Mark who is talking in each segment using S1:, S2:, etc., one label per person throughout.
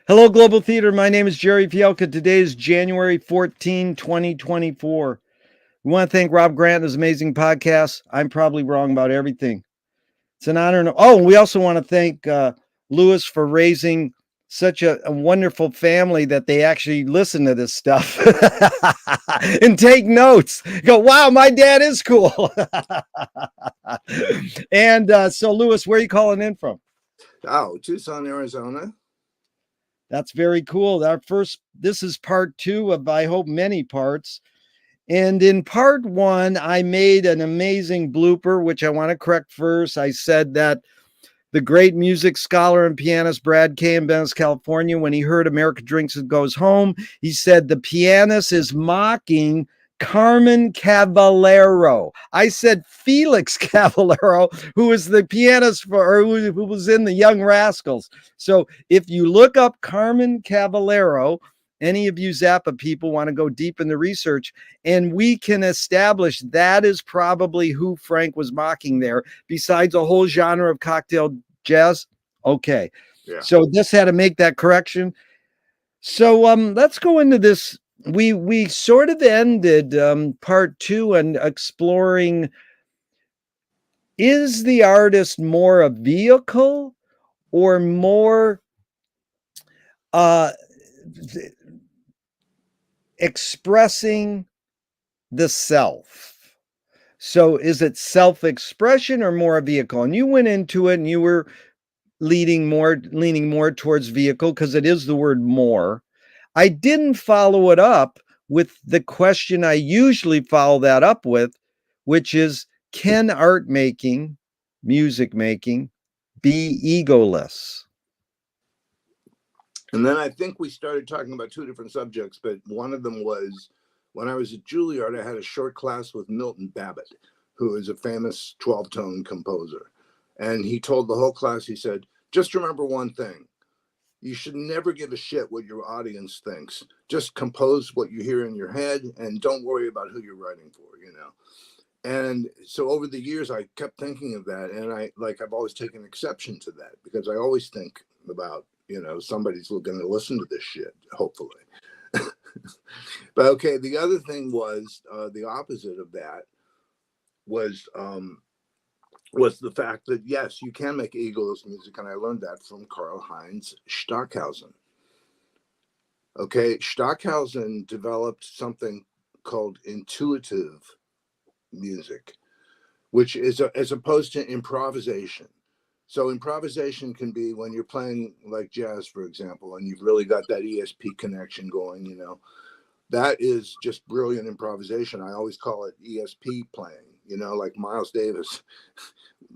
S1: Hello, Global Theater. My name is Jerry Fielka. Today is January 14, 2024. We want to thank Rob Grant and his amazing podcast. I'm probably wrong about everything. It's an honor. We also want to thank Lewis for raising such a wonderful family that they actually listen to this stuff and take notes. Go, wow, my dad is cool. And so, Lewis, where are you calling in from?
S2: Oh, Tucson, Arizona.
S1: That's very cool. This is part two of, I hope, many parts. And in part one, I made an amazing blooper, which I want to correct first. I said that the great music scholar and pianist Brad Kay in Venice, California, when he heard America Drinks and Goes Home, he said the pianist is mocking Carmen Cavallero. I said Felix Cavallero, who is the pianist who was in the Young Rascals. So if you look up Carmen Cavallero, any of you Zappa people want to go deep in the research, and we can establish that is probably who Frank was mocking there, besides a whole genre of cocktail jazz. Okay. Yeah. So this had to make that correction. So let's go into this. We sort of ended part two and exploring, is the artist more a vehicle or more expressing the self? So is it self-expression or more a vehicle? And you went into it and you were leaning more towards vehicle because it is the word more. I didn't follow it up with the question I usually follow that up with, which is, can art making, music making, be egoless?
S2: And then I think we started talking about two different subjects, but one of them was when I was at Juilliard, I had a short class with Milton Babbitt, who is a famous 12-tone composer. And he told the whole class, he said, just remember one thing. You should never give a shit what your audience thinks. Just compose what you hear in your head and don't worry about who you're writing for, you know. And so over the years, I kept thinking of that. And I've always taken exception to that because I always think about, you know, somebody's going to listen to this shit, hopefully. But okay, the other thing was the opposite of that was the fact that, yes, you can make egoless music. And I learned that from Karl-Heinz Stockhausen. Okay, Stockhausen developed something called intuitive music, which is as opposed to improvisation. So improvisation can be when you're playing like jazz, for example, and you've really got that ESP connection going, you know, that is just brilliant improvisation. I always call it ESP playing, you know, like Miles Davis.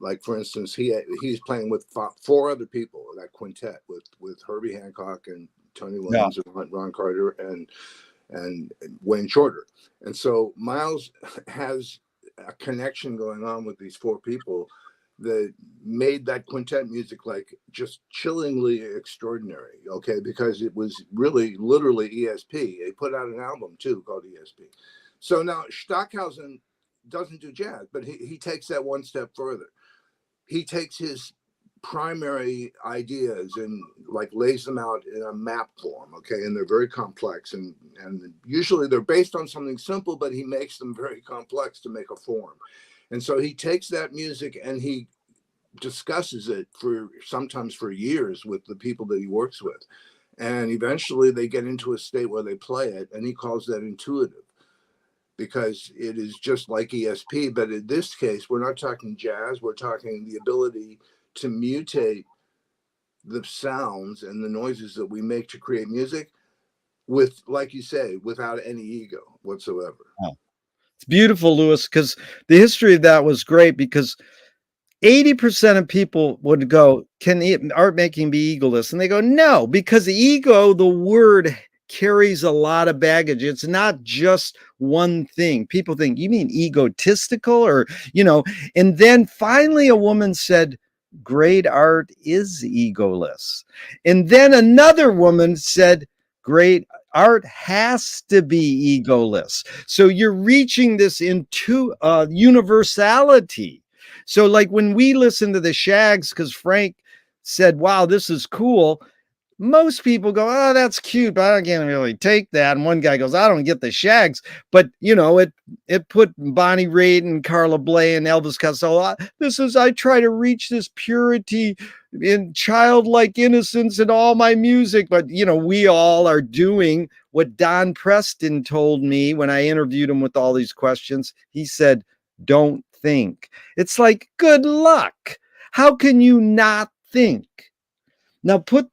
S2: Like, for instance, he's playing with four other people, that quintet with Herbie Hancock and Tony Williams, yeah, and Ron Carter and Wayne Shorter. And so Miles has a connection going on with these four people that made that quintet music like just chillingly extraordinary, okay, because it was really literally ESP. They put out an album too called ESP. So now Stockhausen doesn't do jazz, but he takes that one step further. He takes his primary ideas and like lays them out in a map form, okay, and they're very complex, and usually they're based on something simple, but he makes them very complex to make a form. And so he takes that music and he discusses it sometimes for years with the people that he works with. And eventually they get into a state where they play it, and he calls that intuitive because it is just like ESP. But in this case, we're not talking jazz. We're talking the ability to mutate the sounds and the noises that we make to create music with, like you say, without any ego whatsoever.
S1: Oh. It's beautiful, Lewis, because the history of that was great, because 80% of people would go, can art making be egoless? And they go, no, because ego, the word, carries a lot of baggage. It's not just one thing. People think, you mean egotistical? Or, you know, and then finally a woman said, great art is egoless. And then another woman said, great art has to be egoless. So you're reaching this into universality. So like when we listen to the Shags, because Frank said, wow, this is cool. most people go, oh, that's cute, but I can't really take that. And one guy goes, I don't get the shags, but it put Bonnie Raitt and Carla Bley and Elvis Costello. I try to reach this purity in childlike innocence in all my music. But we all are doing what Don Preston told me when I interviewed him with all these questions. He said, don't think. It's like, good luck. How can you not think? Now put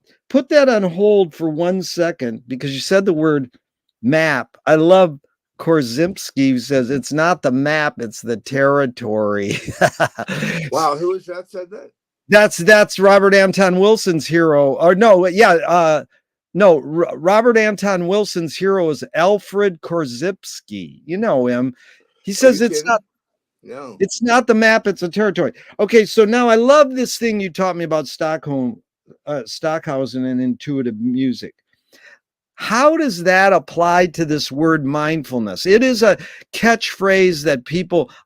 S1: that on hold for 1 second, because you said the word map. I love Korzybski, who says it's not the map, it's the territory.
S2: Wow, who is that said that?
S1: That's Robert Anton Wilson's hero. Or no, yeah, no, Robert Anton Wilson's hero is Alfred Korzybski. You know him. He
S2: Are you
S1: says it's
S2: kidding?
S1: not
S2: No.
S1: it's not the map, it's a territory. Okay, so now I love this thing you taught me about Stockhausen and intuitive music. How does that apply to this word mindfulness? It is a catchphrase that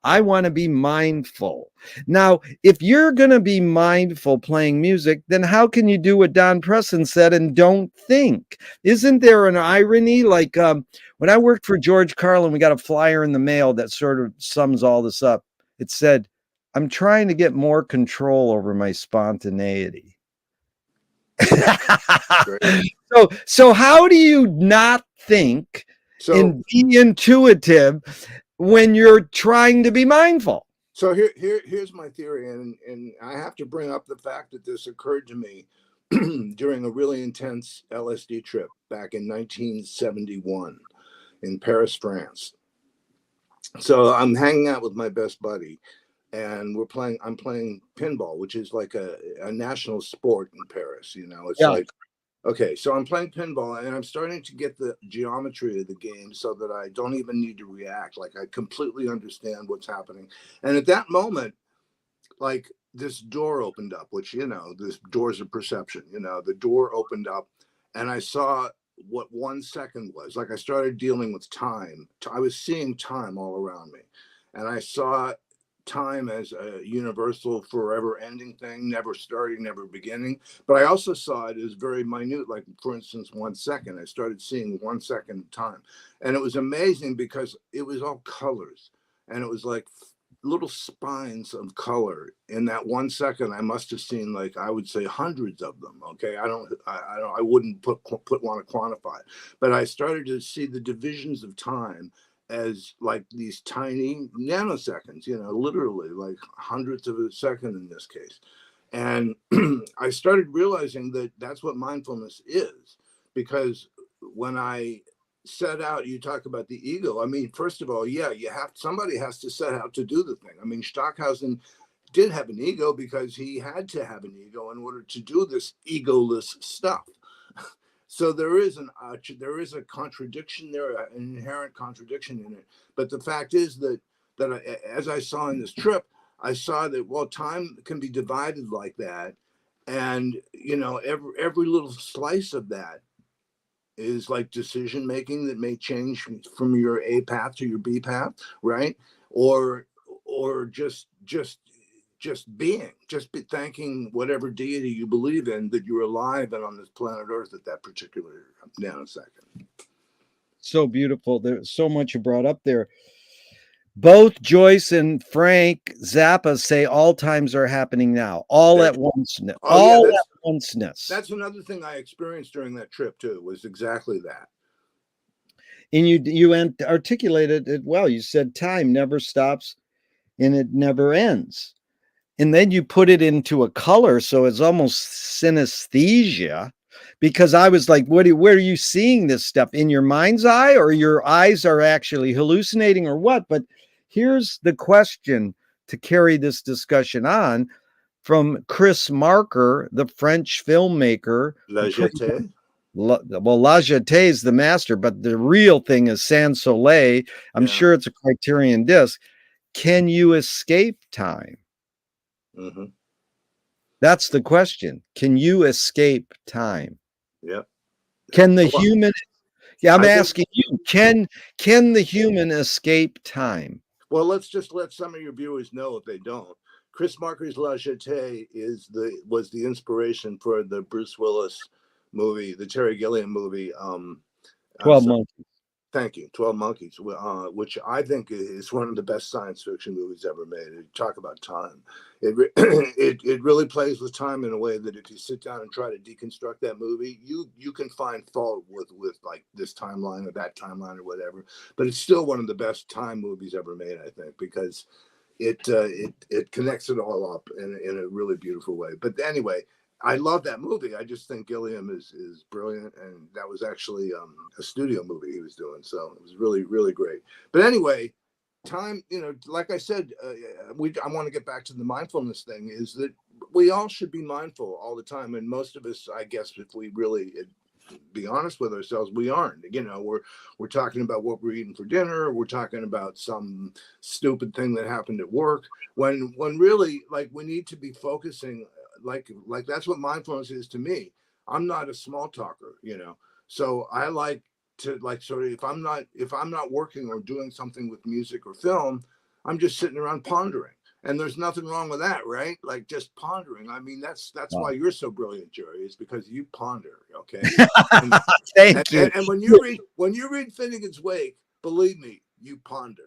S1: I want to be mindful. Now, if you're going to be mindful playing music, then how can you do what Don Preston said and don't think? Isn't there an irony? Like when I worked for George Carlin, we got a flyer in the mail that sort of sums all this up. It said, I'm trying to get more control over my spontaneity. So how do you not think and be intuitive when you're trying to be mindful?
S2: So here's my theory, and I have to bring up the fact that this occurred to me during a really intense LSD trip back in 1971 in Paris, France. So I'm hanging out with my best buddy, and I'm playing pinball, which is like a national sport in Paris. It's like, okay, so I'm playing pinball and I'm starting to get the geometry of the game so that I don't even need to react. Like, I completely understand what's happening. And at that moment, like, this door opened up, which, this doors of perception, the door opened up and I saw what 1 second was. Like, I started dealing with time. I was seeing time all around me, and I saw time as a universal forever ending thing, never starting, never beginning. But I also saw it as very minute. Like, for instance, 1 second, I started seeing 1 second time. And it was amazing because it was all colors, and it was like little spines of color. In that 1 second, I must have seen, like, I would say hundreds of them. Okay. I wouldn't want to quantify it, but I started to see the divisions of time as like these tiny nanoseconds, literally like hundredths of a second in this case. And I started realizing that that's what mindfulness is, because when I set out, you talk about the ego. I mean, first of all, yeah, somebody has to set out to do the thing. I mean, Stockhausen did have an ego because he had to have an ego in order to do this egoless stuff. So there is a contradiction there, an inherent contradiction in it. But the fact is that as I saw in this trip, I saw that, well, time can be divided like that, and every little slice of that is like decision making that may change from your A path to your B path, right? Or just being, thanking whatever deity you believe in that you're alive and on this planet Earth at that particular nanosecond.
S1: So beautiful. There's so much you brought up there. Both Joyce and Frank Zappa say all times are happening now, all at once. All at onceness.
S2: That's another thing I experienced during that trip too, was exactly that.
S1: And you articulated it well. You said time never stops and it never ends. And then you put it into a color, so it's almost synesthesia. Because I was like, where are you seeing this stuff? In your mind's eye, or your eyes are actually hallucinating, or what? But here's the question to carry this discussion on from Chris Marker, the French filmmaker.
S2: La Jetée?
S1: Well, La Jetée is the master, but the real thing is Sans Soleil. I'm sure it's a Criterion disc. Can you escape time?
S2: Mm-hmm.
S1: That's the question. Can you escape time?
S2: Yep.
S1: Can the human? Yeah, I'm asking you. Can the human escape time?
S2: Well, let's just let some of your viewers know, if they don't. Chris Marker's La Jetée was the inspiration for the Bruce Willis movie, the Terry Gilliam movie.
S1: 12 Monkeys.
S2: Thank you. 12 Monkeys, which I think is one of the best science fiction movies ever made. Talk about time. It really plays with time in a way that if you sit down and try to deconstruct that movie, you can find fault with like this timeline or that timeline or whatever. But it's still one of the best time movies ever made, I think, because it connects it all up in a really beautiful way. But anyway, I love that movie. I just think Gilliam is brilliant, and that was actually a studio movie he was doing, so it was really, really great. But anyway, time, like I said, I want to get back to the mindfulness thing. Is that we all should be mindful all the time, and most of us, I guess, if we really be honest with ourselves, we aren't. We're talking about what we're eating for dinner. We're talking about some stupid thing that happened at work. When really, like, we need to be focusing. Like that's what mindfulness is to me. I'm not a small talker, so I like to, like, sort of, if I'm not working or doing something with music or film, I'm just sitting around pondering, and there's nothing wrong with that, right? Like, just pondering. I mean, that's why you're so brilliant, Jerry, is because you ponder. Okay.
S1: Thank you.
S2: And when you read Finnegan's Wake, believe me, you ponder.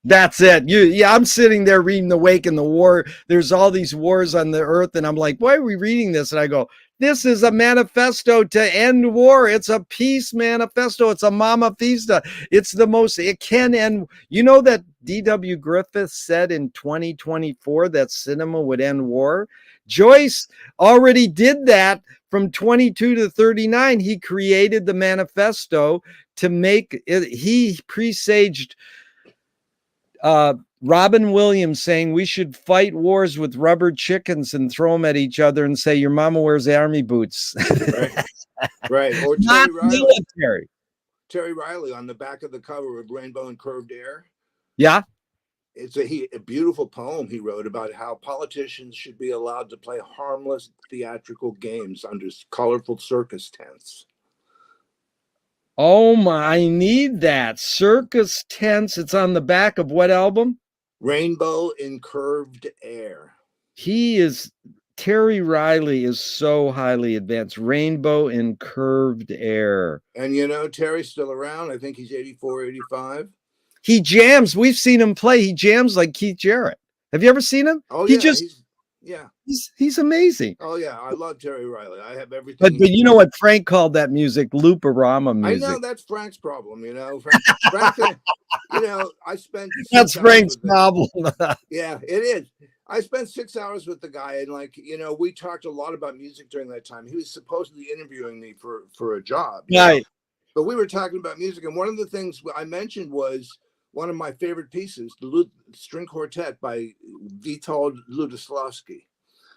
S1: That's it. I'm sitting there reading The Wake and the War. There's all these wars on the earth, and I'm like, why are we reading this? And I go, this is a manifesto to end war. It's a peace manifesto. It's a Mama Fiesta. It's the most, it can end. You know that D.W. Griffith said in 2024 that cinema would end war? Joyce already did that from 22 to 39. He created the manifesto to make it. He presaged Robin Williams saying we should fight wars with rubber chickens and throw them at each other and say your mama wears army boots.
S2: Right. Or
S1: Not military.
S2: Terry Riley on the back of the cover of Rainbow and Curved Air.
S1: Yeah.
S2: It's a beautiful poem he wrote about how politicians should be allowed to play harmless theatrical games under colorful circus tents.
S1: Oh my, I need that. Circus tents. It's on the back of what album?
S2: Rainbow in Curved Air.
S1: Terry Riley is so highly advanced. Rainbow in Curved Air.
S2: And Terry's still around. I think he's 84, 85.
S1: He jams. We've seen him play. He jams like Keith Jarrett. Have you ever seen him?
S2: Oh,
S1: yeah. He's amazing.
S2: Oh yeah, I love Terry Riley. I have everything.
S1: But you know what Frank called that music? Looperama music.
S2: I know that's Frank's problem. Frank, I spent.
S1: That's Frank's problem.
S2: Yeah, it is. I spent 6 hours with the guy, and we talked a lot about music during that time. He was supposedly interviewing me for a job.
S1: Right.
S2: But we were talking about music, and one of the things I mentioned was one of my favorite pieces, the String Quartet by Witold Lutoslawski.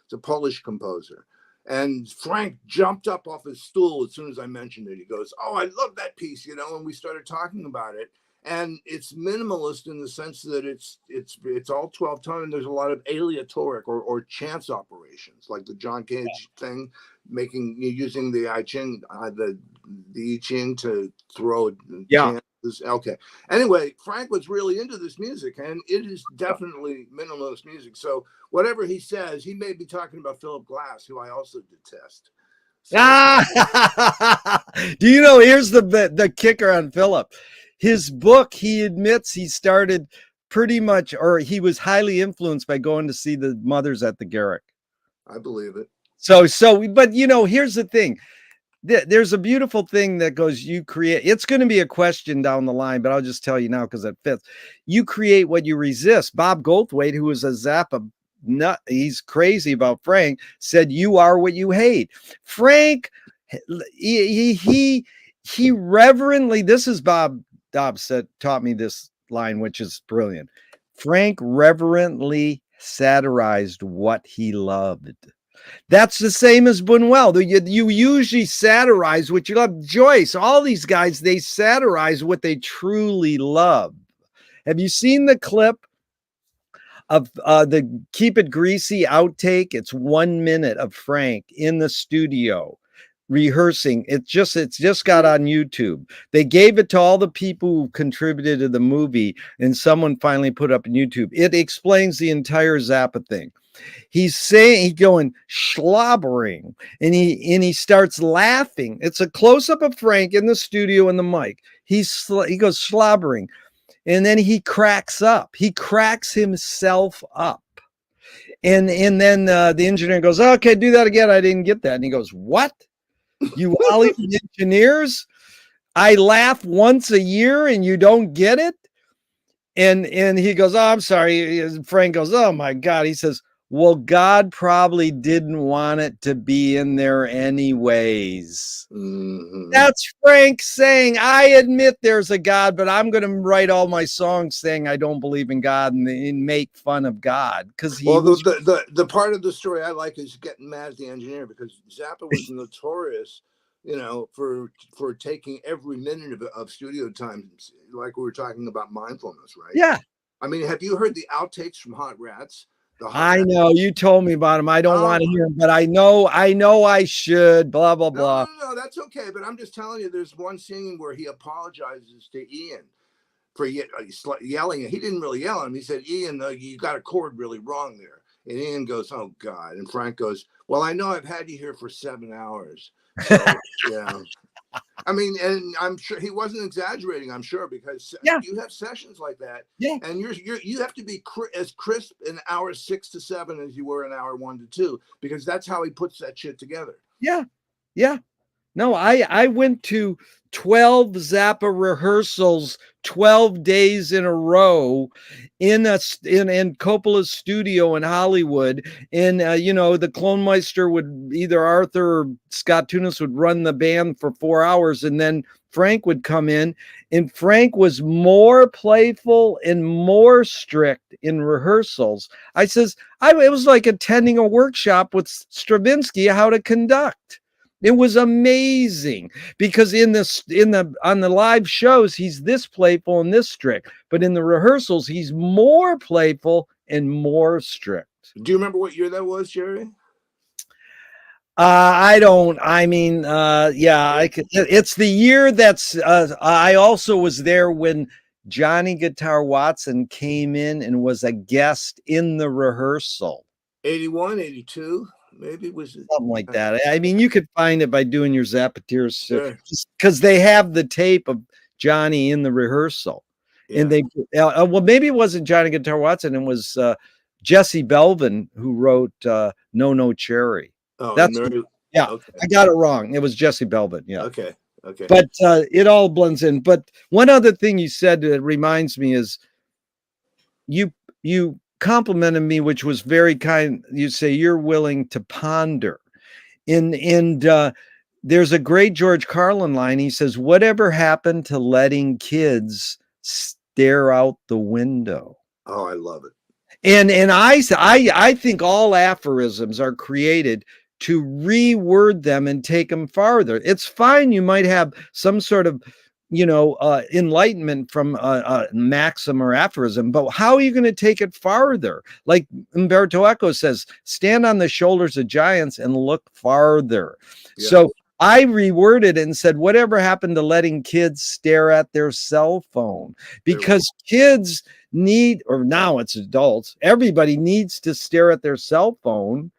S2: It's a Polish composer. And Frank jumped up off his stool as soon as I mentioned it. He goes, "Oh, I love that piece," and we started talking about it. And it's minimalist in the sense that it's all 12 tone, and there's a lot of aleatoric or chance operations, like the John Cage thing, using the I Ching, the I Ching to throw chances. Okay. Anyway, Frank was really into this music, and it is definitely minimalist music. So whatever he says, he may be talking about Philip Glass, who I also detest. So,
S1: do you know? Here's the kicker on Philip. His book, he admits he started pretty much, or he was highly influenced by going to see the Mothers at the Garrick.
S2: I believe it.
S1: But here's the thing. There's a beautiful thing that goes, you create, it's going to be a question down the line, but I'll just tell you now because it fits. You create what you resist. Bob Goldthwait, who was a Zappa nut, he's crazy about Frank, said, you are what you hate. Frank, he reverently, this is Bob Dobbs taught me this line, which is brilliant. Frank reverently satirized what he loved. That's the same as Buñuel. You usually satirize what you love. Joyce, all these guys, they satirize what they truly love. Have you seen the clip of the Keep It Greasy outtake? It's 1 minute of Frank in the studio rehearsing. It's just got on YouTube. They gave it to all the people who contributed to the movie, and someone finally put up on YouTube. It explains the entire Zappa thing. He's saying, he's going slobbering, and he starts laughing. It's a close up of Frank in the studio and the mic. He goes slobbering, and then he cracks up. He cracks himself up. And then the engineer goes, okay, do that again. I didn't get that. And he goes, what? You Hollywood engineers? I laugh once a year and you don't get it? And he goes, oh, I'm sorry. Frank goes, oh my God. He says, well, God probably didn't want it to be in there anyways.
S2: Mm-hmm.
S1: That's Frank saying, I admit there's a God, but I'm going to write all my songs saying I don't believe in God and make fun of God. Because
S2: the part of the story I like is getting mad at the engineer, because Zappa was notorious, you know, for taking every minute of studio time, like we were talking about mindfulness, right?
S1: Yeah.
S2: I mean, have you heard the outtakes from Hot Rats?
S1: I know you told me about him. I don't want to hear him, but I know I should. Blah blah blah.
S2: No, that's okay. But I'm just telling you, there's one scene where he apologizes to Ian for yelling. He didn't really yell at him. He said, Ian, you got a chord really wrong there. And Ian goes, oh God. And Frank goes, well, I know I've had you here for 7 hours. So yeah. I mean, and I'm sure he wasn't exaggerating. I'm sure, because you have sessions like that, and you have to be as crisp in hours 6 to 7 as you were in hour 1 to 2, because that's how he puts that shit together.
S1: Yeah. No, I went to 12 Zappa rehearsals 12 days in a row in Coppola's studio in Hollywood. And the Clonmeister would, either Arthur or Scott Tunis would run the band for 4 hours, and then Frank would come in, and Frank was more playful and more strict in rehearsals. I says, it was like attending a workshop with Stravinsky, how to conduct. It was amazing, because on the live shows, he's this playful and this strict, but in the rehearsals, he's more playful and more strict.
S2: Do you remember what year that was, Jerry?
S1: I don't. I mean, it's the year that's. I also was there when Johnny Guitar Watson came in and was a guest in the rehearsal.
S2: 81, 82. Maybe it was
S1: something like that. I mean, you could find it by doing your Zappateers, because they have the tape of Johnny in the rehearsal. And they, well, maybe it wasn't Johnny Guitar Watson. It was Jesse Belvin who wrote No No Cherry. That's okay. I got it wrong. It was Jesse Belvin. Yeah.
S2: Okay.
S1: But it all blends in. But one other thing you said that reminds me is you complimented me, which was very kind. You say you're willing to ponder. And there's a great George Carlin line. He says, whatever happened to letting kids stare out the window?
S2: Oh, I love it.
S1: And I think all aphorisms are created to reword them and take them farther. It's fine. You might have some sort of enlightenment from a maxim or aphorism, but how are you going to take it farther? Like Umberto Eco says, stand on the shoulders of giants and look farther. Yeah. So I reworded it and said, whatever happened to letting kids stare at their cell phone? Because kids need, or now it's adults, everybody needs to stare at their cell phone.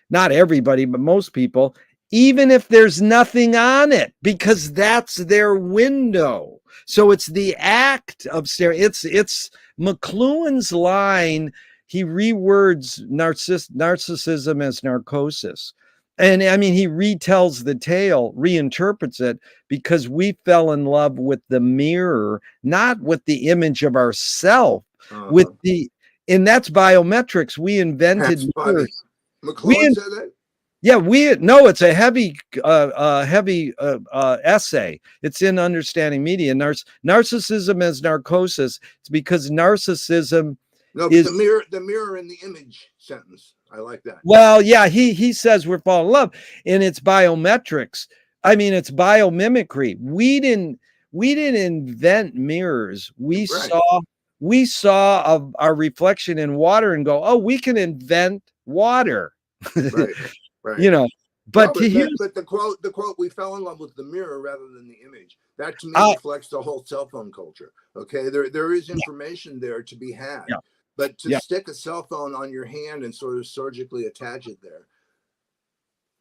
S1: Not everybody, but most people, even if there's nothing on it, because that's their window. So it's the act of staring. It's McLuhan's line. He rewords narcissism as narcosis. And I mean, he retells the tale, reinterprets it, because we fell in love with the mirror, not with the image of ourself, and that's biometrics. We invented mirrors.
S2: McLuhan said that?
S1: Yeah, it's a heavy essay. It's in Understanding Media. Narcissism as narcosis. It's because narcissism
S2: is the mirror in the image sentence. I like that.
S1: Well, yeah, he says we're falling in love, and it's biometrics. I mean, it's biomimicry. We didn't invent mirrors. We saw our reflection in water and go, oh, we can invent water.
S2: Right.
S1: But
S2: the quote, we fell in love with the mirror rather than the image. That to me reflects the whole cell phone culture. Okay, there is information there to be had, But to
S1: Yeah.
S2: stick a cell phone on your hand and sort of surgically attach it there.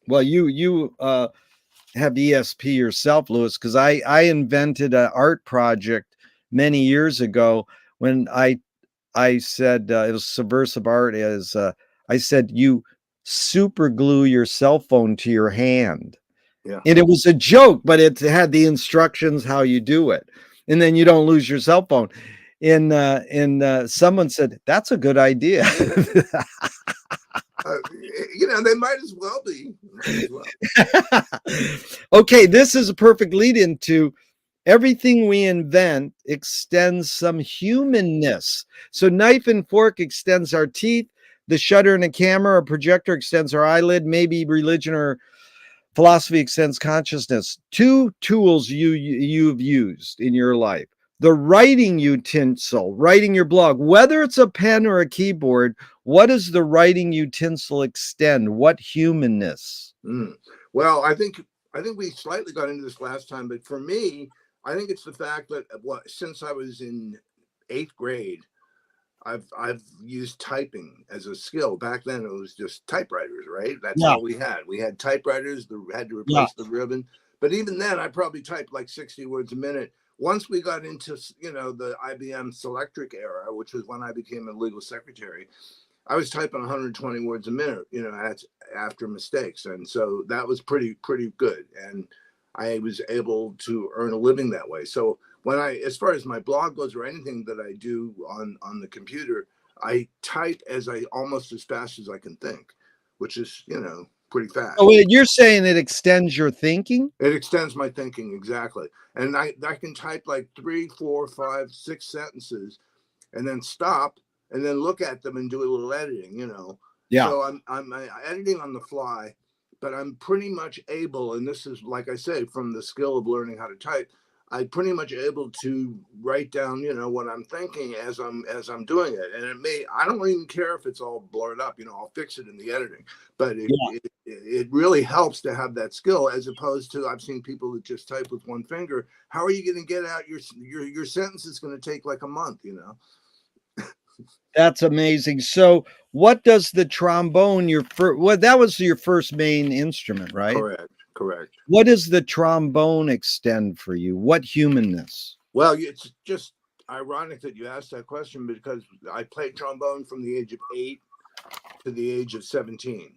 S1: Well, you have ESP yourself, Louis, because I invented an art project many years ago when I said it was subversive art. I said you super glue your cell phone to your hand.
S2: Yeah.
S1: And it was a joke, but it had the instructions how you do it, and then you don't lose your cell phone. And someone said that's a good idea.
S2: They might as well be. Might as well.
S1: Okay, this is a perfect lead into everything we invent extends some humanness. So knife and fork extends our teeth. The shutter in a camera or projector extends our eyelid. Maybe religion or philosophy extends consciousness. Two tools you've used in your life. The writing utensil, writing your blog, whether it's a pen or a keyboard, what does the writing utensil extend? What humanness?
S2: Well, I think we slightly got into this last time, but for me, I think it's the fact that since I was in 8th grade, I've used typing as a skill. Back then, it was just typewriters, right? That's all we had. We had typewriters. Had to replace the ribbon. But even then, I probably typed like 60 words a minute. Once we got into the IBM Selectric era, which was when I became a legal secretary, I was typing 120 words a minute. That's after mistakes, and so that was pretty good. And I was able to earn a living that way. So as far as my blog goes or anything that I do on the computer, I type almost as fast as I can think, which is, pretty fast.
S1: Oh, you're saying it extends your thinking?
S2: It extends my thinking, exactly. And I can type like 3, 4, 5, 6 sentences and then stop and then look at them and do a little editing,
S1: Yeah.
S2: So I'm editing on the fly, but I'm pretty much able, and this is, like I say, from the skill of learning how to type, I'm pretty much able to write down, what I'm thinking as I'm doing it. And I don't even care if it's all blurred up, I'll fix it in the editing. But it really helps to have that skill, as opposed to, I've seen people that just type with one finger. How are you going to get out your sentence? Is going to take like a month,
S1: That's amazing. So what does the trombone, that was your first main instrument, right?
S2: Correct.
S1: What does the trombone extend for you? What humanness?
S2: Well, it's just ironic that you asked that question, because I played trombone from the age of 8 to the age of 17.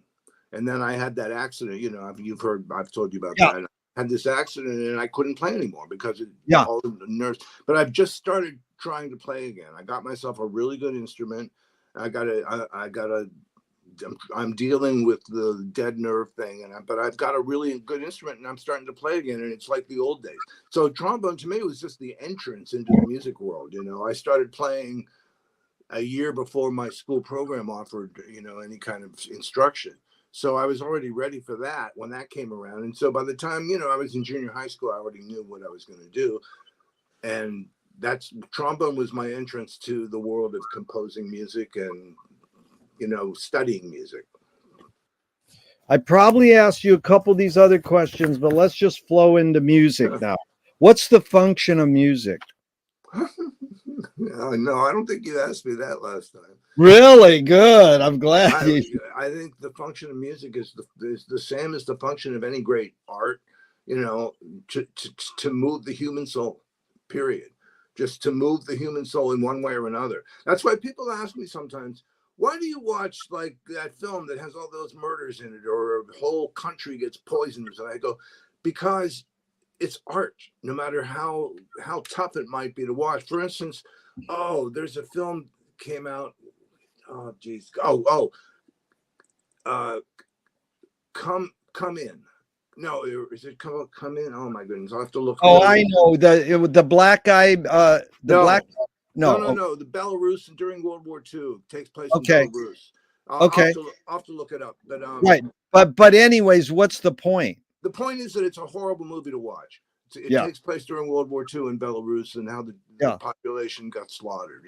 S2: And then I had that accident, I've told you about that. I had this accident and I couldn't play anymore because all the nerves. But I've just started trying to play again. I got myself a really good instrument. I'm dealing with the dead nerve thing, but I've got a really good instrument and I'm starting to play again, and it's like the old days. So trombone to me was just the entrance into the music world. I started playing a year before my school program offered, any kind of instruction. So I was already ready for that when that came around. And so by the time, I was in junior high school, I already knew what I was going to do. And trombone was my entrance to the world of composing music and, studying music.
S1: I probably asked you a couple of these other questions, but let's just flow into music now. What's the function of music?
S2: No, I don't think you asked me that last time.
S1: Really good. I'm glad.
S2: I think the function of music is the same as the function of any great art, to move the human soul, period. Just to move the human soul in one way or another. That's why people ask me sometimes, why do you watch like that film that has all those murders in it, or a whole country gets poisoned? And I go, because it's art, no matter how tough it might be to watch. For instance, there's a film came out. Oh, geez. Come in. No, is it come in? Oh my goodness, I'll have to look.
S1: Oh, I know the black guy. No.
S2: The Belarus during World War II takes place in Belarus. I'll have to look it up. But
S1: right. But anyways, what's the point?
S2: The point is that it's a horrible movie to watch. It takes place during World War II in Belarus, and how the population got slaughtered,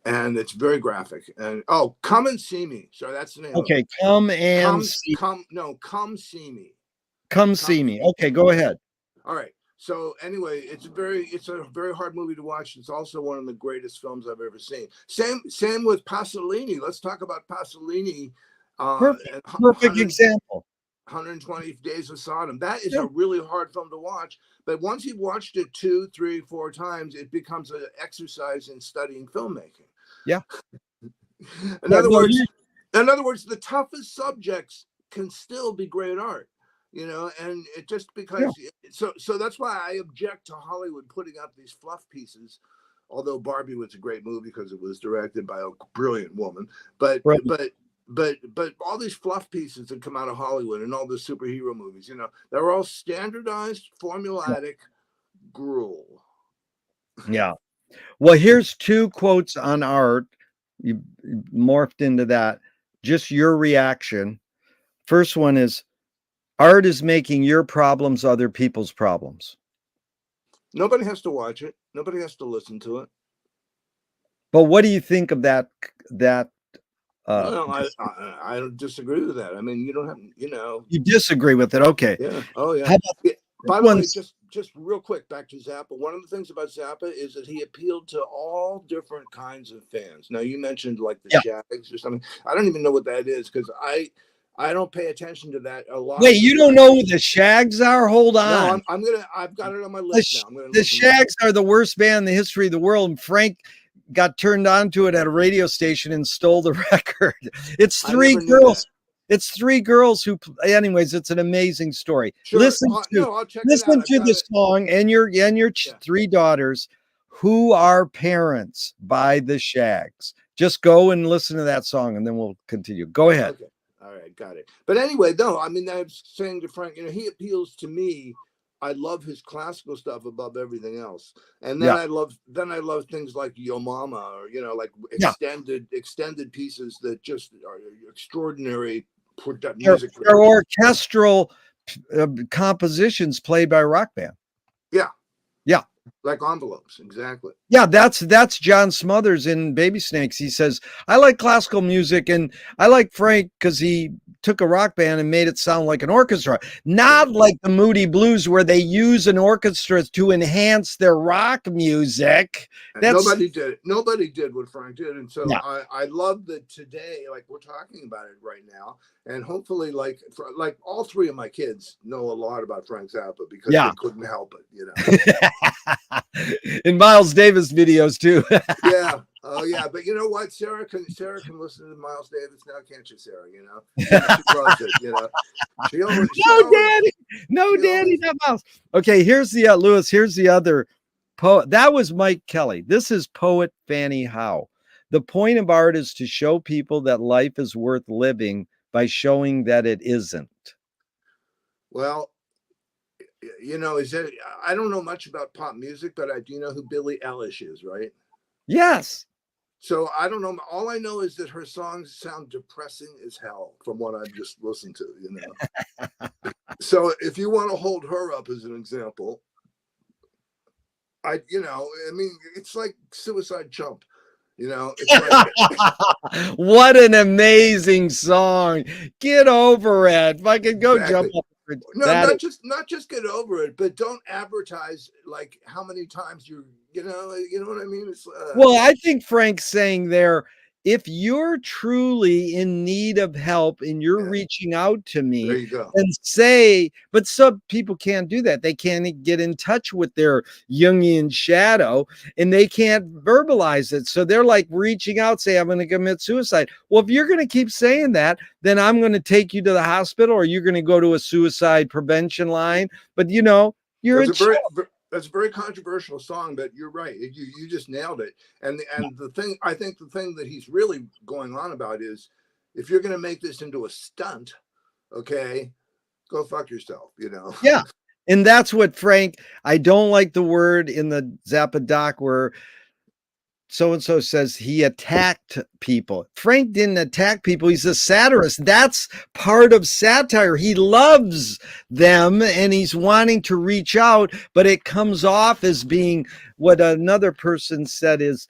S2: and it's very graphic. And Come and See Me. Sorry, that's the name.
S1: Okay, Come See Me.
S2: Come See Me.
S1: Come See Me. Okay, go ahead.
S2: All right. So anyway, it's a very hard movie to watch. It's also one of the greatest films I've ever seen. Same with Pasolini. Let's talk about Pasolini.
S1: Perfect,
S2: And
S1: perfect example.
S2: 120 Days of Sodom. That is
S1: Yeah,
S2: a really hard film to watch. But once you've watched it 2, 3, 4 times, it becomes an exercise in studying filmmaking.
S1: yeah.
S2: In
S1: Yeah,
S2: other
S1: no,
S2: words, in other words, the toughest subjects can still be great art, and it just
S1: yeah,
S2: because so that's why I object to Hollywood putting out these fluff pieces. Although Barbie was a great movie because it was directed by a brilliant woman, but
S1: right.
S2: but all these fluff pieces that come out of Hollywood and all the superhero movies, they're all standardized, formulaic gruel.
S1: Yeah. Well, here's two quotes on art. You morphed into that. Just your reaction. First one is, art is making your problems other people's problems.
S2: Nobody has to watch it. Nobody has to listen to it.
S1: But what do you think of that uh
S2: Well, I don't disagree with that. I mean, you don't have,
S1: you disagree with it? Okay.
S2: yeah. Oh, yeah.
S1: How about
S2: Yeah.
S1: this
S2: By the way,
S1: one's
S2: just real quick, back to Zappa. One of the things about Zappa is that he appealed to all different kinds of fans. Now, you mentioned like the
S1: yeah.
S2: Shags or something. I don't even know what that is because I don't pay attention to that a lot.
S1: Wait, you don't know who the Shags are? Hold
S2: No,
S1: on.
S2: I've got it on my list now. I'm gonna
S1: The
S2: look them up.
S1: Shags are the worst band in the history of the world, and Frank got turned on to it at a radio station and stole the record. It's
S2: I
S1: three
S2: never knew that.
S1: girls. It's three girls who, anyways, it's an amazing story.
S2: Sure.
S1: Listen
S2: No, I'll check it
S1: listen
S2: out. I've
S1: to
S2: got
S1: the
S2: it.
S1: song and your
S2: Yeah.
S1: three daughters, Who Are Parents by the Shags. Just go and listen to that song and then we'll continue. Go ahead.
S2: Okay. All right, got it. But anyway, no, I mean, I was saying to Frank, he appeals to me. I love his classical stuff above everything else, and then
S1: Yeah.
S2: I love things like Yo Mama, or like
S1: Yeah.
S2: extended pieces that just are extraordinary music.
S1: They're orchestral compositions played by a rock band.
S2: Yeah,
S1: Yeah.
S2: like envelopes, exactly.
S1: Yeah, that's John Smothers in Baby Snakes. He says, I like classical music and I like Frank because he took a rock band and made it sound like an orchestra, not like the Moody Blues where they use an orchestra to enhance their rock music.
S2: And
S1: That's
S2: nobody did what Frank did. And so
S1: yeah.
S2: I love that today, like we're talking about it right now. And hopefully like all three of my kids know a lot about Frank Zappa because they couldn't help
S1: it, In Miles Davis videos too.
S2: Yeah. Oh yeah. But you know what? Sarah can listen to Miles Davis now, can't you, Sarah? She loves it,
S1: No, Daddy, not Miles. Okay, here's the Lewis, here's the other poet. That was Mike Kelly. This is poet Fanny Howe. The point of art is to show people that life is worth living by showing that it isn't.
S2: Well, I don't know much about pop music, but I do know who Billie Eilish is, right?
S1: Yes.
S2: So I don't know. All I know is that her songs sound depressing as hell from what I've just listened to, So if you want to hold her up as an example, it's like Suicide Chump. It's like,
S1: what an amazing song. Get over it. If I could go
S2: exactly.
S1: jump up.
S2: No, not just get over it, but don't advertise like how many times you know what I mean? It's
S1: well, I think Frank's saying there, if you're truly in need of help and you're reaching out to me,
S2: there you go.
S1: And say, but some people can't do that. They can't get in touch with their Jungian shadow and they can't verbalize it. So they're like reaching out, say, I'm going to commit suicide. Well, if you're going to keep saying that, then I'm going to take you to the hospital or you're going to go to a suicide prevention line. But you're
S2: that's a very controversial song, but you're right. You just nailed it. And I think the thing that he's really going on about is if you're going to make this into a stunt, okay, go fuck yourself,
S1: Yeah. And that's what Frank, I don't like the word in the Zappa doc where so-and-so says he attacked people. Frank didn't attack people. He's a satirist. That's part of satire. He loves them and he's wanting to reach out, but it comes off as being what another person said is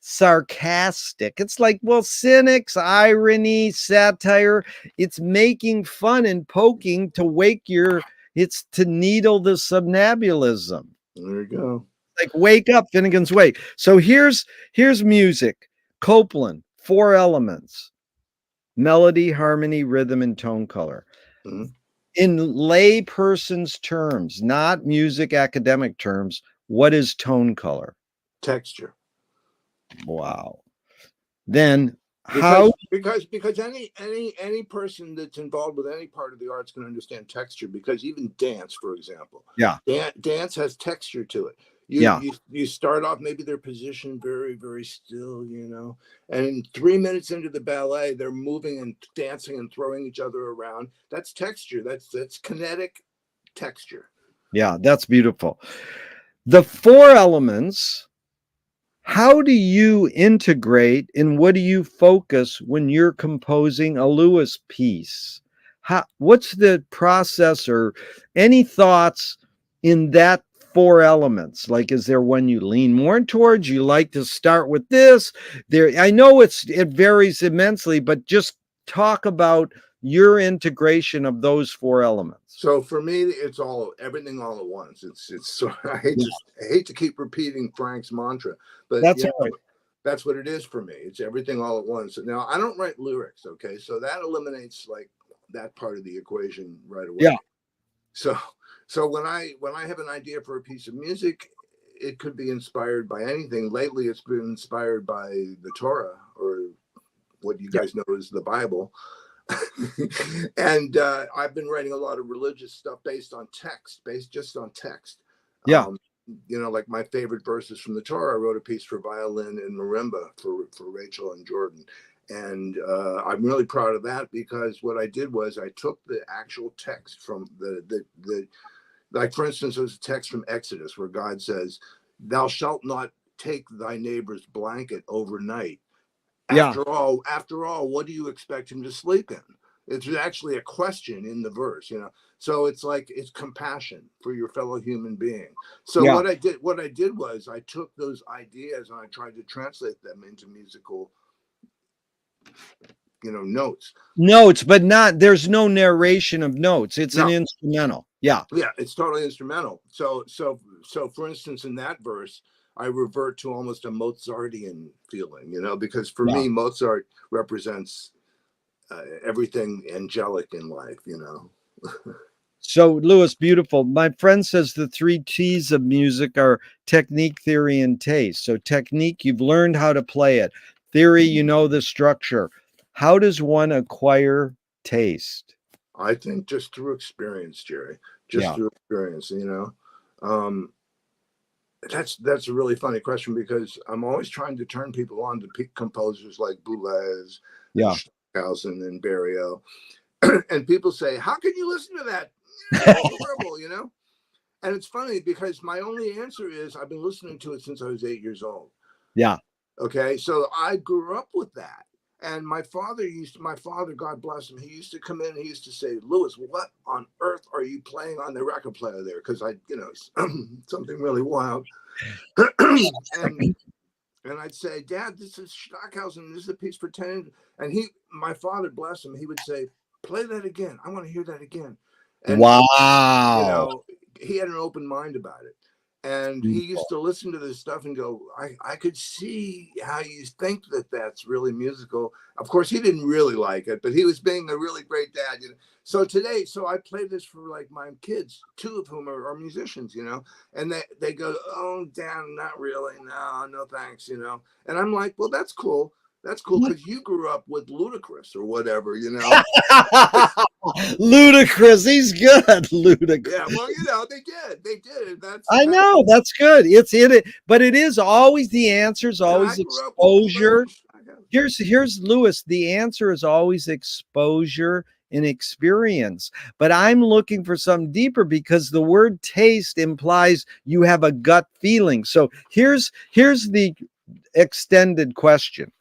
S1: sarcastic. It's like, well, cynics, irony, satire, it's making fun and poking to wake your It's to needle the subnabulism.
S2: There you go.
S1: Like wake up, Finnegan's Wake. So here's music. Copeland, 4 elements: melody, harmony, rhythm, and tone color.
S2: Mm-hmm.
S1: In lay person's terms, not music academic terms, what is tone color?
S2: Texture.
S1: Wow. Then how?
S2: Because any person that's involved with any part of the arts can understand texture, because even dance, for example,
S1: Yeah.
S2: Dance has texture to it. You start off, maybe they're positioned very, very still, you know, and 3 minutes into the ballet, they're moving and dancing and throwing each other around. That's texture. That's kinetic texture.
S1: Yeah, that's beautiful. The 4 elements, how do you integrate and what do you focus when you're composing a Lewis piece? What's the process, or any thoughts in that 4 elements? Like, is there one you lean more towards? You like to start with this? I know it varies immensely, but just talk about your integration of those 4 elements.
S2: So for me, it's everything all at once. It's so I hate to keep repeating Frank's mantra, but
S1: that's all right.
S2: That's what it is for me. It's everything all at once. Now, I don't write lyrics, okay? So that eliminates like that part of the equation right away.
S1: Yeah.
S2: So when I have an idea for a piece of music, it could be inspired by anything. Lately, it's been inspired by the Torah, or what you guys know as the Bible. And I've been writing a lot of religious stuff based just on text.
S1: Yeah.
S2: You know, like my favorite verses from the Torah. I wrote a piece for violin and marimba for Rachel and Jordan. And I'm really proud of that, because what I did was I took the actual text from the like, for instance, there's a text from Exodus where God says, "Thou shalt not take thy neighbor's blanket overnight." After all, what do you expect him to sleep in? It's actually a question in the verse, you know. So it's like, it's compassion for your fellow human being. So what I did was I took those ideas and I tried to translate them into musical, you know, notes, but
S1: there's no narration of notes. It's an instrumental. Yeah,
S2: it's totally instrumental. So for instance, in that verse, I revert to almost a Mozartian feeling, you know, because for me, Mozart represents everything angelic in life, you know.
S1: So, Lewis, beautiful. My friend says the 3 T's of music are technique, theory, and taste. So technique, you've learned how to play it. Theory, you know the structure. How does one acquire taste?
S2: I think just through experience, Jerry. Just through experience, you know. That's a really funny question, because I'm always trying to turn people on to composers like Boulez, Stockhausen, and Barrio. And people say, "How can you listen to that? It's horrible," you know? And it's funny, because my only answer is I've been listening to it since I was 8 years old.
S1: Yeah.
S2: Okay. So I grew up with that. And my father, God bless him, he used to come in and he used to say, "Lewis, what on earth are you playing on the record player there?" Because you know, something really wild. and I'd say, "Dad, this is Stockhausen. This is a piece for 10. And my father, bless him, he would say, "Play that again. I want to hear that again." And,
S1: wow.
S2: You know, he had an open mind about it. And he used to listen to this stuff and go, I could see how you think that that's really musical. Of course, he didn't really like it, but he was being a really great dad. You know? So I play this for like my kids, 2 of whom are musicians, you know, and they go, "Oh, Dad, not really. No, thanks," you know. And I'm like, "Well, that's cool. That's cool, because you grew up with Ludacris or whatever, you know."
S1: Ludacris, he's good. Ludacris.
S2: Yeah, well, you know, they did.
S1: I know, that's good. It's in it, but it is always, the answer is always exposure. Here's Lewis. The answer is always exposure and experience. But I'm looking for something deeper, because the word taste implies you have a gut feeling. So here's the extended question.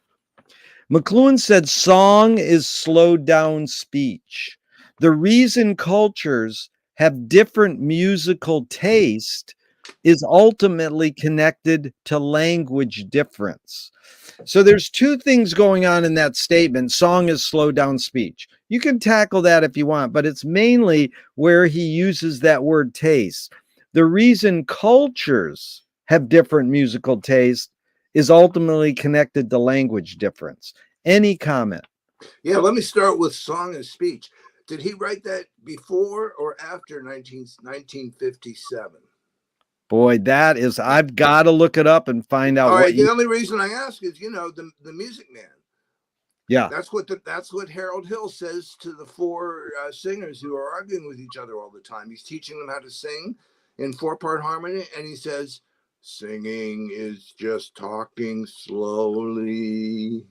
S1: McLuhan said song is slowed down speech. The reason cultures have different musical taste is ultimately connected to language difference. So there's two things going on in that statement. Song is slowed down speech. You can tackle that if you want, but it's mainly where he uses that word taste. The reason cultures have different musical taste is ultimately connected to language difference. Any comment?
S2: Yeah, let me start with song and speech. Did he write that before or after 1957?
S1: Boy, that is, I've got to look it up and find out
S2: All
S1: what
S2: right, the
S1: you,
S2: only reason I ask is, the Music Man.
S1: yeah.
S2: That's what Harold Hill says to the four singers who are arguing with each other all the time. He's teaching them how to sing in 4-part harmony, and he says, "Singing is just talking slowly."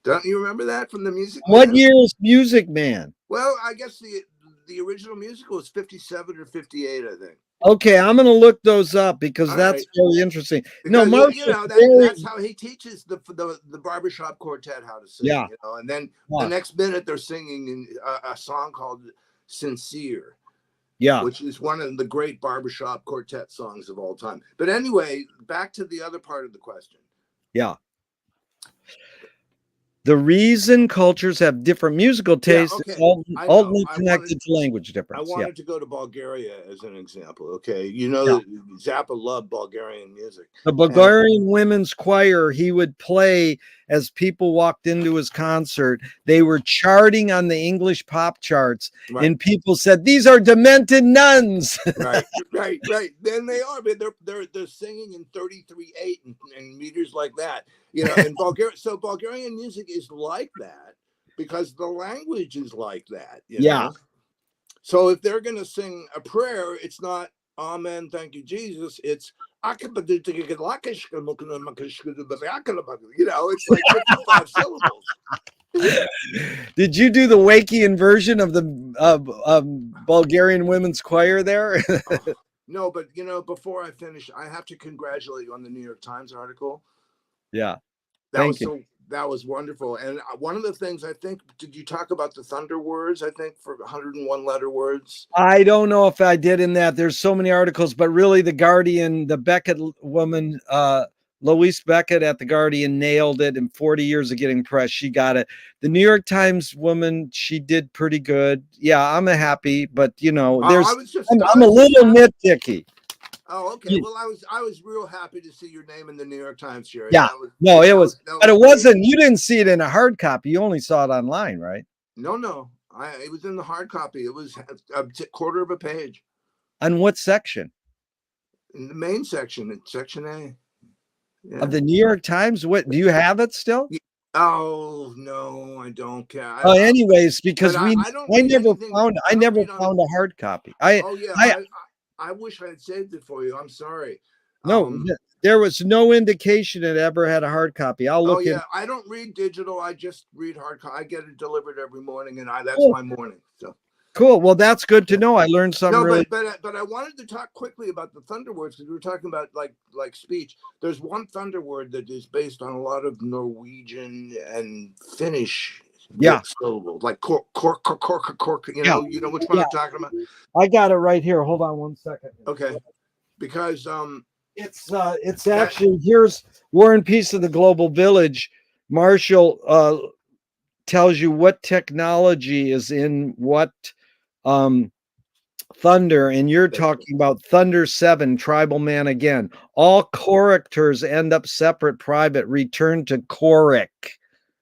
S2: Don't you remember that from the Music
S1: What
S2: Man?
S1: year is Music Man?
S2: Well, I guess the original musical is 57 or 58, I think.
S1: Okay, I'm going to look those up because
S2: All
S1: that's
S2: right.
S1: very interesting. No,
S2: Because
S1: Marshall, very,
S2: that's how he teaches the barbershop quartet how to sing,
S1: yeah,
S2: and then the
S1: yeah,
S2: next minute they're singing in a song called "Sincere,"
S1: yeah,
S2: which is one of the great barbershop quartet songs of all time. But anyway, back to the other part of the question.
S1: yeah. The reason cultures have different musical
S2: Yeah,
S1: tastes is
S2: okay, I know.
S1: ultimately connected to language
S2: I
S1: difference. Yeah,
S2: wanted to go to Bulgaria as an example. Okay,
S1: yeah.
S2: Zappa loved Bulgarian music,
S1: The
S2: and
S1: Bulgarian women's choir, he would play as people walked into his concert. They were charting on the English pop charts,
S2: right.
S1: and people said, "These are demented nuns."
S2: Right, right. Then they are, but they're singing in 33/8 and meters like that, And Bulgarian music is like that because the language is like that.
S1: Yeah.
S2: So if they're gonna sing a prayer, it's not Amen, thank you, Jesus. It's it's like 55 syllables.
S1: Did you do the Wakian version of the Bulgarian women's choir there?
S2: Oh, no, but before I finish, I have to congratulate you on the New York Times article.
S1: Yeah.
S2: That
S1: Thank
S2: was
S1: you.
S2: that was wonderful. And one of the things I think, did you talk about the thunder words? I think for 101 letter words.
S1: I don't know if I did in that. There's so many articles, but really the Guardian, the Beckett woman, Louise Beckett at the Guardian nailed it in 40 years of getting press. She got it. The New York Times woman, she did pretty good. Yeah, I'm a happy, but
S2: Oh, I
S1: I'm a
S2: was just
S1: little
S2: happy.
S1: nitpicky.
S2: Oh, okay. Well, I was real happy to see your name in the New York Times, Jerry.
S1: Yeah, no, it was,
S2: That
S1: but
S2: was
S1: it
S2: great.
S1: wasn't, you didn't see it in a hard copy. You only saw it online, right?
S2: No. It was in the hard copy. It was a quarter of a page
S1: On what section
S2: in the main section, in section A.
S1: of
S2: Yeah.
S1: the New York Times? What do you have it still?
S2: Oh no, I don't care.
S1: Oh, anyways, because
S2: But I don't
S1: I
S2: read
S1: never
S2: anything.
S1: found,
S2: I
S1: I
S2: don't
S1: never
S2: read on.
S1: found a hard copy.
S2: Oh yeah,
S1: I,
S2: I wish I had saved it for you. I'm sorry.
S1: no,
S2: Um.
S1: there was no indication it ever had a hard copy. I'll
S2: Oh
S1: look in.
S2: yeah, I don't read digital. I just read hard copy. I get it delivered every morning, and that's
S1: Cool,
S2: my morning. So
S1: cool. Well, that's good to
S2: yeah.
S1: know. I learned something
S2: No,
S1: really.
S2: but I wanted to talk quickly about the thunder words because we were talking about like speech. There's one thunder word that is based on a lot of Norwegian and Finnish
S1: Yeah,
S2: syllables, like cork, cork, cork, cork, cork.
S1: yeah,
S2: You know which one
S1: yeah.
S2: I'm talking about?
S1: I got it right here. Hold on one second.
S2: Okay, because
S1: It's
S2: that
S1: actually, here's War and Peace of the Global Village. Marshall tells you what technology is in what um thunder, and you're talking about Thunder 7, Tribal Man again. All characters end up separate, private, return to Korik.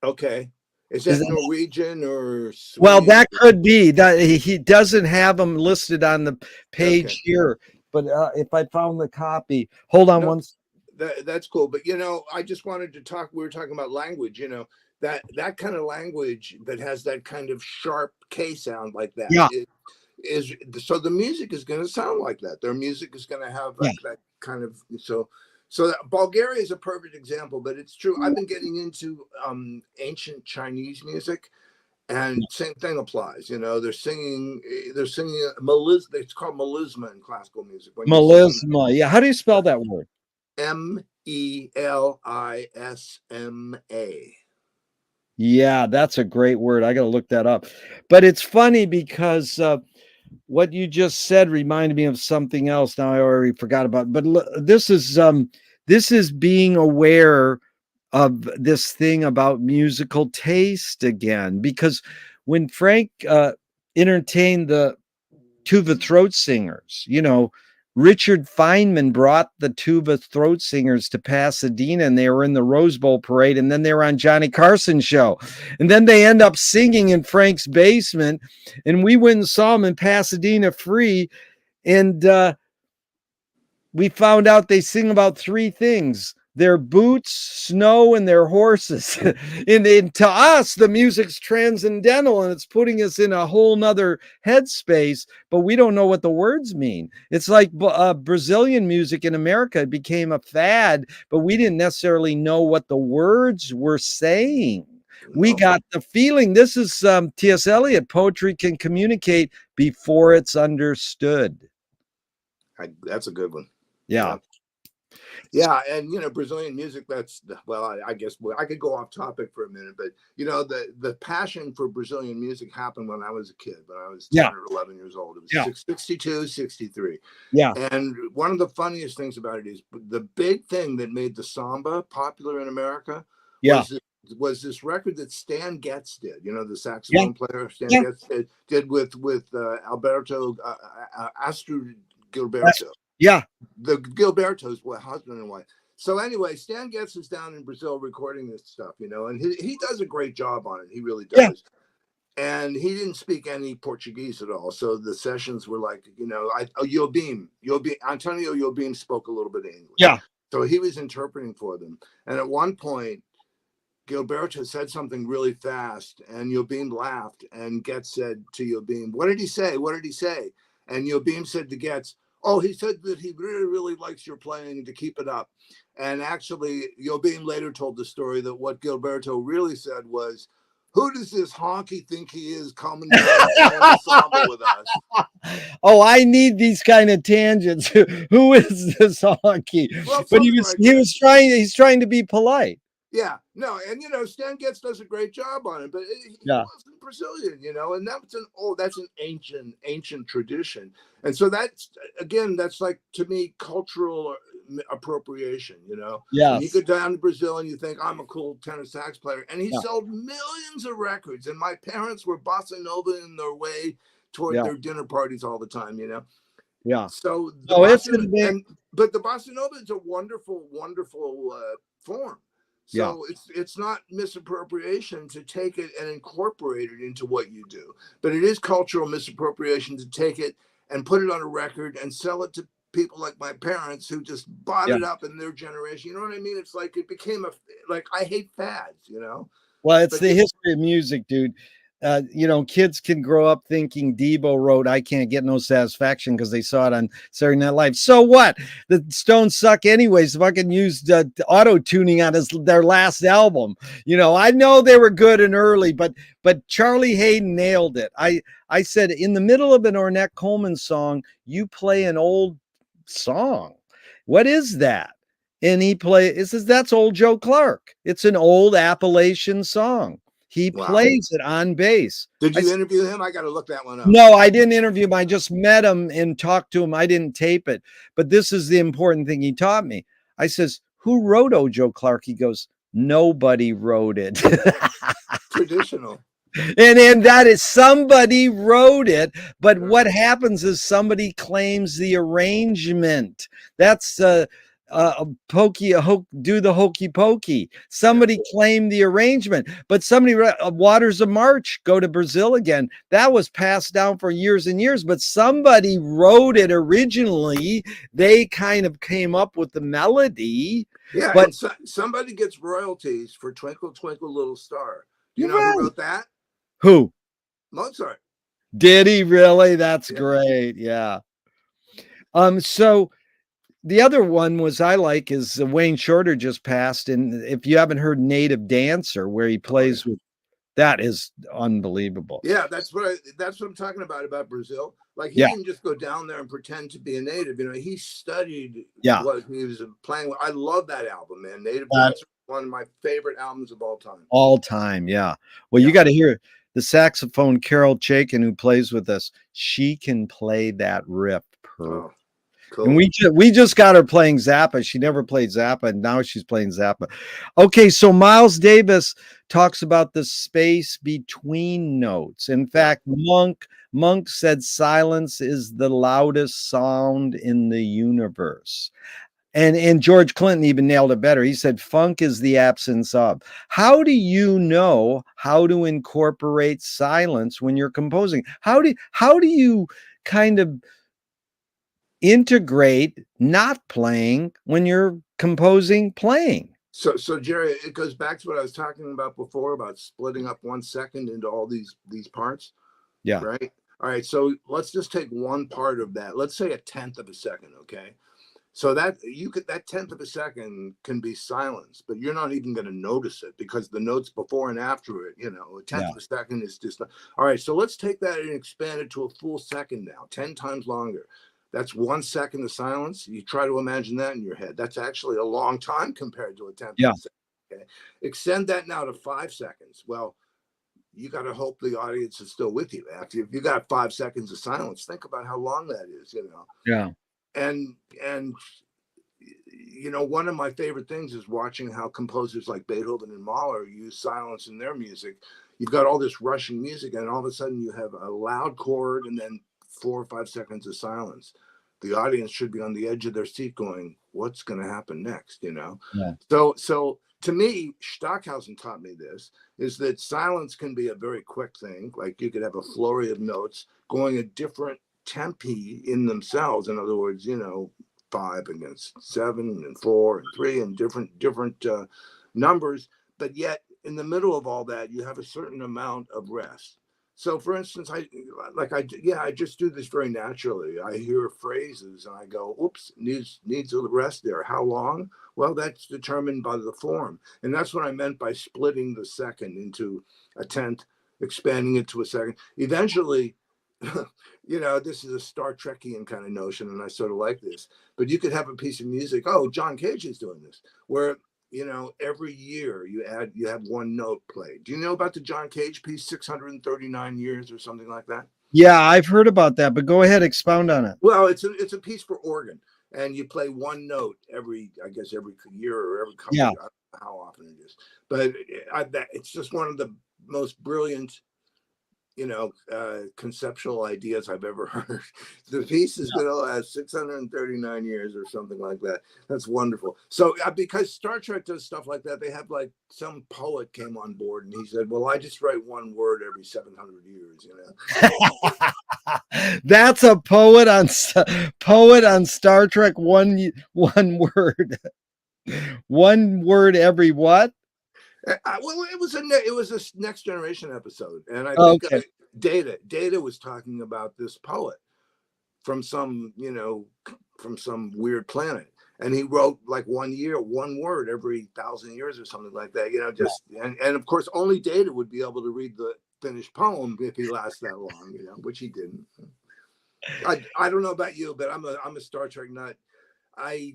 S2: okay. Is
S1: Is
S2: that
S1: that,
S2: Norwegian or
S1: well,
S2: Swedish?
S1: that could be that he doesn't have them listed on the
S2: Okay.
S1: page here, but if I found the copy, hold on
S2: No,
S1: once.
S2: that's cool. But I just wanted to talk. We were talking about language. That kind of language that has that kind of sharp K sound like that
S1: Yeah,
S2: is so the music is going to sound like that. Their music is going to have
S1: yeah.
S2: that kind of so that Bulgaria is a perfect example. But it's true. I've been getting into ancient Chinese music. And same thing applies. They're singing it's called melisma in classical music. When you're singing
S1: Melisma. Yeah, how do you spell that word?
S2: Melisma.
S1: Yeah, that's a great word. I got to look that up. But it's funny because what you just said reminded me of something else. Now I already forgot about it. But this is being aware of this thing about musical taste again, because when Frank entertained the tuba throat singers, Richard Feynman brought the tuba throat singers to Pasadena, and they were in the Rose Bowl parade, and then they were on Johnny Carson's show, and then they end up singing in Frank's basement, and we went and saw them in Pasadena free, and we found out they sing about three things: their boots, snow, and their horses. And to us, the music's transcendental, and it's putting us in a whole nother headspace, but we don't know what the words mean. It's like Brazilian music in America. It became a fad, but we didn't necessarily know what the words were saying. We got the feeling. This is T.S. Eliot. Poetry can communicate before it's understood.
S2: That's a good one.
S1: Yeah.
S2: Yeah, and Brazilian music. I guess I could go off topic for a minute, but the passion for Brazilian music happened when I was a kid, when I was 10 or 11 years old. It was 62, 63.
S1: Yeah.
S2: And one of the funniest things about it is the big thing that made the samba popular in America was this record that Stan Getz did. The saxophone player Stan Getz did with Alberto Astro Gilberto.
S1: Yeah.
S2: The Gilbertos were husband and wife. So anyway, Stan Getz is down in Brazil recording this stuff, and he does a great job on it. He really does. Yeah. And he didn't speak any Portuguese at all. So the sessions were like, Antonio Jobim spoke a little bit of English.
S1: Yeah.
S2: So he was interpreting for them. And at one point, Gilberto said something really fast, and Jobim laughed, and Getz said to Jobim, "What did he say? What did he say?" And Jobim said to Getz, "Oh, he said that he really, really likes your playing, to keep it up." And actually, Jobim later told the story that what Gilberto really said was, "Who does this honky think he is coming down the samba with us?"
S1: Oh, I need these kind of tangents. Who is this honky?
S2: Well,
S1: but he's trying to be polite.
S2: Yeah, no, and Stan Getz does a great job on it, but he wasn't Brazilian, and that's an ancient tradition, and so that's like, to me, cultural appropriation.
S1: Yeah,
S2: you go down to Brazil and you think, I'm a cool tenor sax player, and he sold millions of records, and my parents were bossa nova in their way toward their dinner parties all the time.
S1: Yeah.
S2: So
S1: but
S2: the bossa nova is a wonderful, wonderful form. So it's not misappropriation to take it and incorporate it into what you do, but it is cultural misappropriation to take it and put it on a record and sell it to people like my parents who just bought it up in their generation. You know what I mean? It's like it became I hate fads,
S1: Well, it's the history of music, dude. Kids can grow up thinking Debo wrote "I Can't Get No Satisfaction" because they saw it on Saturday Night Live. So what? The Stones suck anyways. Fucking used auto tuning on their last album. I know they were good and early, but Charlie Hayden nailed it. I said, in the middle of an Ornette Coleman song, you play an old song. What is that? And it says, that's Old Joe Clark. It's an old Appalachian song. He plays it on bass.
S2: Did you interview him? I got to look that one up.
S1: No, I didn't interview him. I just met him and talked to him. I didn't tape it. But this is the important thing he taught me. I says, who wrote "Oh Joe Clark"? He goes, nobody wrote it.
S2: Traditional.
S1: And that is, somebody wrote it. But what happens is somebody claims the arrangement. That's do the hokey pokey. Somebody claimed the arrangement, but somebody Waters of March, Go to Brazil Again, that was passed down for years and years, but somebody wrote it originally. They kind of came up with the melody.
S2: Yeah, but somebody gets royalties for Twinkle Twinkle Little Star. Do you know who wrote that?
S1: Who?
S2: Mozart.
S1: Did he really? That's great. Yeah. So the other one is Wayne Shorter just passed. And if you haven't heard Native Dancer, where he plays with, that is unbelievable.
S2: Yeah, that's what I'm talking about Brazil. Like, he didn't just go down there and pretend to be a native. He studied what he was playing with. I love that album, man. Native Dancer, one of my favorite albums of all time.
S1: All time, yeah. Well, you got to hear it. the saxophone Carol Chaikin, who plays with us, she can play that riff perfect.
S2: Oh, cool.
S1: And we just got her playing Zappa. She never played Zappa, and now she's playing Zappa. Okay, so Miles Davis talks about the space between notes. In fact, Monk said silence is the loudest sound in the universe. And George Clinton even nailed it better. He said funk is the absence of. How do you know how to incorporate silence when you're composing? How do you kind of integrate not playing when you're composing playing?
S2: So Jerry, it goes back to what I was talking about before about splitting up 1 second into all these parts.
S1: Yeah.
S2: Right. All right. So let's just take one part of that. Let's say a tenth of a second. Okay. So that that tenth of a second can be silence, but you're not even going to notice it because the notes before and after it, a tenth of a second is just all right. So let's take that and expand it to a full second now, 10 times longer. That's 1 second of silence. You try to imagine that in your head. That's actually a long time compared to a tenth of a second. Okay. Extend that now to 5 seconds. Well, you got to hope the audience is still with you. After, if you got 5 seconds of silence, think about how long that is,
S1: Yeah.
S2: And one of my favorite things is watching how composers like Beethoven and Mahler use silence in their music. You've got all this rushing music, and all of a sudden you have a loud chord and then 4 or 5 seconds of silence. The audience should be on the edge of their seat going, what's going to happen next?
S1: Yeah.
S2: So to me, Stockhausen taught me this, is that silence can be a very quick thing. Like you could have a flurry of notes going at different tempi in themselves. In other words, 5 against 7 and 4 and 3 and different numbers. But yet in the middle of all that, you have a certain amount of rest. So for instance, I just do this very naturally. I hear phrases and I go, oops, needs a rest there. How long? Well, that's determined by the form. And that's what I meant by splitting the second into a tenth, expanding it to a second. Eventually, this is a Star Trekian kind of notion, and I sort of like this. But you could have a piece of music. Oh, John Cage is doing this, where every year you have one note played. Do you know about the John Cage piece, 639 years or something like that?
S1: Yeah, I've heard about that, but go ahead, expound on it.
S2: Well, it's a piece for organ, and you play one note every year or every couple.
S1: Yeah.
S2: I don't know how often it is, but it's just one of the most brilliant conceptual ideas I've ever heard. The piece is going to last 639 years or something like that. That's wonderful. So because Star Trek does stuff like that, they have like some poet came on board and he said, well, I just write one word every 700 years,
S1: That's a poet on Star Trek. One word. One word every what?
S2: Well, it was a Next Generation episode, and I think Data was talking about this poet from some weird planet, and he wrote like 1 year, one word every 1,000 years or something like that. And of course only Data would be able to read the finished poem if he lasts that long, which he didn't. I don't know about you, but I'm a Star Trek nut. I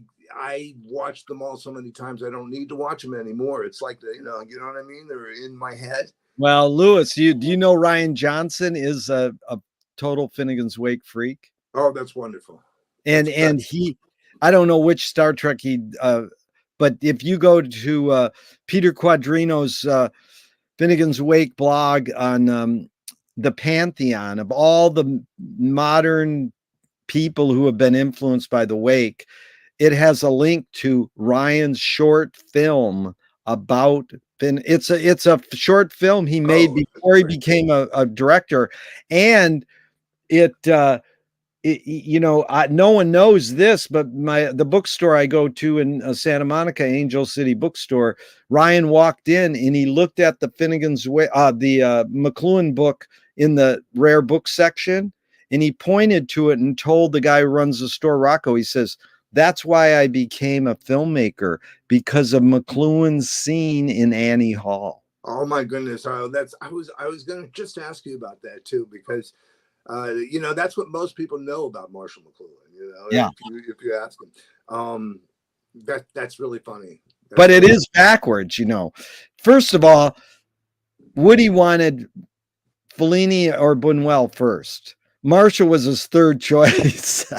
S2: watched them all so many times. I don't need to watch them anymore. It's like you know what I mean? They're in my head.
S1: Well, Lewis, do you know Ryan Johnson is a total Finnegan's Wake freak?
S2: Oh, that's wonderful.
S1: And he, I don't know which Star Trek but if you go to Peter Quadrino's Finnegan's Wake blog on the pantheon of all the modern people who have been influenced by the Wake, it has a link to Ryan's short film about it's a short film he made before he became a director, and no one knows this, but the bookstore I go to in Santa Monica, Angel City Bookstore, Ryan walked in and he looked at the Finnegan's Wake, the McLuhan book in the rare book section, and he pointed to it and told the guy who runs the store, Rocco, he says, that's why I became a filmmaker, because of McLuhan's scene in Annie Hall.
S2: Oh my goodness. I was going to just ask you about that too, because that's what most people know about Marshall McLuhan,
S1: yeah.
S2: If you ask them. That's really funny.
S1: But it is backwards, First of all, Woody wanted Fellini or Buñuel first. Marshall was his third choice.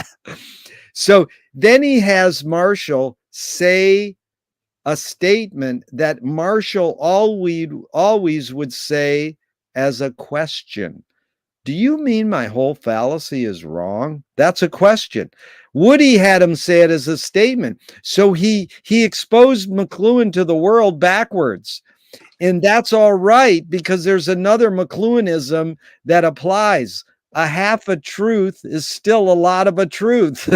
S1: So then he has Marshall say a statement that Marshall always would say as a question. Do you mean my whole fallacy is wrong? That's a question. Woody had him say it as a statement. So he exposed McLuhan to the world backwards. And that's all right, because there's another McLuhanism that applies. A half a truth is still a lot of a truth.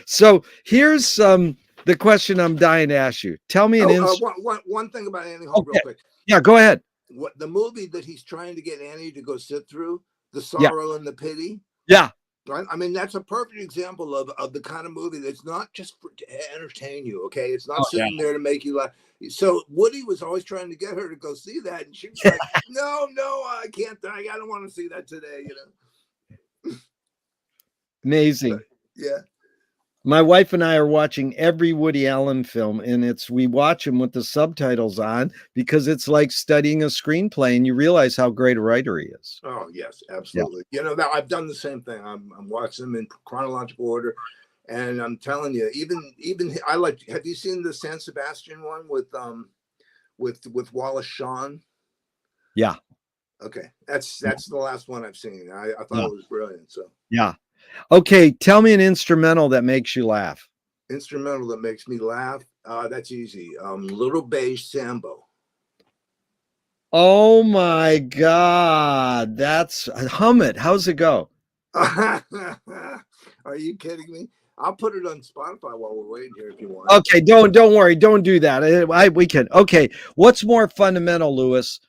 S1: So here's the question I'm dying to ask you. Tell me
S2: one thing about Annie Hall, real quick.
S1: Yeah, go ahead.
S2: What the movie that he's trying to get Annie to go sit through, The
S1: Yeah.
S2: Sorrow and the Pity.
S1: Yeah.
S2: Right. I mean, that's a perfect example of the kind of movie that's not just to entertain you. Okay. It's not sitting there to make you laugh. So Woody was always trying to get her to go see that. And she was like, no, I can't. I don't want to see that today. You know?
S1: Amazing.
S2: But, yeah.
S1: My wife and I are watching every Woody Allen film, and we watch them with the subtitles on because it's like studying a screenplay, and you realize how great a writer he is.
S2: Oh yes, absolutely. Yeah. You know, I've done the same thing. I'm watching them in chronological order, and I'm telling you, even I like. Have you seen the San Sebastian one with Wallace Shawn?
S1: Yeah.
S2: Okay, that's the last one I've seen. I thought it was brilliant. So
S1: yeah. Okay, tell me an instrumental that makes you laugh.
S2: Instrumental that makes me laugh. That's easy. Little Beige Sambo.
S1: Oh my God, that's hum it. How's it go?
S2: Are you kidding me? I'll put it on Spotify while we're waiting here if you want.
S1: Okay, don't worry, don't do that. We can. Okay, what's more fundamental, Lewis?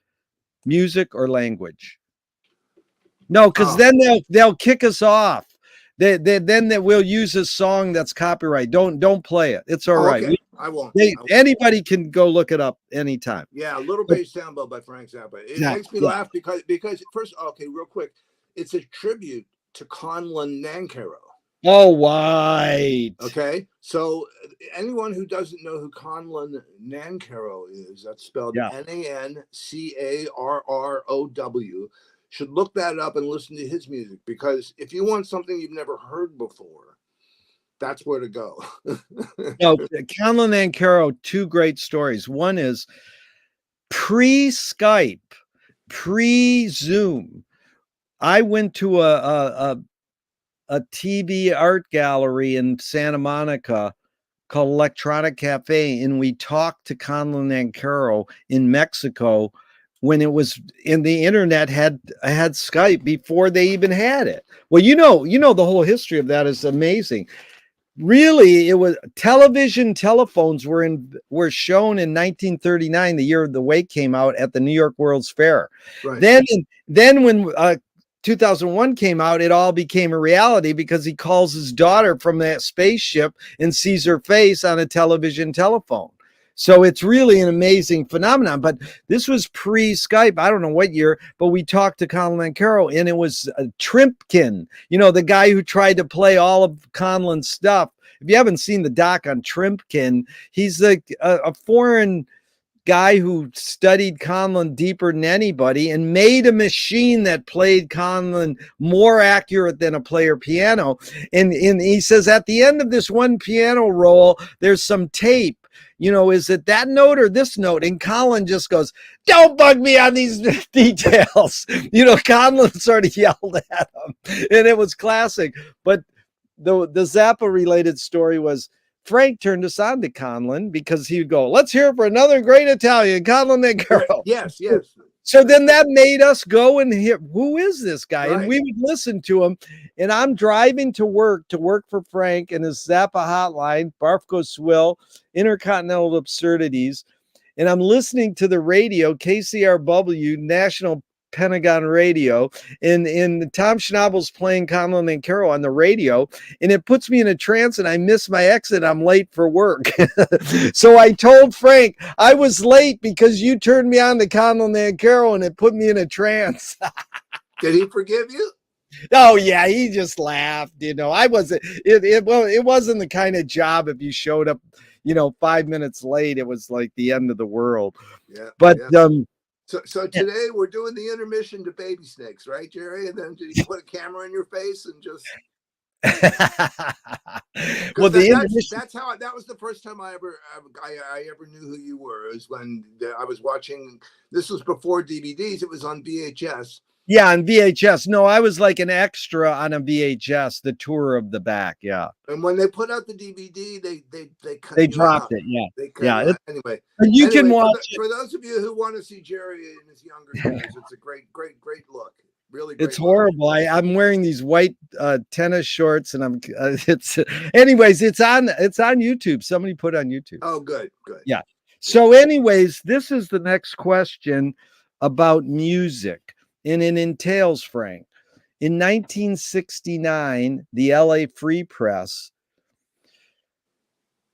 S1: Music or language? No, because then they'll kick us off. Then we'll use a song that's copyright. Don't play it. It's all right.
S2: Okay. I won't.
S1: Anybody can go look it up anytime.
S2: Yeah, Little Beige Sambo by Frank Zappa. It makes me laugh because first, okay, real quick, it's a tribute to Conlon Nancarrow.
S1: Oh, right.
S2: Okay, so anyone who doesn't know who Conlon Nancarrow is, that's spelled Nancarrow, should look that up and listen to his music, because if you want something you've never heard before, that's where to go.
S1: No, Conlon Nancarrow, two great stories. One is pre-Skype, pre-Zoom. I went to a TV art gallery in Santa Monica called Electronic Cafe, and we talked to Conlon Nancarrow in Mexico when it was in the internet had Skype before they even had it. Well, you know the whole history of that is amazing. Really, it was telephones were shown in 1939, the year The Wake came out at the New York World's Fair. Right. Then when 2001 came out, it all became a reality because he calls his daughter from that spaceship and sees her face on a telephone. So it's really an amazing phenomenon. But this was pre-Skype. I don't know what year, but we talked to Conlon Nancarrow, and it was Trimpkin, the guy who tried to play all of Conlon's stuff. If you haven't seen the doc on Trimpkin, he's a foreign guy who studied Conlon deeper than anybody and made a machine that played Conlon more accurate than a player piano. And he says at the end of this one piano roll, there's some tape. Is it that note or this note? And Conlon just goes, don't bug me on these details. Conlon sort of yelled at him, and it was classic. But the Zappa related story was Frank turned us on to Conlon because he would go, let's hear it for another great Italian, Conlon Nancarrow.
S2: Yes.
S1: So then that made us go and hear, who is this guy? Right. And we would listen to him. And I'm driving to work for Frank and his Zappa hotline, Barfco Swill, Intercontinental Absurdities. And I'm listening to the radio, KCRW, National Pentagon Radio, and Tom Schnabel's playing Conlon Nancarrow on the radio, and it puts me in a trance, and I miss my exit. I'm late for work. So I told Frank I was late because you turned me on to Conlon Nancarrow, and it put me in a trance.
S2: Did he forgive you?
S1: Oh yeah, he just laughed. I wasn't. It wasn't the kind of job if you showed up, 5 minutes late, it was like the end of the world. Yeah, but
S2: So today we're doing the intermission to Baby Snakes, right, Jerry? And then did you put a camera in your face and just
S1: Well,
S2: because
S1: the intermission.
S2: that's how that was the first time I ever knew who you were, is when I was watching. This was before DVDs; it was on VHS.
S1: Yeah, on VHS. No, I was like an extra on a VHS, the tour of the back. Yeah.
S2: And when they put out the DVD, they cut
S1: They
S2: you
S1: dropped
S2: out.
S1: it. Yeah.
S2: They cut
S1: Yeah.
S2: you out. Anyway,
S1: And you can watch it.
S2: for those of you who want to see Jerry in his younger years, it's a great look. Really great.
S1: It's horrible. I'm wearing these white tennis shorts, and I'm. It's, anyways. It's on YouTube. Somebody put it on YouTube.
S2: Oh, good.
S1: Yeah. So, anyways, this is the next question about music, and it entails, Frank. In 1969, the LA Free Press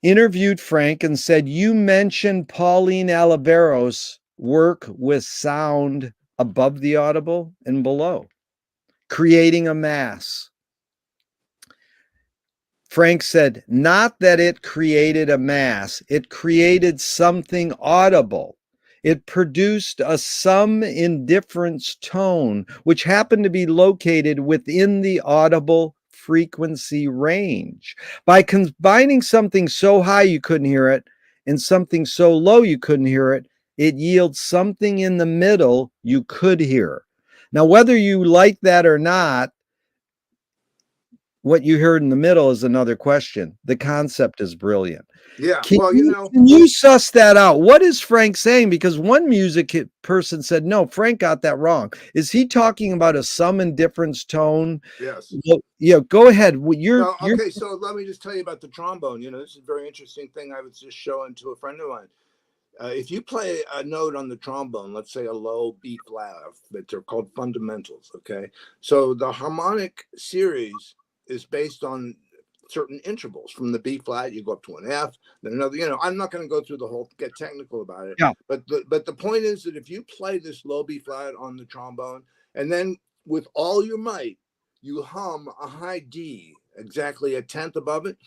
S1: interviewed Frank and said, "You mentioned Pauline Oliveros' work with sound above the audible and below, creating a mass." Frank said, "Not that it created a mass, it created something audible. It produced a sum indifference tone, which happened to be located within the audible frequency range. By combining something so high you couldn't hear it and something so low you couldn't hear it, it yields something in the middle you could hear." Now, whether you like that or not, what you heard in the middle is another question. The concept is brilliant.
S2: Yeah.
S1: Can
S2: Well,
S1: you suss that out? What is Frank saying? Because one music person said, no, Frank got that wrong. Is he talking about a sum and difference tone?
S2: yes.
S1: Yeah, go ahead.
S2: Okay, so let me just tell you about the trombone. This is a very interesting thing I was just showing to a friend of mine. If you play a note on the trombone, let's say a low B flat, that they're called fundamentals. Okay, so the harmonic series is based on certain intervals. From the B flat, you go up to an F, then another. I'm not going to go through the whole, get technical about it.
S1: Yeah.
S2: But the point is that if you play this low B flat on the trombone, and then with all your might, you hum a high D, exactly a tenth above it,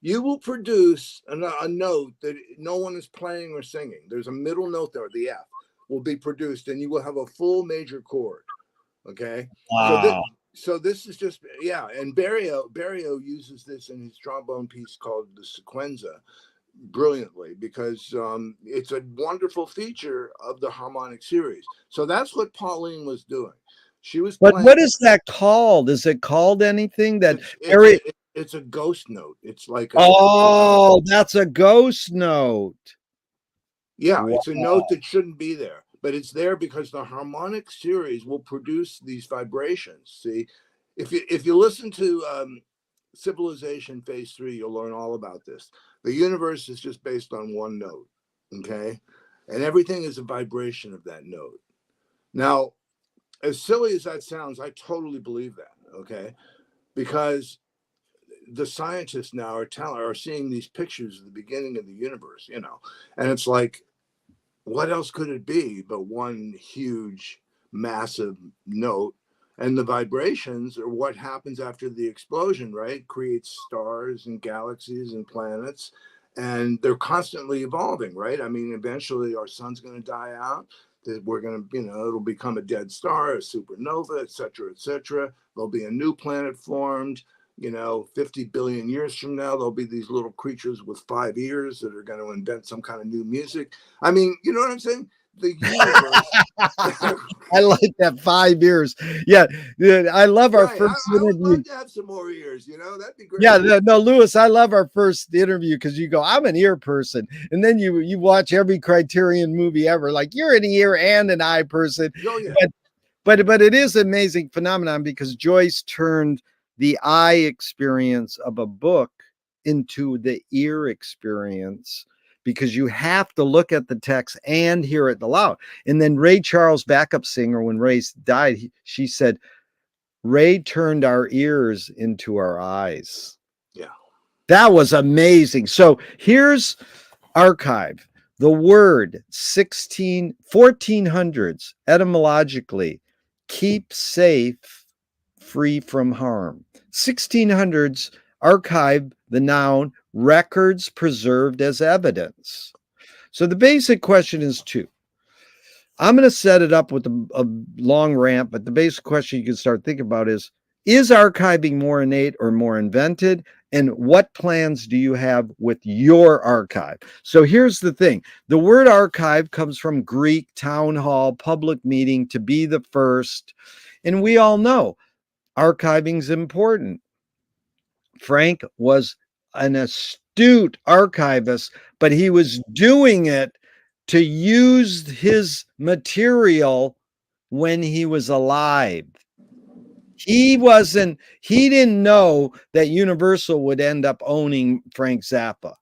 S2: you will produce a note that no one is playing or singing. There's a middle note there, the F will be produced, and you will have a full major chord. Okay.
S1: Wow.
S2: So this is just, yeah. And Barrio uses this in his trombone piece called the Sequenza brilliantly, because it's a wonderful feature of the harmonic series. So that's what Pauline was doing. She was
S1: But
S2: playing.
S1: what is that called? Is it called anything that
S2: it's a ghost note. It's like
S1: that's a ghost note.
S2: Yeah, wow. It's a note that shouldn't be there, but it's there because the harmonic series will produce these vibrations. See, if you listen to Civilization Phase 3, you'll learn all about this. The universe is just based on one note, okay? And everything is a vibration of that note. Now, as silly as that sounds, I totally believe that, okay? Because the scientists now are seeing these pictures of the beginning of the universe, and it's like, what else could it be but one huge, massive note? And the vibrations are what happens after the explosion, right? Creates stars and galaxies and planets, and they're constantly evolving, right? I mean, eventually our sun's going to die out. That we're going to, it'll become a dead star, a supernova, et cetera, et cetera. There'll be a new planet formed. 50 billion years from now, there'll be these little creatures with 5 ears that are going to invent some kind of new music. I mean, you know what I'm saying? The universe.
S1: I like that 5 years. Yeah, I love our first interview.
S2: I would love to have some more ears. That'd be great.
S1: Yeah, no, Lewis, I love our first interview because you go, I'm an ear person, and then you watch every Criterion movie ever. Like, you're an ear and an eye person.
S2: Oh yeah.
S1: But it is an amazing phenomenon because Joyce turned the eye experience of a book into the ear experience, because you have to look at the text and hear it aloud. And then Ray Charles, backup singer, when Ray died, she said, Ray turned our ears into our eyes.
S2: Yeah.
S1: That was amazing. So here's archive. The word 1400s etymologically, keep safe, free from harm. 1600s archive, the noun, records preserved as evidence. So the basic question is two. I'm going to set it up with a long rant, but the basic question you can start thinking about is archiving more innate or more invented? And what plans do you have with your archive? So here's the thing. The word archive comes from Greek town hall, public meeting, to be the first. And we all know archiving is important. Frank was an astute archivist, but he was doing it to use his material when he was alive. He didn't know that Universal would end up owning Frank Zappa.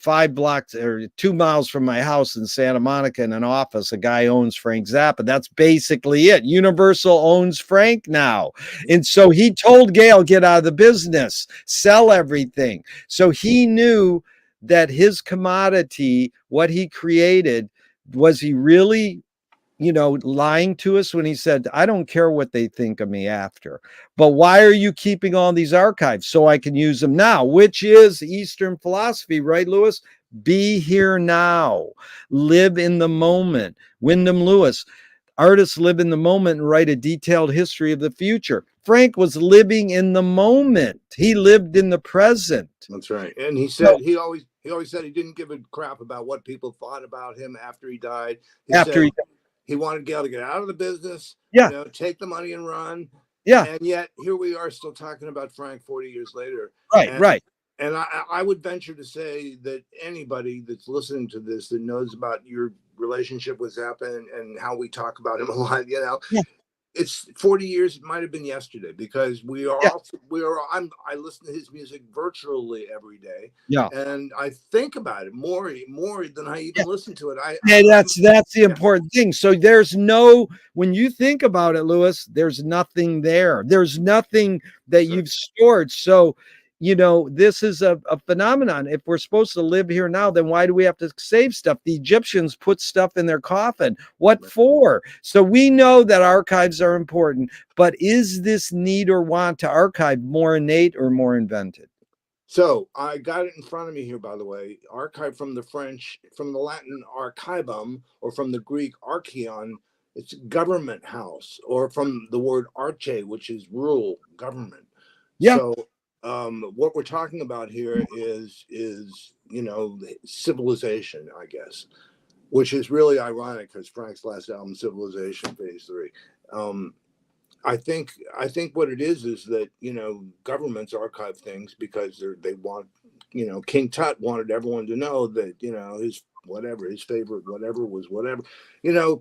S1: 5 blocks or 2 miles from my house in Santa Monica in an office, a guy owns Frank Zappa. That's basically it. Universal owns Frank now. And so he told Gail, get out of the business, sell everything. So he knew that his commodity, what he created, was he really lying to us when he said, I don't care what they think of me after, but why are you keeping all these archives? So I can use them now, which is Eastern philosophy, right, Lewis? Be here now, live in the moment. Wyndham Lewis, artists live in the moment and write a detailed history of the future. Frank was living in the moment. He lived in the present.
S2: That's right. And he said he always said he didn't give a crap about what people thought about him after he died. He wanted Gail to get out of the business, take the money and run.
S1: Yeah.
S2: And yet here we are still talking about Frank 40 years later.
S1: Right.
S2: And I would venture to say that anybody that's listening to this that knows about your relationship with Zappa and how we talk about him a lot, it's 40 years. It might have been yesterday because I listen to his music virtually every day.
S1: Yeah.
S2: And I think about it more than I even listen to it.
S1: That's the important thing. So when you think about it, Lewis, there's nothing there. There's nothing that you've stored. So, this is a phenomenon. If we're supposed to live here now, then why do we have to save stuff? The Egyptians put stuff in their coffin. What for? So we know that archives are important, but is this need or want to archive more innate or more invented?
S2: So I got it in front of me here, by the way. Archive from the French, from the Latin archivum, or from the Greek archeon, it's government house, or from the word arche, which is rule, government.
S1: Yeah.
S2: So what we're talking about here is civilization, I guess, which is really ironic because Frank's last album, Civilization Phase 3. I think what it is that governments archive things because they want King Tut wanted everyone to know that his favorite whatever was whatever.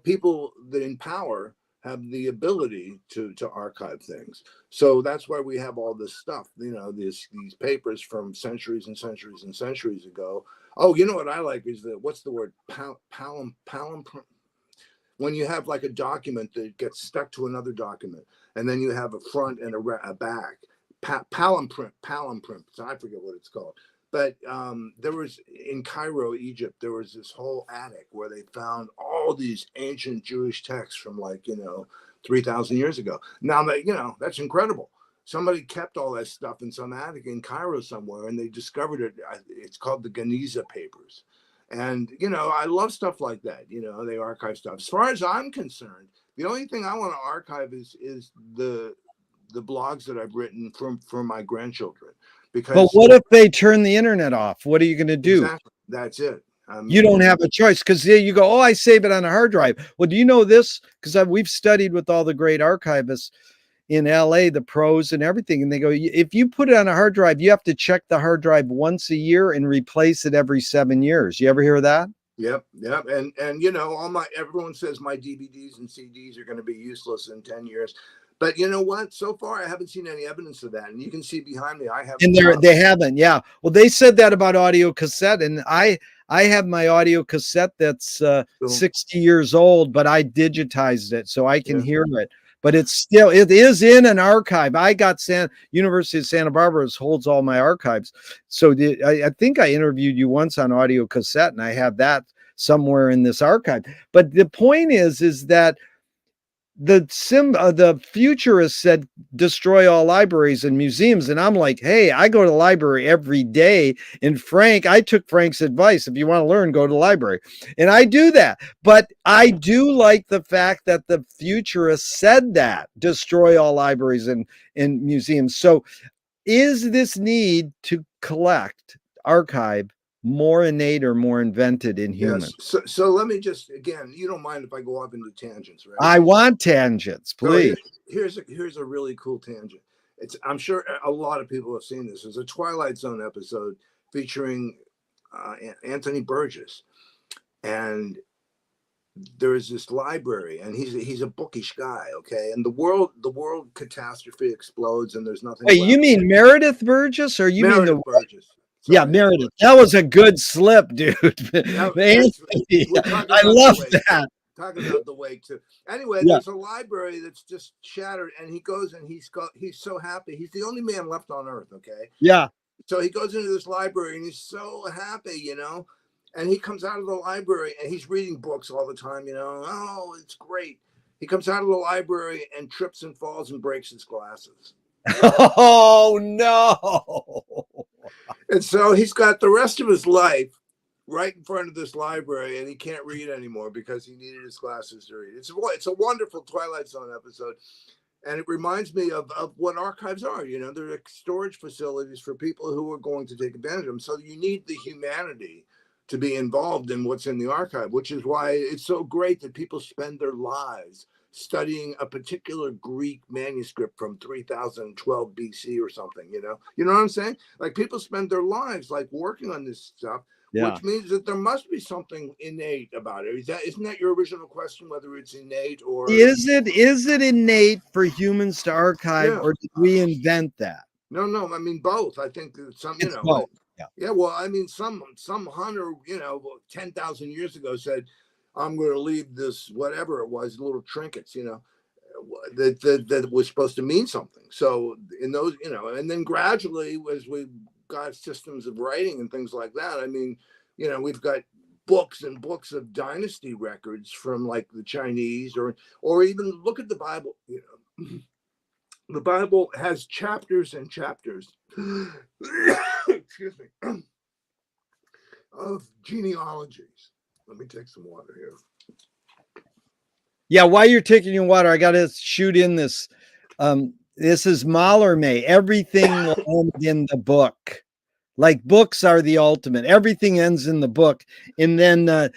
S2: People that in power have the ability to archive things. So that's why we have all this stuff, these papers from centuries and centuries and centuries ago. Oh, what I like is what's the word? Palimpsest. When you have like a document that gets stuck to another document, and then you have a front and a back. Palimpsest. I forget what it's called. But there was in Cairo, Egypt, there was this whole attic where they found all these ancient Jewish texts from 3,000 years ago. Now that that's incredible. Somebody kept all that stuff in some attic in Cairo somewhere, and they discovered it. It's called the Geniza Papers. And I love stuff like that. They archive stuff. As far as I'm concerned, the only thing I want to archive is the blogs that I've written for my grandchildren.
S1: But what if they turn the internet off? What are you going to do?
S2: Exactly. That's it.
S1: You don't have a choice because you go, oh, I save it on a hard drive. Well, do you know this? Because we've studied with all the great archivists in LA, the pros and everything. And they go, if you put it on a hard drive, you have to check the hard drive once a year and replace it every 7 years. You ever hear that?
S2: Yep. And everyone says my DVDs and CDs are going to be useless in 10 years. But you know what? So far, I haven't seen any evidence of that. And you can see behind me, I have.
S1: And they haven't. Yeah. Well, they said that about audio cassette. And I have my audio cassette that's 60 years old, but I digitized it so I can hear it. But it is in an archive. I got University of Santa Barbara holds all my archives. So I think I interviewed you once on audio cassette, and I have that somewhere in this archive. But the point is that the futurists said destroy all libraries and museums, and I'm like, hey, I go to the library every day. And I took Frank's advice. If you want to learn, go to the library, and I do that. But I do like the fact that the futurists said that destroy all libraries and museums. So is this need to collect, archive, more innate or more invented in humans?
S2: Yes. So let me just, again, you don't mind if I go off into tangents, right?
S1: I want tangents,
S2: So
S1: please.
S2: here's a really cool tangent. I'm sure a lot of people have seen this. It's a Twilight Zone episode featuring Anthony Burgess, and there is this library, and he's a bookish guy, okay? And the world catastrophe explodes, and there's nothing
S1: Wait,
S2: left.
S1: you mean Meredith Burgess, or you
S2: Meredith
S1: mean
S2: Burgess.
S1: Yeah,
S2: Sorry.
S1: Meredith. That was a good slip, dude. Anthony, I love that.
S2: Talking about the wake too. Anyway,
S1: Yeah.
S2: there's a library that's just shattered, and he goes and he's so happy. He's the only man left on Earth. Okay.
S1: Yeah.
S2: So he goes into this library and he's so happy, you know. And he comes out of the library and he's reading books all the time, you know. Oh, it's great. He comes out of the library and trips and falls and breaks his glasses.
S1: Oh no.
S2: And so he's got the rest of his life right in front of this library, and he can't read anymore because he needed his glasses to read. It's a wonderful Twilight Zone episode, and it reminds me of what archives are. You know, they're storage facilities for people who are going to take advantage of them. So you need the humanity to be involved in what's in the archive, which is why it's so great that people spend their lives studying a particular Greek manuscript from 3012 BC or something. You know what I'm saying? Like, people spend their lives like working on this stuff. Yeah. Which means that there must be something innate about it. Isn't that your original question, whether it's innate or
S1: is it innate for humans to archive, or did we invent that?
S2: No, I mean both. I think that some, you know,
S1: both.
S2: Yeah, well, I mean, some hunter, you know, 10,000 years ago said, I'm going to leave this, whatever it was, little trinkets, you know, that was supposed to mean something. So in those, you know, and then gradually, as we got systems of writing and things like that, I mean, you know, we've got books and books of dynasty records from like the Chinese, or even look at the Bible. You know, the Bible has chapters and chapters excuse me, of genealogies. Let me take some water here.
S1: Yeah, while you're taking your water, I got to shoot in this. This is Mallarmé. Everything will end in the book. Like, books are the ultimate. Everything ends in the book. And then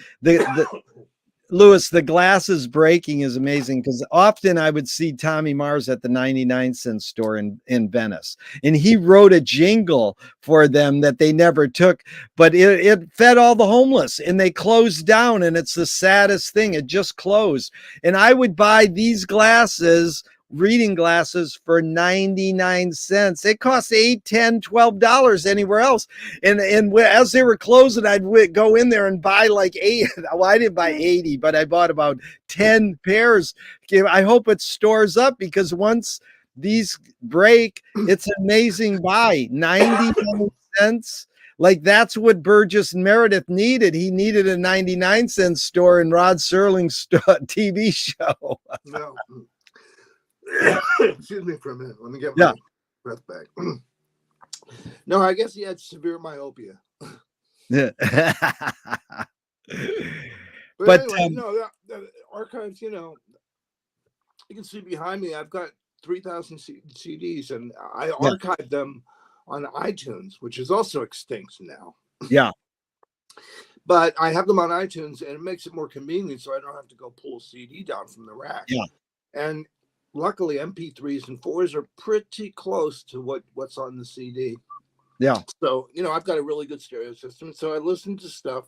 S1: Lewis, the glasses breaking is amazing, because often I would see Tommy Mars at the 99-cent store in Venice, and he wrote a jingle for them that they never took, but it fed all the homeless, and they closed down, and it's the saddest thing. It just closed. And I would buy these glasses, reading glasses, for 99 cents. It cost $8, $10, $12 anywhere else. And as they were closing, I'd go in there and buy like 8. Well, I didn't buy 80, but I bought about 10 pairs. I hope it stores up, because once these break, it's an amazing buy. 99 cents. Like, that's what Burgess and Meredith needed. He needed a 99-cent store in Rod Serling's TV show.
S2: No. Excuse me for a minute. Let me get my breath back. No, I guess he had severe myopia.
S1: Yeah.
S2: But anyway, no, the archives, you know, you can see behind me, I've got 3,000 CDs, and I archive them on iTunes, which is also extinct now.
S1: Yeah.
S2: But I have them on iTunes, and it makes it more convenient, so I don't have to go pull a CD down from the rack.
S1: Yeah.
S2: And luckily, MP3s and 4s are pretty close to what's on the CD.
S1: Yeah.
S2: So, you know, I've got a really good stereo system, so I listen to stuff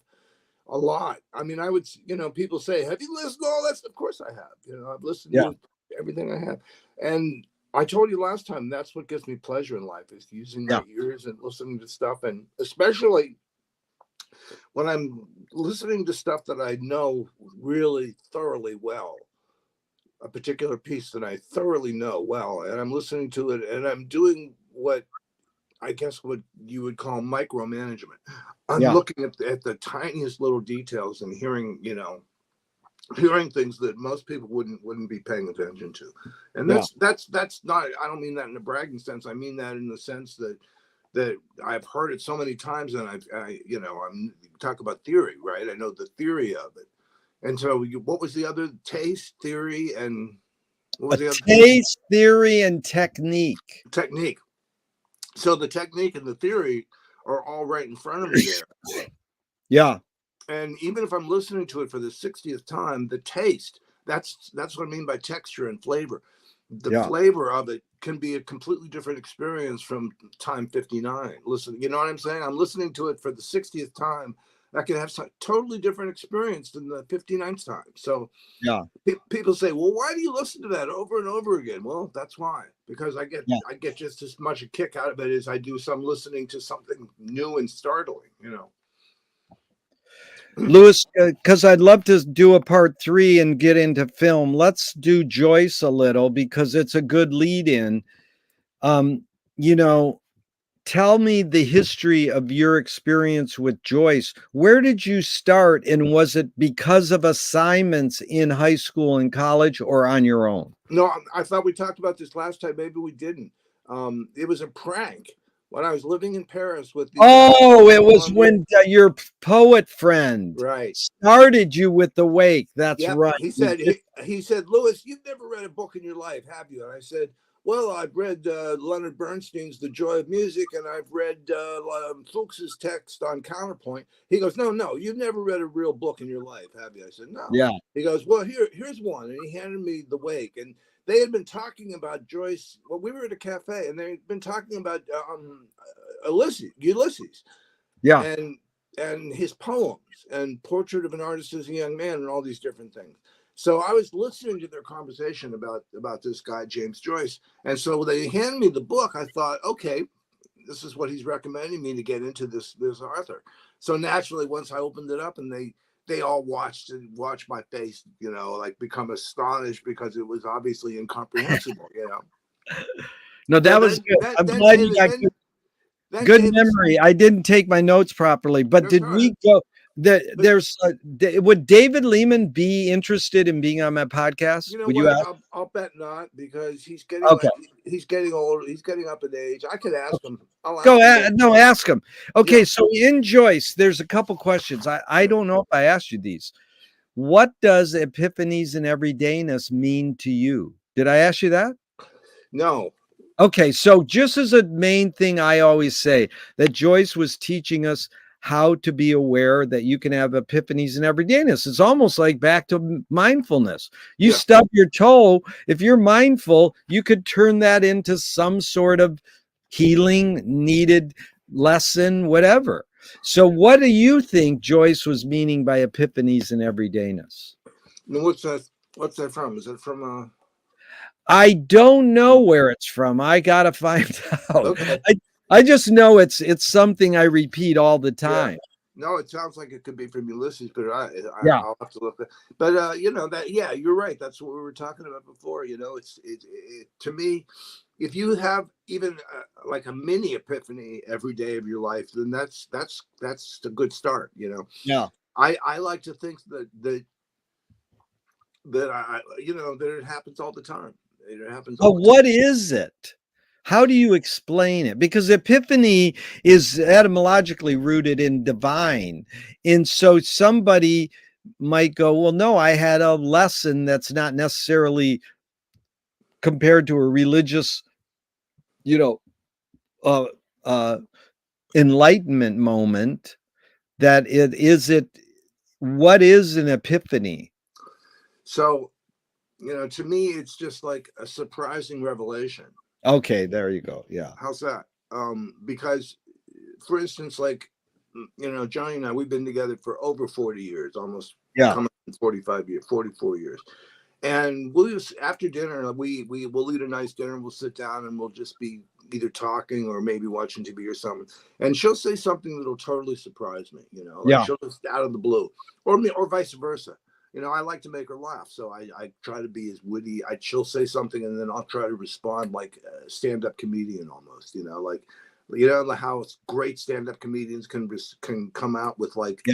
S2: a lot. I mean, I would, you know, people say, have you listened to all that stuff? Of course I have. You know, I've listened to everything I have. And I told you last time, that's what gives me pleasure in life, is using my ears and listening to stuff. And especially when I'm listening to stuff that I know really thoroughly well, a particular piece that I thoroughly know well, and I'm listening to it, and I'm doing what I guess what you would call micromanagement. I'm looking at the tiniest little details and hearing, you know, hearing things that most people wouldn't be paying attention to. And
S1: Yeah.
S2: that's not, I don't mean that in a bragging sense. I mean that in the sense that I've heard it so many times, and I'm talk about theory, right? I know the theory of it. And so what was the other? Taste, theory, and what was the other?
S1: Taste, theory, and technique.
S2: Technique. So the technique and the theory are all right in front of me there.
S1: Yeah.
S2: And even if I'm listening to it for the 60th time, the taste, that's what I mean by texture and flavor. The flavor of it can be a completely different experience from time 59. Listen, you know what I'm saying? I'm listening to it for the 60th time. I can have some totally different experience than the 59th time. So
S1: yeah,
S2: people say, well, why do you listen to that over and over again? Well, that's why, because I get just as much a kick out of it as I do some listening to something new and startling, you know.
S1: Louis, because I'd love to do a part 3 and get into film. Let's do Joyce a little because it's a good lead in. You know, tell me the history of your experience with Joyce. Where did you start? And was it because of assignments in high school and college or on your own?
S2: No, I thought we talked about this last time. Maybe we didn't. It was a prank when I was living in Paris with the.
S1: It was when your poet friend started you with the Wake. That's right.
S2: He said, Louis, you've never read a book in your life, have you? And I said, well, I've read Leonard Bernstein's The Joy of Music, and I've read Fuchs's text on Counterpoint. He goes, no, you've never read a real book in your life, have you? I said, no.
S1: Yeah.
S2: He goes, well, here's one. And he handed me The Wake. And they had been talking about Joyce. Well, we were at a cafe, and they'd been talking about Ulysses.
S1: Yeah.
S2: And his poems and Portrait of an Artist as a Young Man and all these different things. So I was listening to their conversation about this guy, James Joyce. And so they handed me the book. I thought, okay, this is what he's recommending me to get into this author. So naturally, once I opened it up and they all watched my face, you know, like become astonished because it was obviously incomprehensible, you know.
S1: No, that was good. I'm glad you got good memory. I didn't take my notes properly, but did we go? Would David Lehman be interested in being on my podcast?
S2: You know
S1: would
S2: what?
S1: You ask?
S2: I'll bet not, because he's getting old. He's getting up in age. I could ask him.
S1: Ask him. Okay, so in Joyce, there's a couple questions. I don't know if I asked you these. What does epiphanies and everydayness mean to you? Did I ask you that?
S2: No.
S1: Okay, so just as a main thing, I always say that Joyce was teaching us how to be aware that you can have epiphanies and everydayness. It's almost like back to mindfulness. You stub your toe. If you're mindful, you could turn that into some sort of healing, needed lesson, whatever. So what do you think Joyce was meaning by epiphanies and everydayness?
S2: What's that from? Is it from
S1: I don't know where it's from. I gotta find out.
S2: Okay.
S1: I just know it's something I repeat all the time.
S2: Yeah. No, it sounds like it could be from Ulysses, but I'll have to look. But you know that, you're right. That's what we were talking about before. You know, it to me, if you have even like a mini epiphany every day of your life, then that's a good start. You know.
S1: Yeah.
S2: I like to think that I that it happens all the time. It happens.
S1: But what is it? How do you explain it? Because epiphany is etymologically rooted in divine. And so somebody might go, well, no, I had a lesson that's not necessarily compared to a religious, enlightenment moment. What is an epiphany?
S2: So, to me, it's just like a surprising revelation.
S1: Okay, there you go. Yeah.
S2: How's that? Because, for instance, like, Johnny and I, we've been together for over 40 years, almost coming 44 years. And after dinner, we'll eat a nice dinner. We'll sit down and we'll just be either talking or maybe watching TV or something. And she'll say something that'll totally surprise me, she'll just out of the blue, or vice versa. I like to make her laugh, so I try to be as witty. She'll say something, and then I'll try to respond like a stand-up comedian almost. Like how great stand-up comedians can come out with like,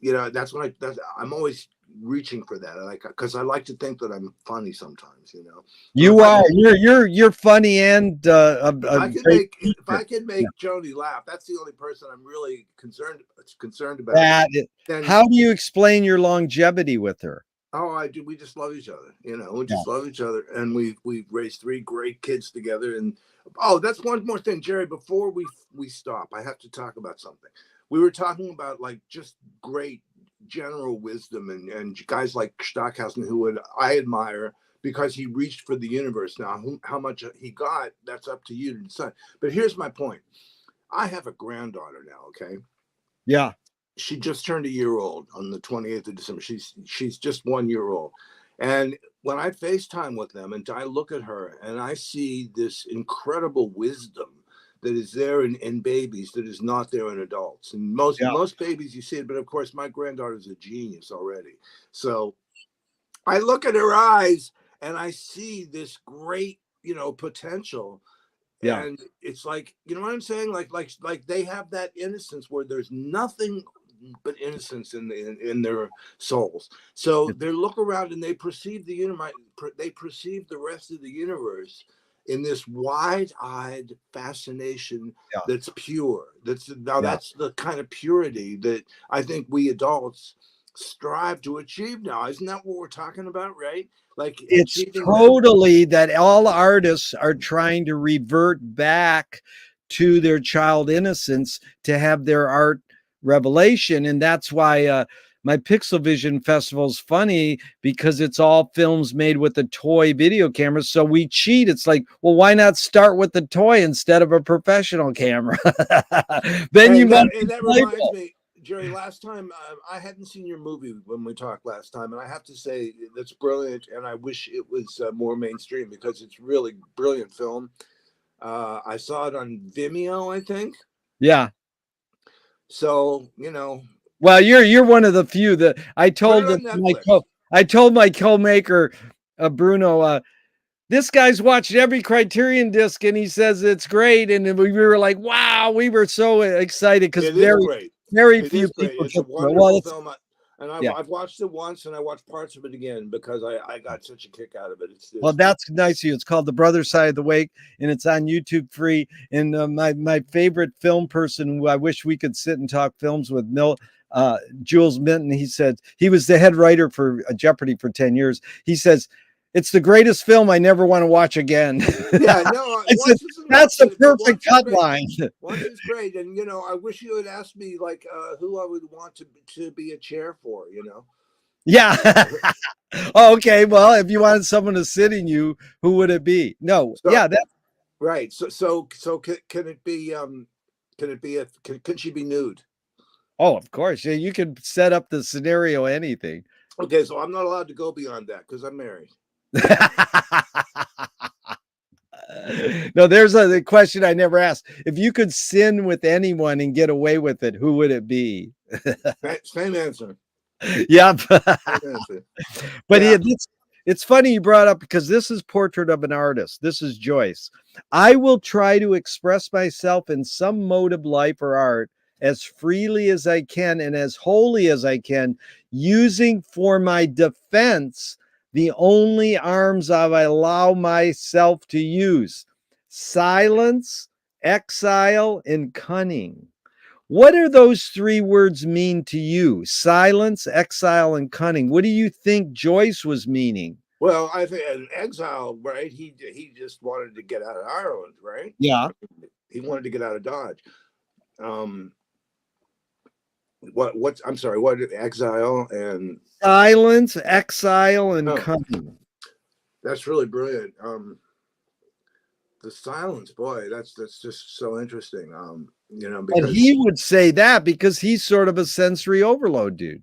S2: that's when I'm always reaching for that. I like, because I like to think that I'm funny sometimes, you know. So
S1: You are. You're funny and
S2: if
S1: a
S2: I can
S1: great
S2: make
S1: teacher. Yeah.
S2: Joni laugh, that's the only person I'm really concerned about.
S1: That
S2: Then
S1: how do you explain your longevity with her?
S2: oh, I do. We just love each other. You know, we
S1: Yeah.
S2: just love each other, and we've raised three great kids together. And oh, that's one more thing, Jerry. Before we stop, I have to talk about something. We were talking about like just great general wisdom and guys like Stockhausen, who would I admire because he reached for the universe. Now, how much he got, that's up to you to decide. But here's my point. I have a granddaughter now. Okay,
S1: Yeah.
S2: she just turned a year old on the 28th of December. She's just 1 year old. And when I FaceTime with them and I look at her and I see this incredible wisdom that is there in babies that is not there in adults. And
S1: Yeah.
S2: most babies you see it, but of course my granddaughter's a genius already. So I look at her eyes and I see this great, you know, potential.
S1: Yeah.
S2: And it's like, you know what I'm saying? Like they have that innocence where there's nothing but innocence in their souls. So they look around and they perceive the universe. They perceive the rest of the universe in this wide-eyed fascination
S1: Yeah.
S2: that's pure.
S1: Yeah.
S2: That's the kind of purity that I think we adults strive to achieve now. Isn't that what we're talking about, right? Like
S1: It's
S2: achieving that.
S1: totally that all artists are trying to revert back to their child innocence to have their art revelation. And that's why my Pixel Vision Festival is funny because it's all films made with a toy video camera. So we cheat. It's like, well, why not start with the toy instead of a professional camera? Then you might be
S2: That reminds
S1: playful.
S2: me, Jerry, last time I hadn't seen your movie when we talked last time, and I have to say that's brilliant, and I wish it was more mainstream because it's really brilliant film. I saw it on Vimeo, I think.
S1: Yeah.
S2: So, you know,
S1: Well, you're one of the few that
S2: put it on Netflix.
S1: I told my co-maker Bruno this guy's watched every Criterion disc and he says it's great, and we were like, wow, we were so excited because
S2: It is great.
S1: very
S2: It
S1: few
S2: is great.
S1: people
S2: It's a
S1: get to it. Well,
S2: wonderful
S1: it's
S2: film. And
S1: yeah.
S2: I've watched it once and I watched parts of it again because I got such a kick out of it.
S1: Well, that's nice of you. It's called The Brother Side of the Wake, and it's on YouTube free. And my favorite film person who I wish we could sit and talk films with, Jules Minton. He said he was the head writer for Jeopardy for 10 years. He says, it's the greatest film I never want to watch again.
S2: Yeah, no,
S1: I said,
S2: once is enough,
S1: that's the
S2: but
S1: perfect cut line.
S2: Once is great, and you know, I wish you had asked me like who I would want to be a chair for. You know.
S1: Yeah. Oh, okay. Well, if you wanted someone to sit in you, who would it be? No.
S2: So,
S1: Yeah. That.
S2: right. So can it be can she be nude?
S1: Oh, of course. Yeah, you can set up the scenario, anything.
S2: Okay, so I'm not allowed to go beyond that because I'm married.
S1: No, there's a question I never asked. If you could sin with anyone and get away with it, who would it be?
S2: Same answer.
S1: Yep.
S2: Same answer.
S1: But
S2: Yeah.
S1: it's funny you brought up because this is Portrait of an Artist. This is Joyce. I will try to express myself in some mode of life or art as freely as I can and as wholly as I can, using for my defense the only arms I allow myself to use: silence, exile, and cunning. What do those three words mean to you? Silence, exile, and cunning. What do you think Joyce was meaning?
S2: Well, I think an exile, right? He just wanted to get out of Ireland, right?
S1: Yeah.
S2: He wanted to get out of Dodge. What's I'm sorry, what exile and
S1: Silence, exile, and cunning.
S2: That's really brilliant. The silence, boy, that's just so interesting. You know,
S1: And
S2: because
S1: he would say that because he's sort of a sensory overload dude.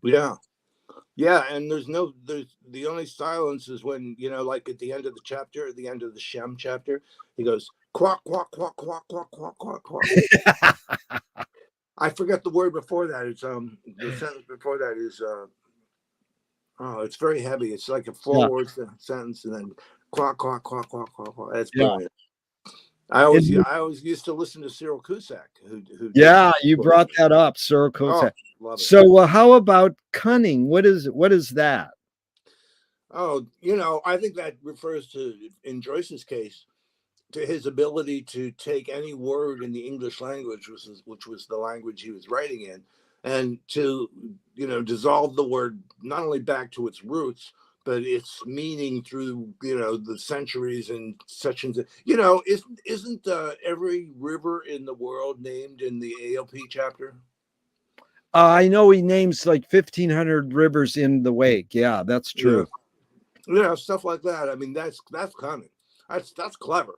S2: yeah, and there's the only silence is when, you know, like at the end of the chapter, at the end of the Shem chapter, he goes quack quack quack quack quack quack quack quack. I forget the word before that. It's the sentence before that is oh, it's very heavy. It's like a 4-word sentence and then quack quack quack quack quack quack. That's brilliant. I always
S1: And
S2: I always used to listen to Cyril Cusack, who did
S1: yeah, you brought
S2: poetry.
S1: that up, Sir
S2: Oh,
S1: Kosak.
S2: love it.
S1: So how about cunning? What is that?
S2: Oh, I think that refers to, in Joyce's case, to his ability to take any word in the English language, which was the language he was writing in, and to dissolve the word not only back to its roots, but its meaning through the centuries and such and isn't every river in the world named in the ALP chapter?
S1: I know he names like 1,500 rivers in the wake. Yeah, that's
S2: Yeah,
S1: true.
S2: stuff like that. I mean, that's coming. That's clever.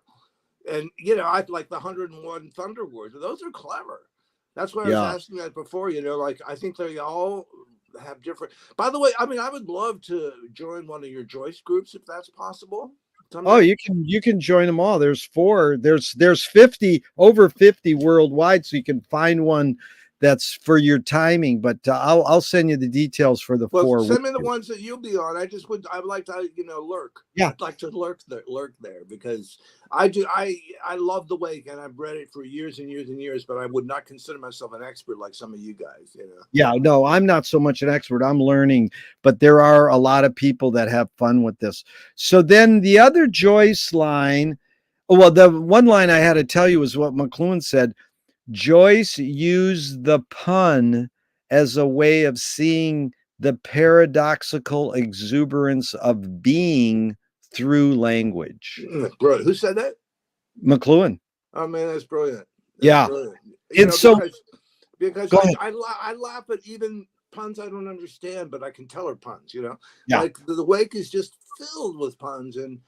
S2: And I like the 101 Thunder words. Those are clever. That's why I was
S1: Yeah.
S2: asking that before. Like I think they all have different. By the way, I mean I would love to join one of your Joyce groups if that's possible
S1: Oh,
S2: someday.
S1: you can join them all. There's four. There's 50 over 50 worldwide, so you can find one that's for your timing. But I'll send you the details for the
S2: Well,
S1: four.
S2: send me the ones that you'll be on. I would like to, lurk.
S1: Yeah.
S2: I'd like to lurk there because I love the Wake and I've read it for years and years and years, but I would not consider myself an expert like some of you guys.
S1: Yeah, no, I'm not so much an expert. I'm learning, but there are a lot of people that have fun with this. So then the other Joyce line, well, the one line I had to tell you was what McLuhan said. Joyce used the pun as a way of seeing the paradoxical exuberance of being through language.
S2: Bro, who said that?
S1: McLuhan.
S2: Oh man, that's brilliant. That's
S1: Yeah.
S2: brilliant.
S1: And so
S2: Because
S1: go ahead.
S2: I laugh at even puns I don't understand, but I can tell are puns.
S1: Yeah.
S2: Like the Wake is just filled with puns and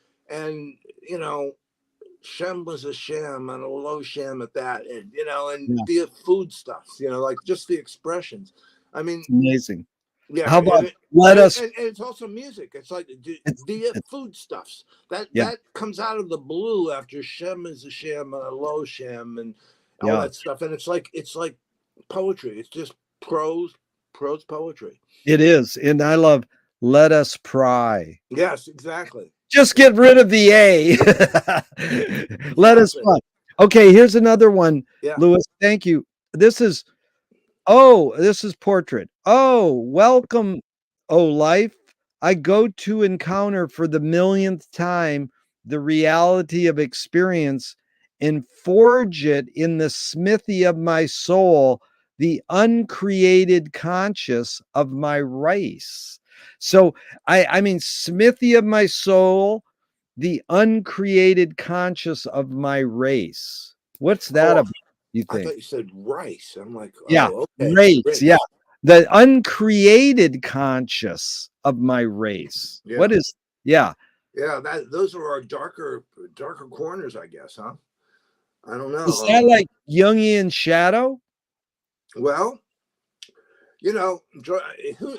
S2: Shem was a sham and a low sham at that, and
S1: Yeah.
S2: the foodstuffs, like just the expressions. I mean,
S1: It's amazing.
S2: yeah,
S1: How about let us
S2: and it's also music. It's like the
S1: it's
S2: foodstuffs that
S1: yeah.
S2: comes out of the blue after Shem is a sham and a low sham and all
S1: Yeah.
S2: that stuff, and it's like poetry. It's just prose poetry.
S1: It is. And I love let us pry.
S2: Yes, exactly.
S1: Just get rid of the A. Let us
S2: Exactly.
S1: pry. Okay, here's another one,
S2: Yeah.
S1: Louis. Thank you. This is portrait. Oh, welcome, oh life. I go to encounter for the millionth time the reality of experience and forge it in the smithy of my soul, the uncreated conscious of my race. So I mean, smithy of my soul, the uncreated conscious of my race. What's that
S2: Oh,
S1: about, you
S2: I
S1: think?
S2: thought you said rice. I'm like,
S1: Yeah,
S2: oh, okay,
S1: race, yeah.
S2: race.
S1: The uncreated conscious of my race.
S2: Yeah.
S1: What is yeah.
S2: Yeah, those are our darker corners, I guess, huh? I don't know.
S1: Is that like Jungian shadow?
S2: Well, who,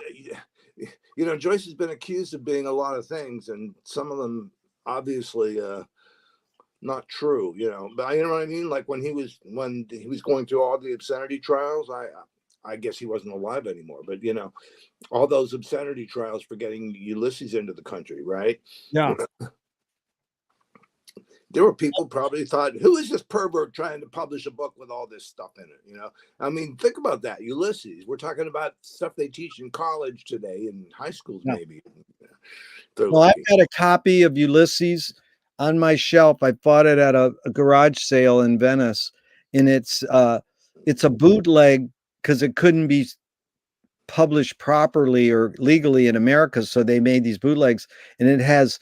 S2: Joyce has been accused of being a lot of things, and some of them obviously not true. But you know what I mean. Like when he was going through all the obscenity trials, I guess he wasn't alive anymore. But all those obscenity trials for getting Ulysses into the country, right?
S1: Yeah.
S2: There were people probably thought, who is this pervert trying to publish a book with all this stuff in it? I mean, think about that. Ulysses, we're talking about stuff they teach in college today, in high schools,
S1: Yeah.
S2: maybe. If they're
S1: Well, I've
S2: lucky.
S1: got a copy of Ulysses on my shelf. I bought it at a garage sale in Venice, and it's a bootleg because it couldn't be published properly or legally in America, so they made these bootlegs, and it has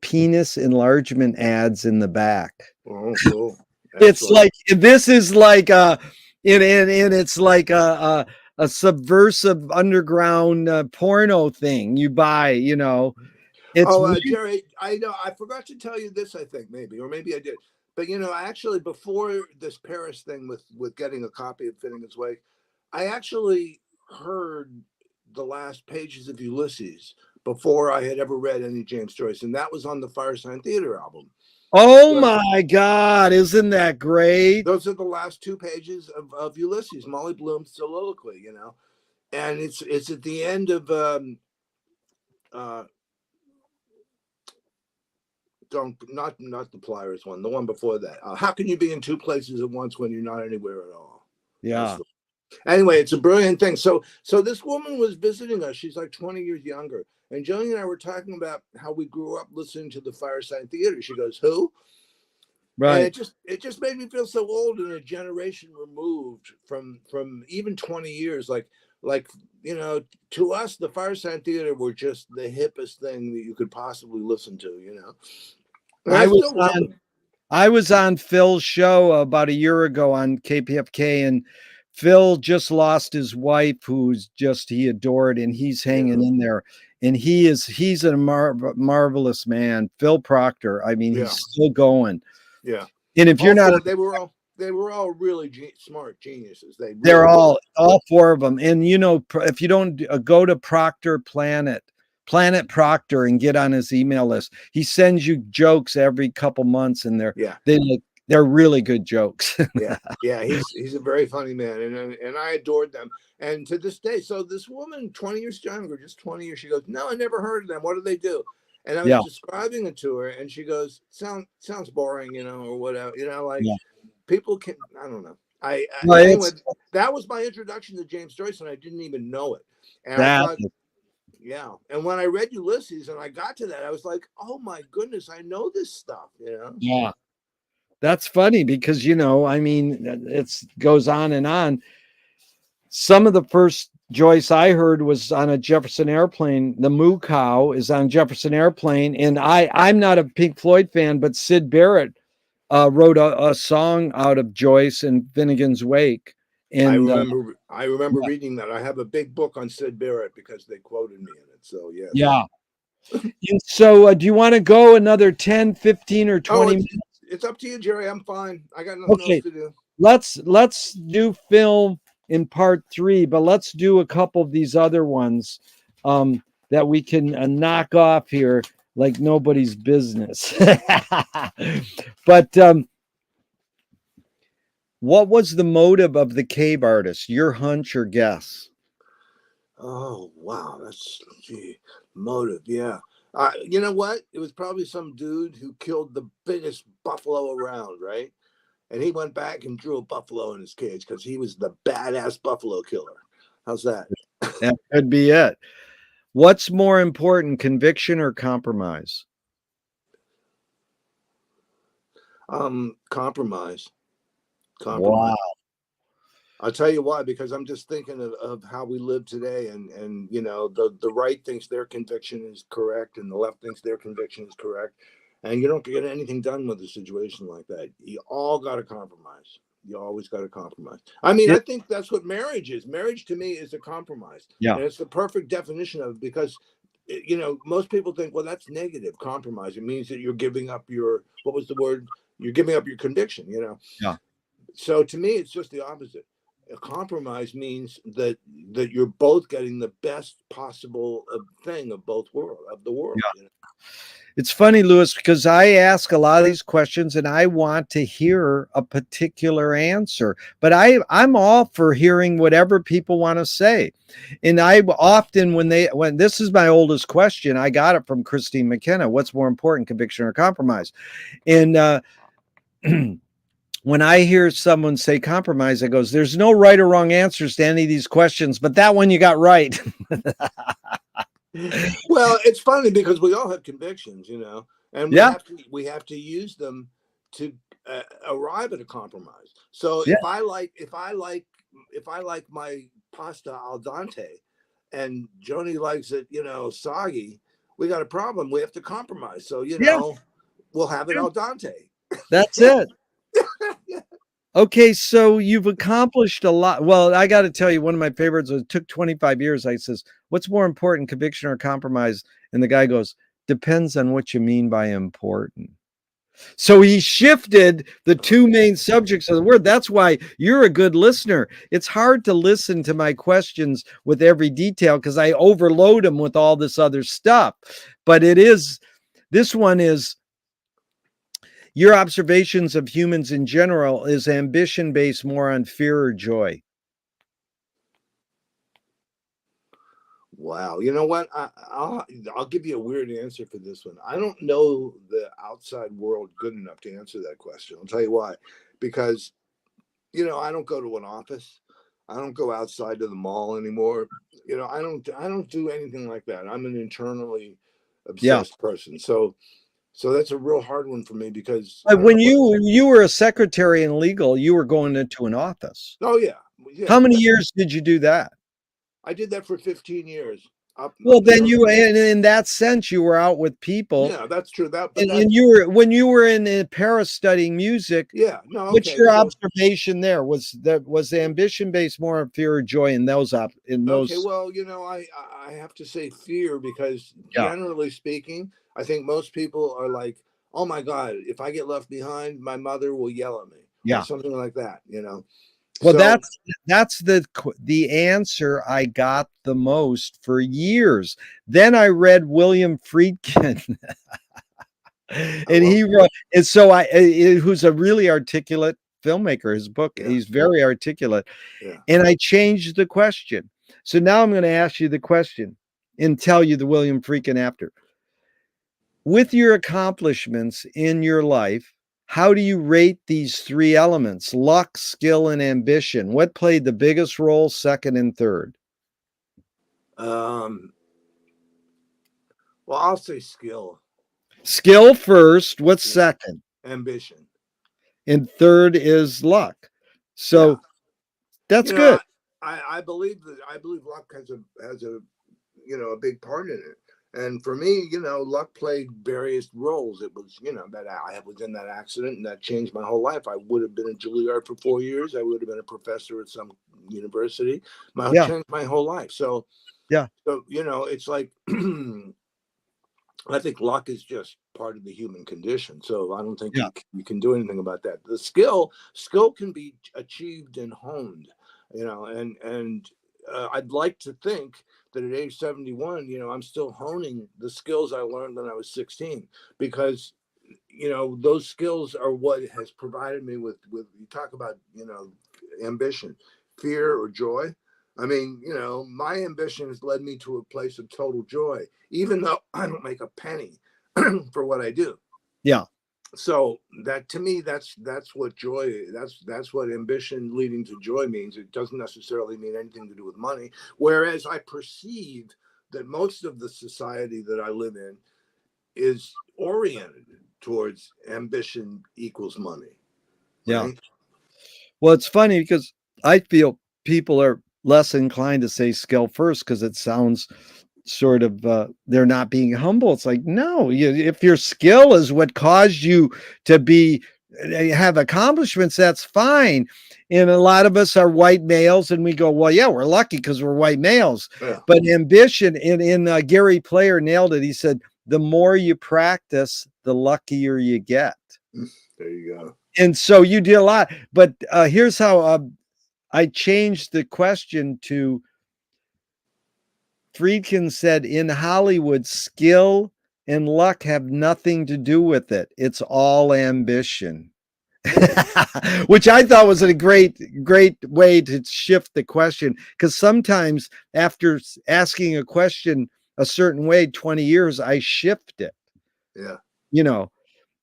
S1: penis enlargement ads in the back.
S2: Oh, cool.
S1: It's
S2: Excellent.
S1: like this is like and it's like a subversive underground porno thing you buy. It's
S2: Oh,
S1: weird.
S2: Jerry, I know I forgot to tell you this, I think maybe, or maybe I did. But actually before this Paris thing with getting a copy of Fitting Its Way, I actually heard the last pages of Ulysses before I had ever read any James Joyce, and that was on the Firesign Theater album.
S1: Oh
S2: So
S1: my God, isn't that great?
S2: those are the last two pages of Ulysses, Molly Bloom's soliloquy, and it's at the end of uh, not the Pliers one, the one before that. How can you be in two places at once when you're not anywhere at all?
S1: Yeah.
S2: Anyway, it's a brilliant thing. So this woman was visiting us. She's like 20 years younger. And Joni and I were talking about how we grew up listening to the Fireside Theater. She goes, "Who?"
S1: Right.
S2: And it just made me feel so old and a generation removed from even 20 years. Like to us, the Fireside Theater were just the hippest thing that you could possibly listen to. And
S1: I was on Phil's show about a year ago on KPFK, and Phil just lost his wife, he adored, and he's hanging in there. And he's a marvelous man, Phil Proctor. I mean, he's still going.
S2: Yeah.
S1: And if you're not,
S2: they were all really smart geniuses.
S1: They're all four of them. And if you don't go to Proctor Planet Proctor and get on his email list, he sends you jokes every couple months, and they're really good jokes.
S2: yeah, he's a very funny man, and I adored them. And to this day, so this woman, 20 years younger, just 20 years, she goes, "No, I never heard of them. What do they do?" And I was describing it to her, and she goes, "Sounds boring, or whatever, people can, I don't know." Anyway, that was my introduction to James Joyce, and I didn't even know it. And I thought, yeah. And when I read Ulysses and I got to that, I was like, "Oh my goodness, I know this stuff."
S1: Yeah. That's funny because, I mean, it goes on and on. Some of the first Joyce I heard was on a Jefferson Airplane. The Moo Cow is on Jefferson Airplane. And I'm not a Pink Floyd fan, but Syd Barrett wrote a song out of Joyce and Finnegan's Wake. And
S2: I remember reading that. I have a big book on Syd Barrett because they quoted me in it. So, yes.
S1: Yeah. And so do you want to go another 10, 15, or 20 minutes?
S2: It's up to you, Jerry. I'm fine. I got nothing else to do.
S1: Let's do film in part 3, but let's do a couple of these other ones that we can knock off here like nobody's business. But what was the motive of the cave artist? Your hunch or guess?
S2: Oh, wow. That's motive. Yeah. You know what? It was probably some dude who killed the biggest buffalo around, right? And he went back and drew a buffalo in his cage because he was the badass buffalo killer. How's that?
S1: That could be it. What's more important, conviction or compromise?
S2: Compromise.
S1: Wow.
S2: I'll tell you why, because I'm just thinking of how we live today, and the right thinks their conviction is correct and the left thinks their conviction is correct. And you don't get anything done with a situation like that. You all got to compromise. You always got to compromise. I mean, I think that's what marriage is. Marriage to me is a compromise.
S1: Yeah.
S2: And it's the perfect definition of it because, most people think, well, that's negative. Compromise. It means that you're giving up your, what was the word? You're giving up your conviction,
S1: Yeah.
S2: So to me, it's just the opposite. A compromise means that you're both getting the best possible thing of the world.
S1: Yeah. It's funny, Louis, because I ask a lot of these questions and I want to hear a particular answer, but I'm all for hearing whatever people want to say. And I often, when this is my oldest question, I got it from Christine McKenna. What's more important, conviction or compromise? And when I hear someone say compromise, it goes, there's no right or wrong answers to any of these questions, but that one you got right.
S2: Well, it's funny because we all have convictions, and we have to use them to arrive at a compromise. So if I like my pasta al dente, and Joni likes it, soggy, we got a problem. We have to compromise. So we'll have it al dente.
S1: That's it. Okay, so you've accomplished a lot. Well, I got to tell you, one of my favorites was, it took 25 years. I says, what's more important, conviction or compromise? And the guy goes, depends on what you mean by important. So he shifted the two main subjects of the word. That's why you're a good listener. It's hard to listen to my questions with every detail because I overload them with all this other stuff. But this one is, your observations of humans in general, is ambition based more on fear or joy?
S2: Wow. You know what? I'll give you a weird answer for this one. I don't know the outside world good enough to answer that question. I'll tell you why. Because, I don't go to an office. I don't go outside to the mall anymore. I don't do anything like that. I'm an internally
S1: Yeah.
S2: obsessed person. So that's a real hard one for me because I
S1: But
S2: don't know
S1: when
S2: what.
S1: you were a secretary in legal, you were going into an office.
S2: Oh yeah. Yeah.
S1: How many years did you do that?
S2: I did that for 15 years.
S1: Well,
S2: Up
S1: then
S2: until
S1: you, in that sense, you were out with people,
S2: Yeah, that's true. But
S1: and
S2: that's
S1: you were when you were in Paris studying music.
S2: yeah, no,
S1: What's
S2: okay.
S1: your
S2: So
S1: observation there? Was the ambition based more on fear or joy in those in
S2: okay,
S1: those?
S2: well, I have to say fear because
S1: Yeah,
S2: generally speaking, I think most people are like, "Oh my God, if I get left behind, my mother will yell at me," or
S1: yeah.
S2: something like that.
S1: Well,
S2: So,
S1: that's the answer I got the most for years. Then I read William Friedkin, and
S2: well,
S1: he wrote, and so who's a really articulate filmmaker. His book,
S2: yeah,
S1: he's very articulate,
S2: yeah.
S1: and I changed the question. So now I'm going to ask you the question and tell you the William Friedkin after. With your accomplishments in your life, how do you rate these three elements: luck, skill, and ambition? What played the biggest role, second and third?
S2: Um, well, I'll say skill,
S1: Skill first, what's
S2: yeah,
S1: second?
S2: ambition,
S1: And third is luck.
S2: yeah.
S1: So that's
S2: You know,
S1: good.
S2: I believe luck has a big part in it. And for me, luck played various roles. It was, that I was in that accident and that changed my whole life. I would have been in Juilliard for 4 years. I would have been a professor at some university.
S1: Yeah,
S2: Changed my whole life. So,
S1: yeah,
S2: it's like I think luck is just part of the human condition. So I don't think
S1: yeah,
S2: you can do anything about that. The skill can be achieved and honed, and I'd like to think that at age 71, I'm still honing the skills I learned when I was 16 because those skills are what has provided me with you talk about ambition, fear or joy. I mean, my ambition has led me to a place of total joy, even though I don't make a penny for what I do.
S1: yeah,
S2: So that to me, that's what joy. That's what ambition leading to joy means. It doesn't necessarily mean anything to do with money. Whereas I perceive that most of the society that I live in is oriented towards ambition equals money,
S1: yeah.
S2: right?
S1: Well, it's funny because I feel people are less inclined to say skill first because it sounds sort of they're not being humble. It's like, no, if your skill is what caused you to be have accomplishments, that's fine. And a lot of us are white males, and we go, well, yeah, we're lucky because we're white males.
S2: Yeah,
S1: But ambition, in Gary Player nailed it. He said, the more you practice, the luckier you get.
S2: there you go.
S1: And so you did a lot. But here's how I changed the question to Friedkin said, in Hollywood, skill and luck have nothing to do with it. It's all ambition. Which I thought was a great way to shift the question. Because sometimes after asking a question a certain way, 20 years, I shift it,
S2: Yeah.
S1: you know.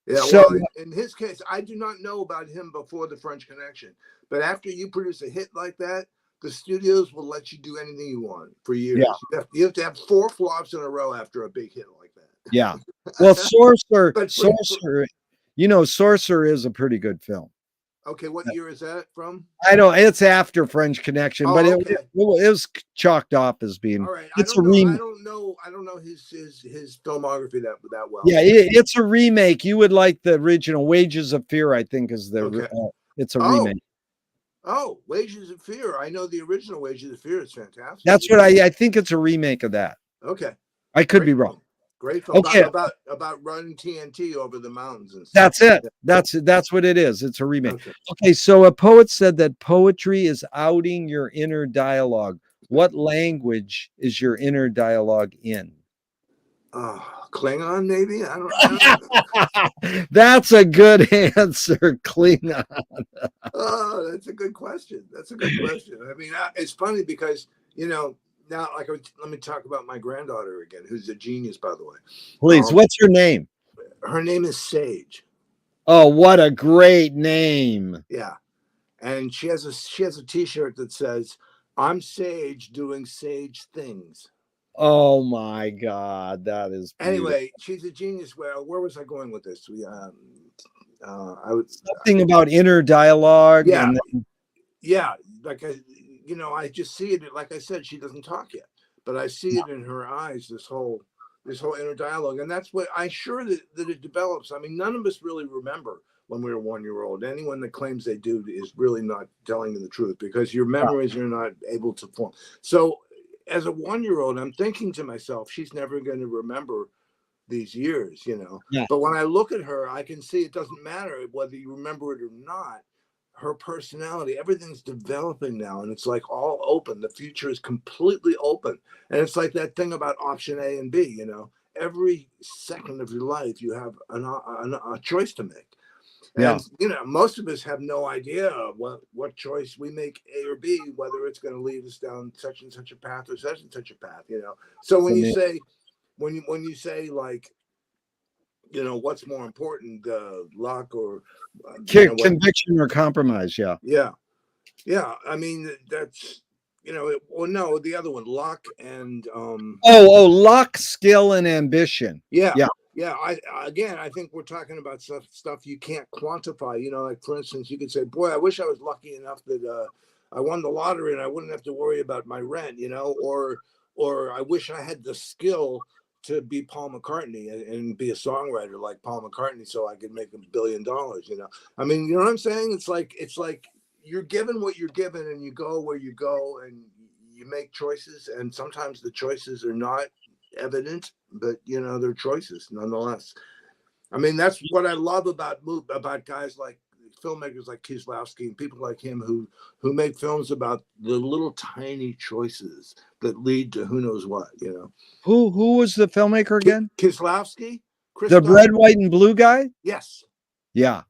S2: Yeah,
S1: So
S2: well, in his case, I do not know about him before the French Connection, but after you produce a hit like that, the studios will let you do anything you want for
S1: yeah,
S2: years. You have to have four flops in a row after a big hit like
S1: yeah. Well,
S2: that. But
S1: Sorcerer, Sorcerer is a pretty good film.
S2: okay, what year is that from?
S1: I know it's after French Connection, but
S2: Oh,
S1: it
S2: okay.
S1: was chalked off as being
S2: All right. I
S1: it's a
S2: don't know.
S1: remake.
S2: I don't know his filmography that well.
S1: Yeah, it's a remake. You would like the original. Wages of Fear, I think, is
S2: Okay.
S1: it's a
S2: Oh,
S1: remake.
S2: Wages of Fear. I know the original Wages of Fear is fantastic.
S1: That's what I think it's a remake of that.
S2: Okay.
S1: I could
S2: Great
S1: be wrong.
S2: film. Great film
S1: Okay,
S2: about running TNT over the mountains and stuff.
S1: that's it. That's what it is. It's a remake.
S2: Okay.
S1: Okay, so a poet said that poetry is outing your inner dialogue. What language is your inner dialogue in?
S2: Klingon, maybe. I don't.
S1: That's a good answer, Klingon.
S2: Oh, that's a good question. That's a good question. I mean, it's funny because now, let me talk about my granddaughter again, who's a genius, by the way.
S1: Please, what's her name?
S2: Her name is Sage.
S1: Oh, what a great name.
S2: Yeah. And she has a T-shirt that says, "I'm Sage doing sage things."
S1: Oh my God, that is beautiful.
S2: Anyway, she's a genius. Well, where was I going with this? I would,
S1: Something about inner dialogue
S2: yeah,
S1: and
S2: yeah. Like I just see it. Like I said, she doesn't talk yet, but I see it in her eyes. This whole inner dialogue, and that's what I'm sure that it develops. I mean, none of us really remember when we were 1 year old. Anyone that claims they do is really not telling you the truth, because your memories are not able to form. So as a 1 year old, I'm thinking to myself, she's never going to remember these years,
S1: yeah,
S2: But when I look at her, I can see it doesn't matter whether you remember it or not. Her personality, everything's developing now, and it's like all open. The future is completely open. And it's like that thing about option A and B, every second of your life you have a choice to make.
S1: yeah.
S2: And most of us have no idea what choice we make, A or B, whether it's going to lead us down such and such a path or such and such a path. So when you say like, what's more important, luck or what?
S1: Conviction or compromise, yeah.
S2: Yeah. I mean, that's well, no, the other one, luck and
S1: Luck, skill, and ambition.
S2: yeah.
S1: Yeah.
S2: Yeah, I think we're talking about stuff you can't quantify. Like, for instance, you could say, "Boy, I wish I was lucky enough that I won the lottery and I wouldn't have to worry about my rent," or I wish I had the skill to be Paul McCartney and be a songwriter like Paul McCartney so I could make $1 billion. I mean, you know what I'm saying? It's like you're given what you're given, and you go where you go, and you make choices, and sometimes the choices are not evident, but they're choices nonetheless. I mean, that's what I love about guys like filmmakers like Kieslowski and people like him who make films about the little tiny choices that lead to who knows what.
S1: Who was the filmmaker again?
S2: Kieslowski,
S1: The
S2: Christoph.
S1: red, white, and blue guy?
S2: Yes.
S1: Yeah.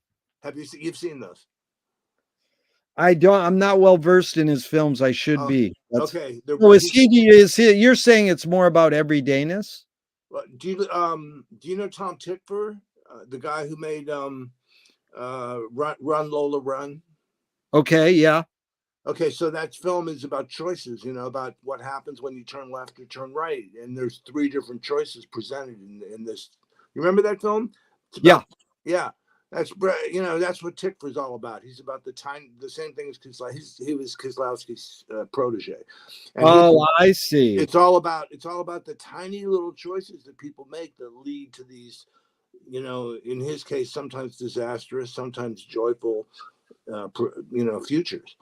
S2: You've seen those?
S1: I'm not well versed in his films. I should be.
S2: Okay.
S1: So you're saying it's more about everydayness?
S2: Do you know Tom Tykwer, the guy who made Run Lola Run?
S1: Okay, yeah.
S2: Okay, so that film is about choices, about what happens when you turn left or turn right, and there's three different choices presented in this. You remember that film? It's about, yeah. That's that's what Tickfor's all about. He's about the same thing as Kieslowski. He was Kieslowski's protege. And
S1: I see.
S2: It's all about the tiny little choices that people make that lead to these, in his case, sometimes disastrous, sometimes joyful, futures.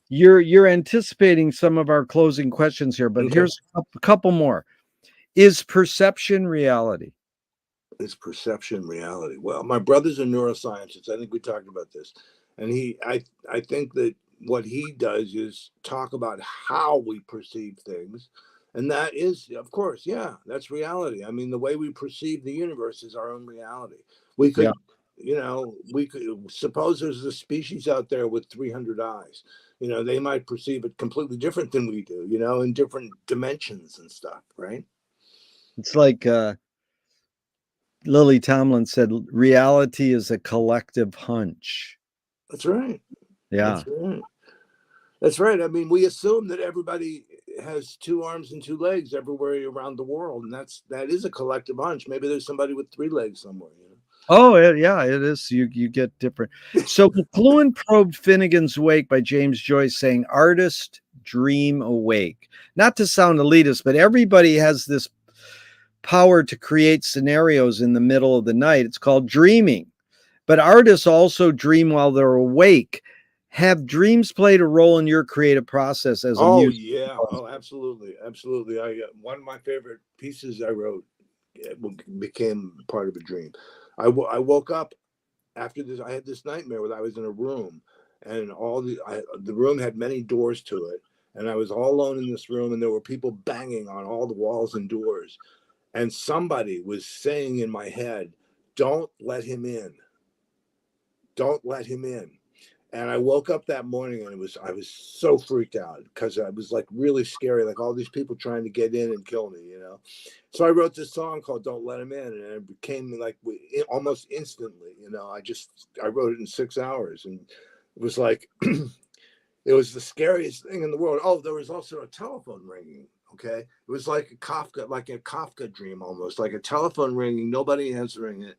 S1: You're anticipating some of our closing questions here, but here's a couple more. Is perception reality?
S2: Is perception reality? Well, my brother's a neuroscientist. I think we talked about this, and I think that what he does is talk about how we perceive things, and that is, of course, yeah, that's reality. I mean, the way we perceive the universe is our own reality. We could, we could suppose there's a species out there with 300 eyes. They might perceive it completely different than we do. In different dimensions and stuff, right?
S1: It's like Lily Tomlin said, reality is a collective hunch.
S2: That's right.
S1: Yeah.
S2: That's right. That's right. I mean, we assume that everybody has 2 arms and 2 legs everywhere around the world, and that is a collective hunch. Maybe there's somebody with 3 legs somewhere.
S1: Oh, yeah, it is. You get different. So McLuhan probed Finnegan's Wake by James Joyce, saying, "Artist dream awake." Not to sound elitist, but everybody has this power to create scenarios in the middle of the night. It's called dreaming. But artists also dream while they're awake. Have dreams played a role in your creative process as a musician?
S2: Yeah. Oh, absolutely. Absolutely. One of my favorite pieces I wrote became part of a dream. I woke up after this. I had this nightmare where I was in a room, and the room had many doors to it, and I was all alone in this room, and there were people banging on all the walls and doors, and somebody was saying in my head, "Don't let him in. Don't let him in." And I woke up that morning and I was so freaked out because I was like really scary, like all these people trying to get in and kill me, you know. So I wrote this song called "Don't Let Him In," and it became like almost instantly, you know. I wrote it in 6 hours, and it was like it was the scariest thing in the world. Oh, there was also a telephone ringing. Okay, it was like a Kafka dream, almost like a telephone ringing, nobody answering it.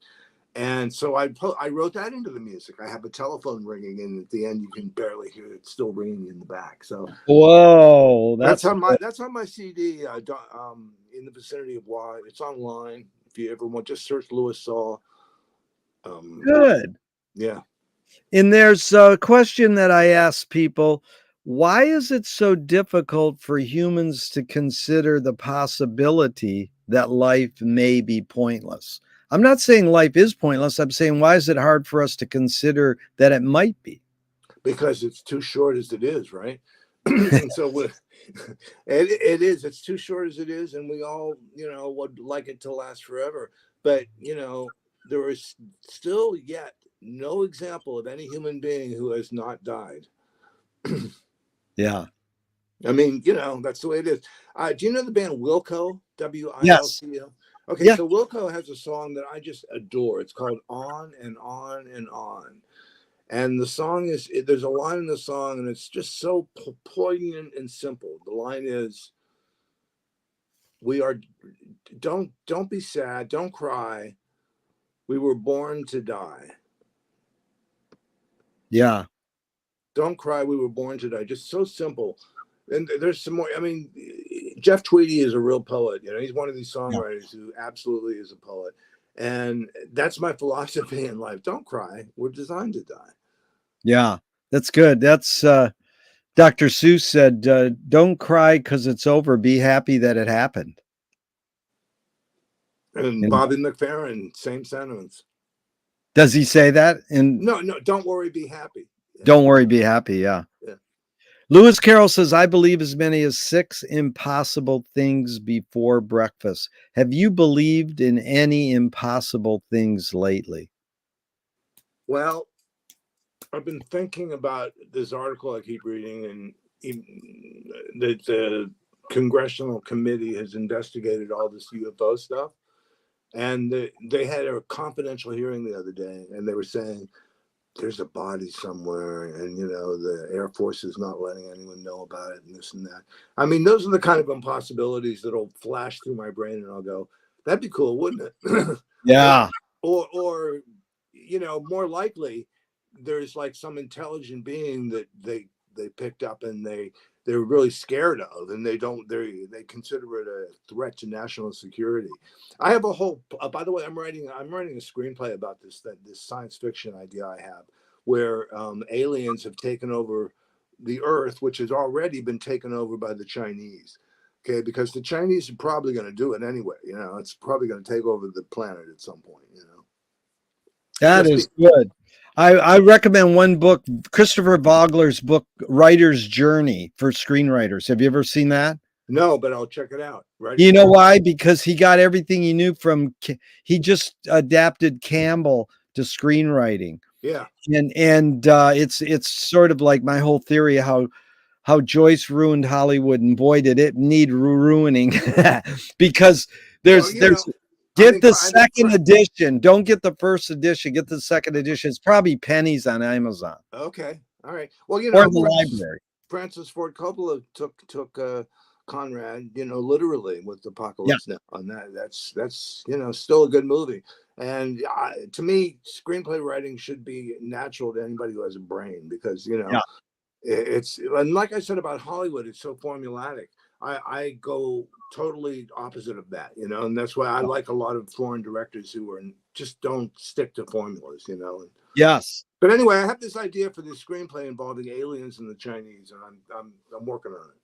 S2: And so I wrote that into the music. I have a telephone ringing, and at the end you can barely hear it still ringing in the back. So
S1: Whoa, that's
S2: that's on my CD. In the vicinity of why it's online. If you ever want, just search Louis Saul.
S1: good.
S2: Yeah,
S1: And there's a question that I ask people: why is it so difficult for humans to consider the possibility that life may be pointless? I'm not saying life is pointless. I'm saying, why is it hard for us to consider that it might be?
S2: because it's too short as it is, right? And so it is. It's too short as it is, and we all, you know, would like it to last forever. But you know, there is still yet no example of any human being who has not died.
S1: Yeah.
S2: I mean, you know, that's the way it is. Do you know the band Wilco?
S1: Yes.
S2: Wilco. Okay,
S1: Yeah.
S2: so Wilco has a song that I just adore. It's called "On and On and On." And the song is, there's a line in the song, and it's just so poignant and simple. The line is, "We are, don't be sad, don't cry. We were born to die.
S1: Yeah.
S2: Don't cry, we were born to die." Just so simple. And there's some more. I mean, Jeff Tweedy is a real poet. You know, he's one of these
S1: Yeah.
S2: songwriters who absolutely is a poet. And that's my philosophy in life. Don't cry. We're designed to die.
S1: Yeah. That's good. That's Dr. Seuss said, don't cry because it's over. Be happy that it happened.
S2: And
S1: And
S2: Bobby McFerrin, same sentiments.
S1: does he say that? And
S2: No, don't worry, be happy. Yeah.
S1: don't worry, be happy. Yeah.
S2: Yeah.
S1: Lewis Carroll says, I believe as many as 6 impossible things before breakfast. Have you believed in any impossible things lately?
S2: Well, I've been thinking about this article I keep reading, and that the congressional committee has investigated all this UFO stuff. And they had a confidential hearing the other day, and they were saying there's a body somewhere, and you know the Air Force is not letting anyone know about it, and this and that. I mean, those are the kind of impossibilities that'll flash through my brain, and I'll go, "That'd be cool, wouldn't it?"
S1: Yeah.
S2: or you know, more likely, there's like some intelligent being that they picked up, and they're really scared of, and they consider it a threat to national security. I have a whole. By the way, I'm writing a screenplay about this science fiction idea I have, where aliens have taken over the Earth, which has already been taken over by the Chinese. Okay, because the Chinese are probably going to do it anyway. You know, it's probably going to take over the planet at some point. You know,
S1: That is good. I recommend one book, Christopher Vogler's book, Writer's Journey for Screenwriters. Have you ever seen that?
S2: No, but I'll check it out. Right.
S1: You know why? Because he got everything he knew from, he just adapted Campbell to screenwriting.
S2: Yeah.
S1: And it's sort of like my whole theory of how Joyce ruined Hollywood, and boy did it need ruining because there's get the second edition. Don't get the first edition. Get the second edition. It's probably pennies on Amazon.
S2: Okay. All right. Well, you know,
S1: or the library.
S2: Francis Ford Coppola took Conrad, you know, literally with Apocalypse Now, and that's you know still a good movie. And to me, screenplay writing should be natural to anybody who has a brain, because you know it's, and like I said about Hollywood, it's so formulatic. I go totally opposite of that, you know, and that's why I like a lot of foreign directors who are just don't stick to formulas, you know.
S1: Yes.
S2: But anyway, I have this idea for this screenplay involving aliens and the Chinese, and I'm working on it.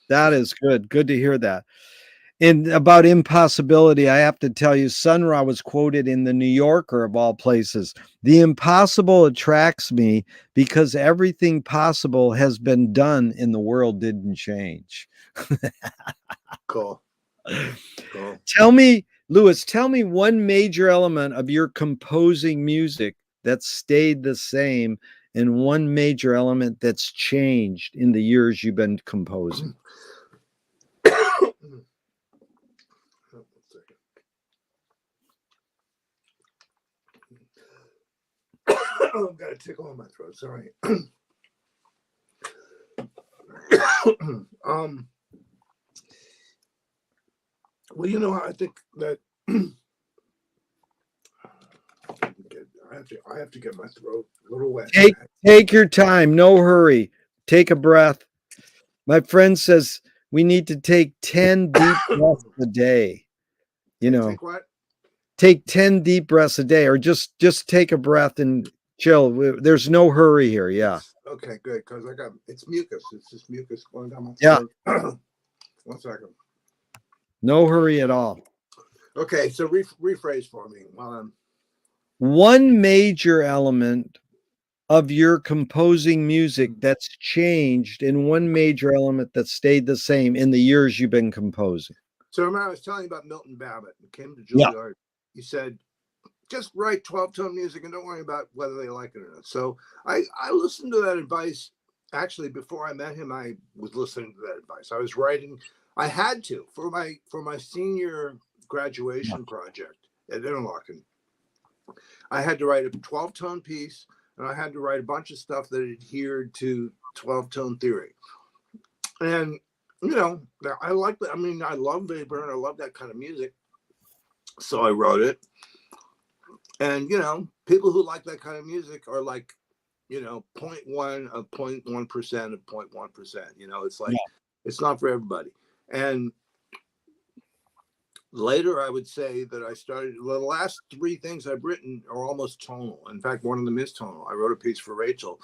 S1: That is good. Good to hear that. And about impossibility, I have to tell you, Sun Ra was quoted in the New Yorker of all places. The impossible attracts me because everything possible has been done and the world didn't change.
S2: Cool.
S1: Tell me, Louis, tell me one major element of your composing music that stayed the same and one major element that's changed in the years you've been composing?
S2: I've got a tickle in my throat. Sorry. Well, you know, I think that I have to get my throat a little wet.
S1: Take your time, no hurry. Take a breath. My friend says we need to take 10 deep breaths a day. You know,
S2: take what?
S1: Take 10 deep breaths a day, or just take a breath and chill. There's no hurry here. Yeah.
S2: Okay, good. Because it's mucus. It's just mucus going down my
S1: Yeah.
S2: throat. 1 second.
S1: No hurry at all.
S2: Okay, so rephrase for me.
S1: One major element of your composing music that's changed, and one major element that stayed the same in the years you've been composing.
S2: So remember, I was telling you about Milton Babbitt and came to
S1: Yeah.
S2: Juilliard. He said, just write 12-tone music and don't worry about whether they like it or not. So I listened to that advice. Actually, before I met him, I was listening to that advice. I was writing. I had to for my senior graduation project at Interlochen. I had to write a 12-tone piece, and I had to write a bunch of stuff that adhered to 12-tone theory. And you know, I like that. I mean, I love Weber and I love that kind of music. So I wrote it. And you know, people who like that kind of music are like, you know, 0.1 of 0.1% of 0.1%. You know, it's like it's not for everybody. And later I would say that I started the last 3 things I've written are almost tonal. In fact, one of them is tonal. I wrote a piece for Rachel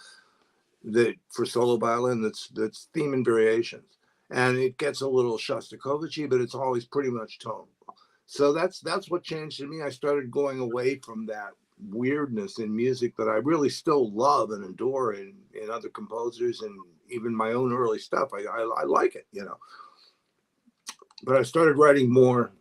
S2: that for solo violin that's theme and variations. And it gets a little Shostakovich-y, but it's always pretty much tonal. So that's what changed in me. I started going away from that weirdness in music that I really still love and adore in other composers and even my own early stuff. I like it, you know. But I started writing more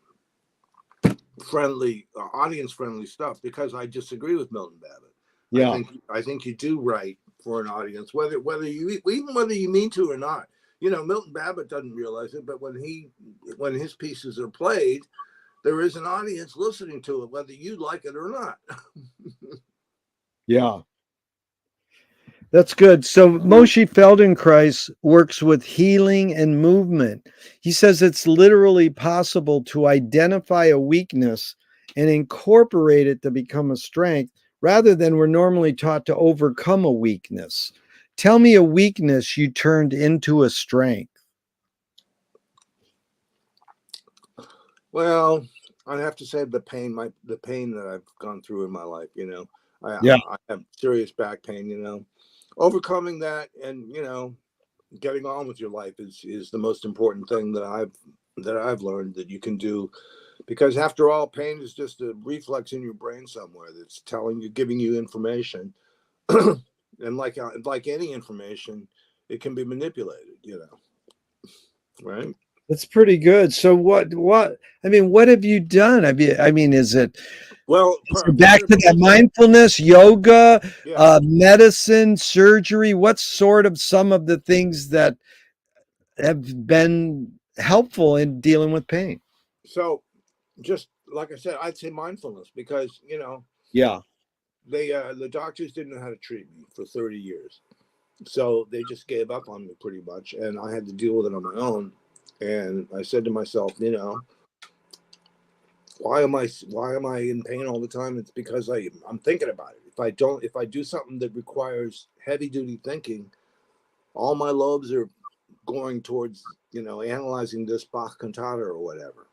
S2: friendly, audience friendly stuff because I disagree with Milton Babbitt.
S1: Yeah.
S2: I think you do write for an audience, whether you mean to or not. You know, Milton Babbitt doesn't realize it, but when his pieces are played, there is an audience listening to it, whether you like it or not.
S1: Yeah. That's good. So Moshe Feldenkrais works with healing and movement. He says it's literally possible to identify a weakness and incorporate it to become a strength rather than we're normally taught to overcome a weakness. Tell me a weakness you turned into a strength.
S2: Well, I have to say the pain that I've gone through in my life, you know, I have serious back pain, you know, overcoming that and, you know, getting on with your life is the most important thing that I've learned that you can do, because after all, pain is just a reflex in your brain somewhere that's giving you information. And like any information, it can be manipulated, you know, right?
S1: That's pretty good. So what have you done? Is it back to that mindfulness, yoga, medicine, surgery? What's sort of some of the things that have been helpful in dealing with pain?
S2: So just like I said, I'd say mindfulness, because, you know, the doctors didn't know how to treat me for 30 years. So they just gave up on me pretty much. And I had to deal with it on my own. And I said to myself, you know, why am I in pain all the time? It's because I'm thinking about it. If I do something that requires heavy duty thinking, all my lobes are going towards, you know, analyzing this Bach cantata or whatever.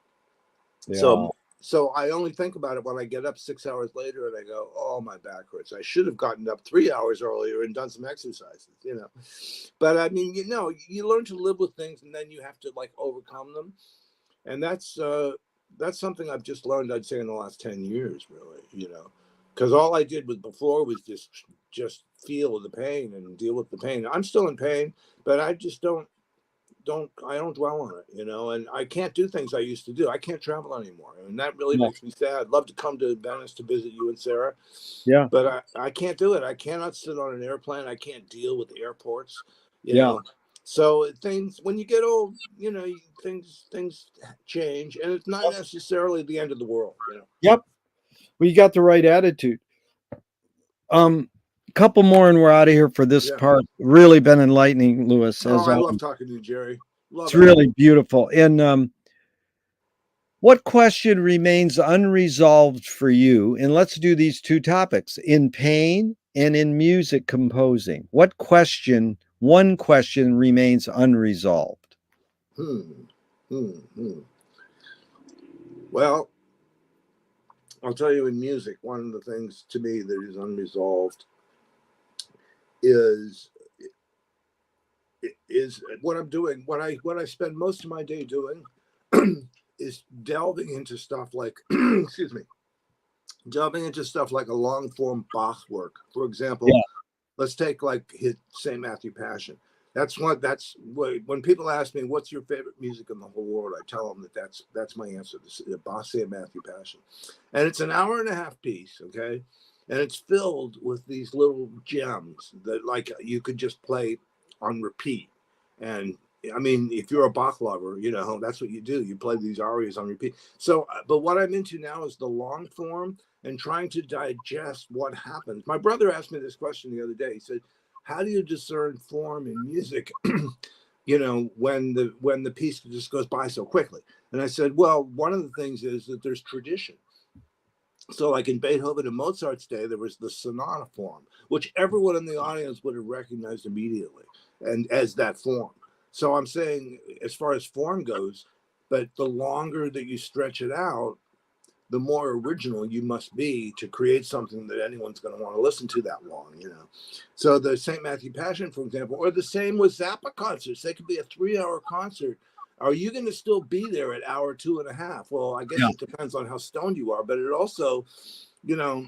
S2: Yeah. So I only think about it when I get up 6 hours later and I go, oh, my back hurts. I should have gotten up 3 hours earlier and done some exercises, you know. But I mean, you know, you learn to live with things and then you have to like overcome them. And that's something I've just learned, I'd say, in the last 10 years, really, you know, because all I did before was just feel the pain and deal with the pain. I'm still in pain, but I just don't don't dwell on it, you know, and I can't do things I used to do. I can't travel anymore, and that really
S1: Yeah.
S2: makes me sad. I'd love to come to Venice to visit you and Sarah,
S1: Yeah.
S2: but I can't do it. I cannot sit on an airplane. I can't deal with airports, you
S1: Yeah.
S2: know. So things, when you get old, you know, things change, and it's not necessarily the end of the world, you know.
S1: Yep. Well, you got the right attitude. Couple more and we're out of here for this
S2: Yeah.
S1: part. Really been enlightening, Lewis,
S2: Oh,
S1: as
S2: I love
S1: always.
S2: talking to you, Jerry.
S1: It's
S2: Love it.
S1: really beautiful. And what question remains unresolved for you? And let's do these two topics, in pain and in music composing. One question remains unresolved?
S2: Hmm. Hmm. Well, I'll tell you, in music, one of the things to me that is unresolved is what I'm doing. What I spend most of my day doing is delving into stuff like excuse me, delving into stuff like a long form Bach work. For example,
S1: Yeah.
S2: let's take like his St. Matthew Passion. That's when people ask me what's your favorite music in the whole world, I tell them that's my answer. The Bach St. Matthew Passion, and it's an hour and a half piece, okay, and it's filled with these little gems that like you could just play on repeat. And I mean, if you're a Bach lover, you know that's what you do. You play these arias on repeat. So, but what I'm into now is the long form and trying to digest what happens. My brother asked me this question the other day. He said, how do you discern form in music, you know, when the piece just goes by so quickly? And I said, well, one of the things is that there's tradition. So like in Beethoven and Mozart's day, there was the sonata form, which everyone in the audience would have recognized immediately and as that form. So I'm saying, as far as form goes, but the longer that you stretch it out, the more original you must be to create something that anyone's going to want to listen to that long, you know. So the St. Matthew Passion, for example, or the same with Zappa concerts. They could be a 3-hour concert. Are you going to still be there at hour 2.5? Well, I guess
S1: Yeah.
S2: it depends on how stoned you are, but it also, you know,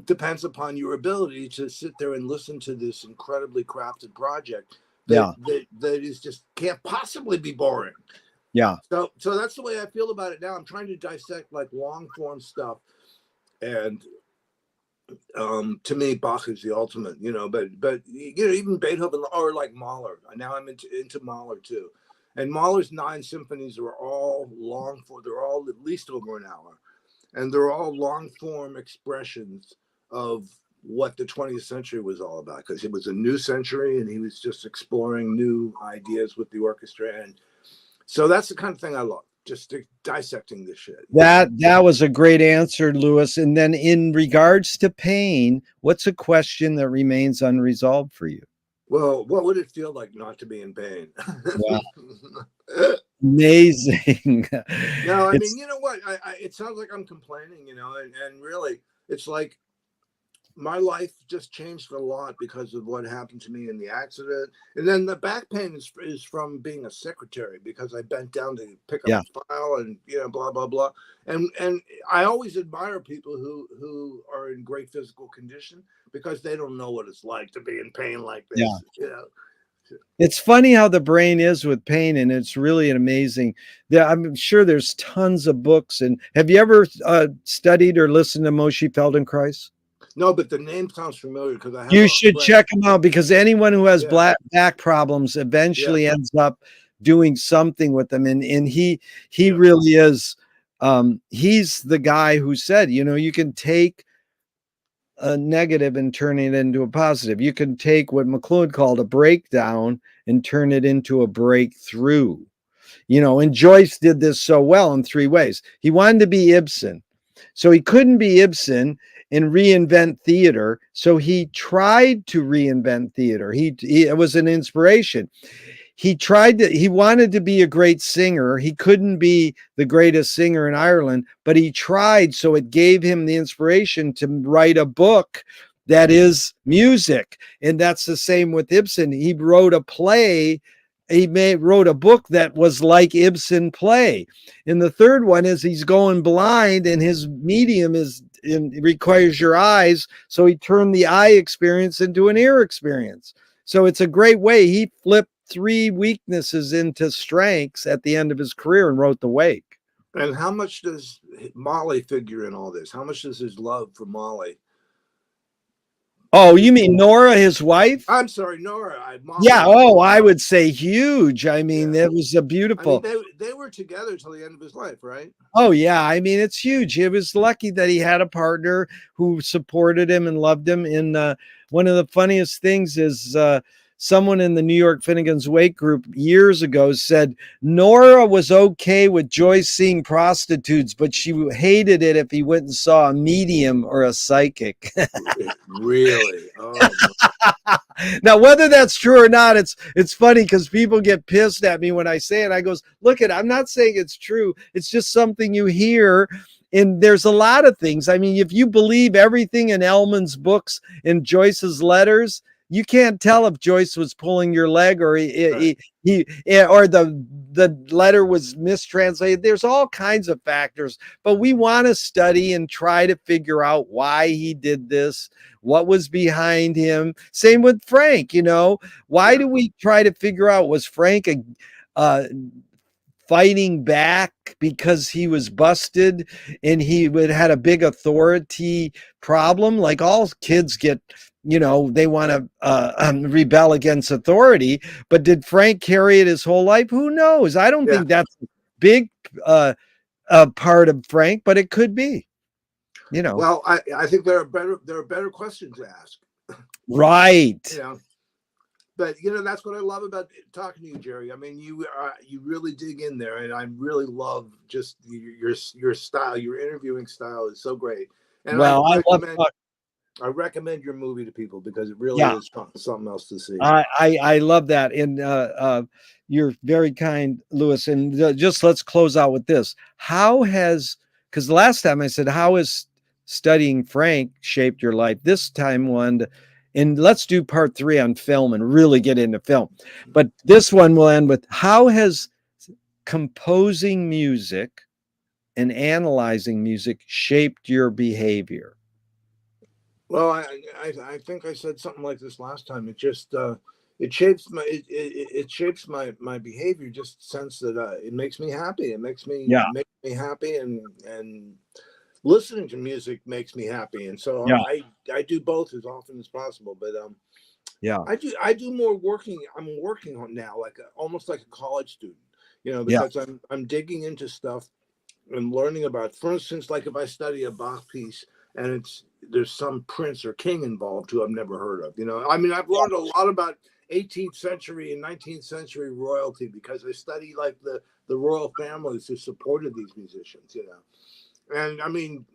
S2: depends upon your ability to sit there and listen to this incredibly crafted project that
S1: Yeah.
S2: that is just can't possibly be boring.
S1: Yeah.
S2: So that's the way I feel about it now. I'm trying to dissect like long form stuff, and to me, Bach is the ultimate, you know. But you know, even Beethoven or like Mahler. Now I'm into Mahler too, and Mahler's 9 symphonies are all long for. They're all at least over an hour, and they're all long form expressions of what the 20th century was all about, because it was a new century and he was just exploring new ideas with the orchestra. And so that's the kind of thing I love, just dissecting this shit.
S1: That was a great answer, Lewis. And then in regards to pain, what's a question that remains unresolved for you?
S2: Well, what would it feel like not to be in pain?
S1: Wow. Amazing.
S2: No, I mean,
S1: It's
S2: you know what? It sounds like I'm complaining, you know, and really, it's like my life just changed a lot because of what happened to me in the accident. And then the back pain is from being a secretary, because I bent down to pick up
S1: yeah,
S2: a file and, you know, blah, blah, blah. And I always admire people who are in great physical condition, because they don't know what it's like to be in pain like
S1: yeah.
S2: this, you know.
S1: It's funny how the brain is with pain, and it's really an amazing. I'm sure there's tons of books. And have you ever studied or listened to Moshe Feldenkrais?
S2: No, but the name sounds familiar because I have
S1: You
S2: a
S1: should
S2: friend.
S1: check them out, because anyone who has
S2: Yeah,
S1: back problems
S2: yeah,
S1: eventually ends up doing something with them. And he
S2: yeah,
S1: really is. He's the guy who said, you know, you can take a negative and turn it into a positive. You can take what McLuhan called a breakdown and turn it into a breakthrough. You know, and Joyce did this so well in 3 ways. He wanted to be Ibsen, so he couldn't be Ibsen and reinvent theater. So he tried to reinvent theater. It was an inspiration. He wanted to be a great singer. He couldn't be the greatest singer in Ireland, but he tried. So it gave him the inspiration to write a book that is music. And that's the same with Ibsen. He wrote a play. Wrote a book that was like Ibsen play. And the third one is he's going blind, and his medium requires your eyes. So he turned the eye experience into an ear experience. So it's a great way. He flipped three weaknesses into strengths at the end of his career and wrote The Wake.
S2: And how much does Molly figure in all this? How much does his love for Molly?
S1: Oh, you mean Nora, his wife?
S2: I'm sorry, Nora. Molly.
S1: Yeah. Oh, I would say huge. I mean,
S2: Yeah.
S1: it was a beautiful.
S2: I mean, they were together till the end of his life, right?
S1: Oh, yeah. I mean, it's huge. He was lucky that he had a partner who supported him and loved him. And one of the funniest things is someone in the New York Finnegan's Wake group years ago said Nora was okay with Joyce seeing prostitutes, but she hated it if he went and saw a medium or a psychic.
S2: Really? Oh,
S1: now, whether that's true or not, it's funny because people get pissed at me when I say it. I goes, look, I'm not saying it's true. It's just something you hear. And there's a lot of things. I mean, if you believe everything in Ellman's books and Joyce's letters, you can't tell if Joyce was pulling your leg or he or the letter was mistranslated. There's all kinds of factors, but we want to study and try to figure out why he did this, what was behind him. Same with Frank, why do we try to figure out, was Frank fighting back because he was busted and he had a big authority problem? Like all kids get, they want to rebel against authority, but did Frank carry it his whole life? Who knows? I don't think that's a big part of Frank, but it could be.
S2: Well, I think there are better questions to ask.
S1: Right.
S2: But that's what I love about talking to you, Jerry. I mean, you really dig in there, and I really love just your style. Your interviewing style is so great. And
S1: well,
S2: I recommend your movie to people because it really is something else to see.
S1: I love that, and you're very kind, Louis. And just let's close out with this. Because the last time I said, how has studying Frank shaped your life? This time and let's do part 3 on film and really get into film. But this one will end with, how has composing music and analyzing music shaped your behavior?
S2: Well, I think I said something like this last time. It just it shapes my behavior. Just sense that it makes me happy. It makes me happy, and listening to music makes me happy. And so I do both as often as possible. But I do more working. I'm working on now, almost like a college student. Because I'm digging into stuff and learning about. For instance, like if I study a Bach piece and there's some prince or king involved who I've never heard of. I mean, I've learned a lot about 18th century and 19th century royalty because I study like the royal families who supported these musicians. And I mean,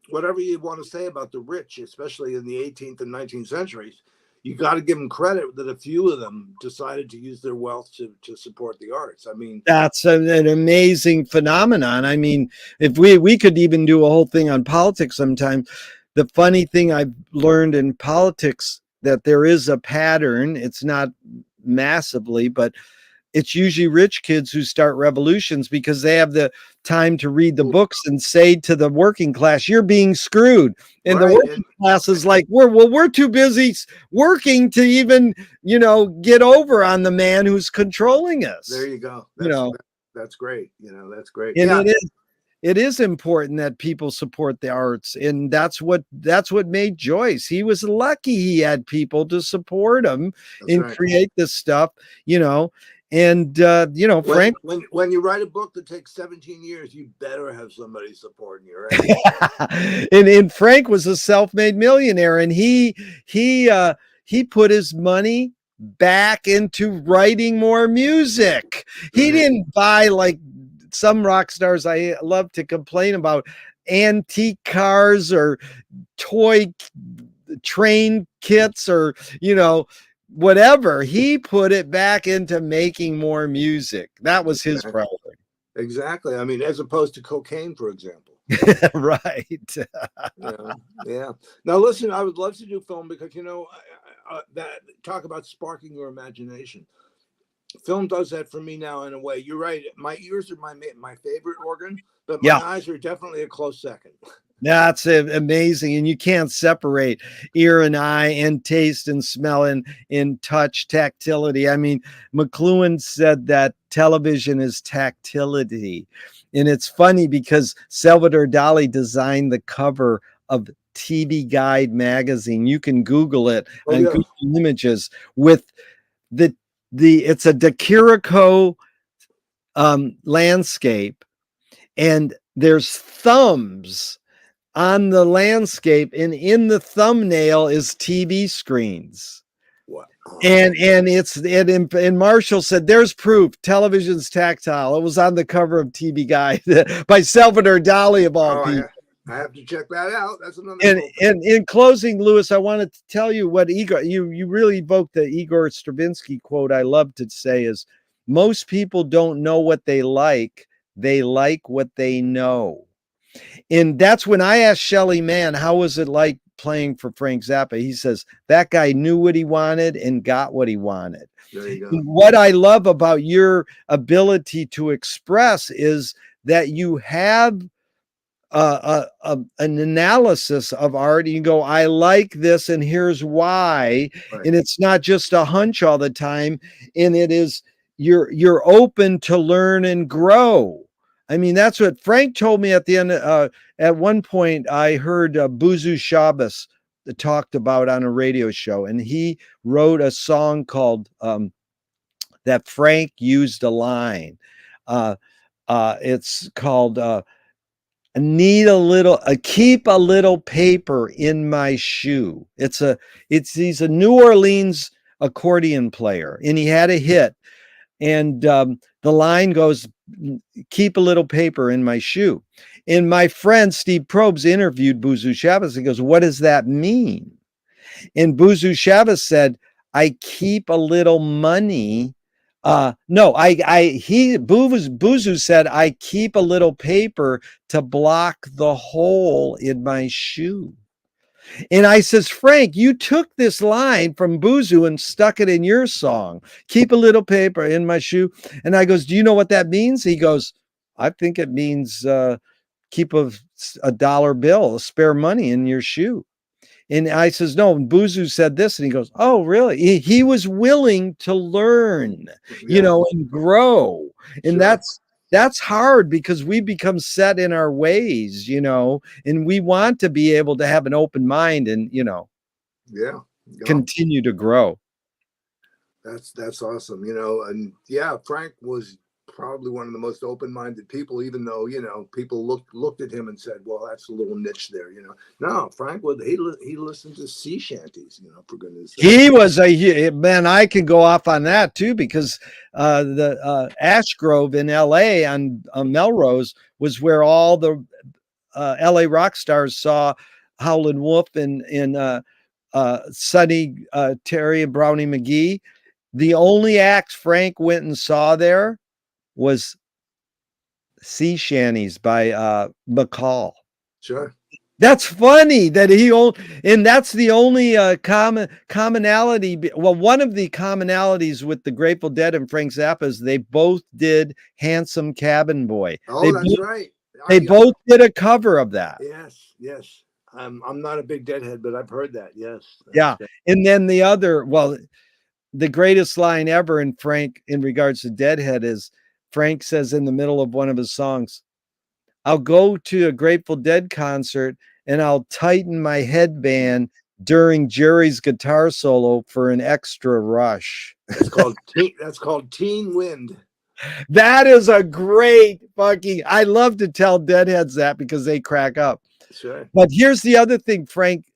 S2: whatever you want to say about the rich, especially in the 18th and 19th centuries, you got to give them credit that a few of them decided to use their wealth to support the arts. I mean,
S1: that's an amazing phenomenon. I mean, if we could even do a whole thing on politics sometime. The funny thing I've learned in politics, that there is a pattern. It's not massively, but it's usually rich kids who start revolutions because they have the time to read the books and say to the working class, you're being screwed. And the working class is like, we're too busy working to even, get over on the man who's controlling us.
S2: There you go. That's great. That's great.
S1: And it is important that people support the arts. And that's what made Joyce. He was lucky he had people to support him create this stuff, And Frank,
S2: when you write a book that takes 17 years, you better have somebody supporting you, right?
S1: and Frank was a self-made millionaire, and he put his money back into writing more music. He didn't buy, like some rock stars I love to complain about, antique cars or toy train kits or whatever. He put it back into making more music. That was his priority.
S2: Exactly. I mean, as opposed to cocaine, for example.
S1: Right.
S2: Yeah. Now, listen, I would love to do film because, that talk about sparking your imagination. Film does that for me now in a way. You're right. My ears are my favorite organ, but my eyes are definitely a close second.
S1: That's amazing. And you can't separate ear and eye and taste and smell and in touch, tactility. I mean, McLuhan said that television is tactility. And it's funny because Salvador Dali designed the cover of TV Guide magazine. You can Google it
S2: Oh,
S1: on
S2: yeah.
S1: Google Images with the it's a De Chirico landscape, and there's thumbs on the landscape, and in the thumbnail is TV screens.
S2: What? Oh,
S1: And Marshall said, "There's proof. Television's tactile." It was on the cover of TV Guide by Salvador Dali of all people.
S2: I have to check that out. That's another.
S1: And in closing, Lewis, I wanted to tell you what Igor, you really evoked the Igor Stravinsky quote I love to say is, most people don't know what they like what they know. And that's when I asked Shelly Mann, how was it like playing for Frank Zappa? He says, that guy knew what he wanted and got what he wanted.
S2: There you go.
S1: What I love about your ability to express is that you have an analysis of art. You go, I like this, and here's why.
S2: Right.
S1: And it's not just a hunch all the time. And it is you're open to learn and grow. I mean, that's what Frank told me at the end. At one point, I heard Buzu Shabbos talked about on a radio show, and he wrote a song called that Frank used a line. It's called keep a little paper in my shoe. He's a New Orleans accordion player, and he had a hit. And the line goes, keep a little paper in my shoe. And my friend Steve Probst interviewed Buzu Shabbos and goes, what does that mean? And Buzu Shabbos said, I keep a little money. Buzu said, I keep a little paper to block the hole in my shoe. And I says, Frank, you took this line from Buzu and stuck it in your song. Keep a little paper in my shoe. And I goes, do you know what that means? He goes, I think it means keep a dollar bill, a spare money in your shoe. And I says, no, and Buzu said this. And he goes, oh, really? He was willing to learn, and grow. And
S2: Sure.
S1: that's hard because we become set in our ways, and we want to be able to have an open mind and, continue to grow.
S2: That's awesome. And Frank was probably one of the most open-minded people, even though, people looked at him and said, well, that's a little niche there, No, Frank he listened to sea shanties, for goodness sake.
S1: He was man, I can go off on that too, because the Ash Grove in LA on Melrose was where all the LA rock stars saw Howlin' Wolf and Sonny Terry and Brownie McGee. The only act Frank went and saw there was Sea Shanties by McCall.
S2: Sure.
S1: That's funny that and that's the only commonality. Well, one of the commonalities with the Grateful Dead and Frank Zappa is they both did Handsome Cabin Boy.
S2: Oh, that's right.
S1: They both did a cover of that.
S2: Yes. I'm not a big Deadhead, but I've heard that. Yes.
S1: Yeah. And then the greatest line ever in Frank in regards to Deadhead is Frank says in the middle of one of his songs, I'll go to a Grateful Dead concert and I'll tighten my headband during Jerry's guitar solo for an extra rush.
S2: That's called Teen Wind.
S1: That is a great I love to tell Deadheads that because they crack up.
S2: Sure.
S1: But here's the other thing Frank,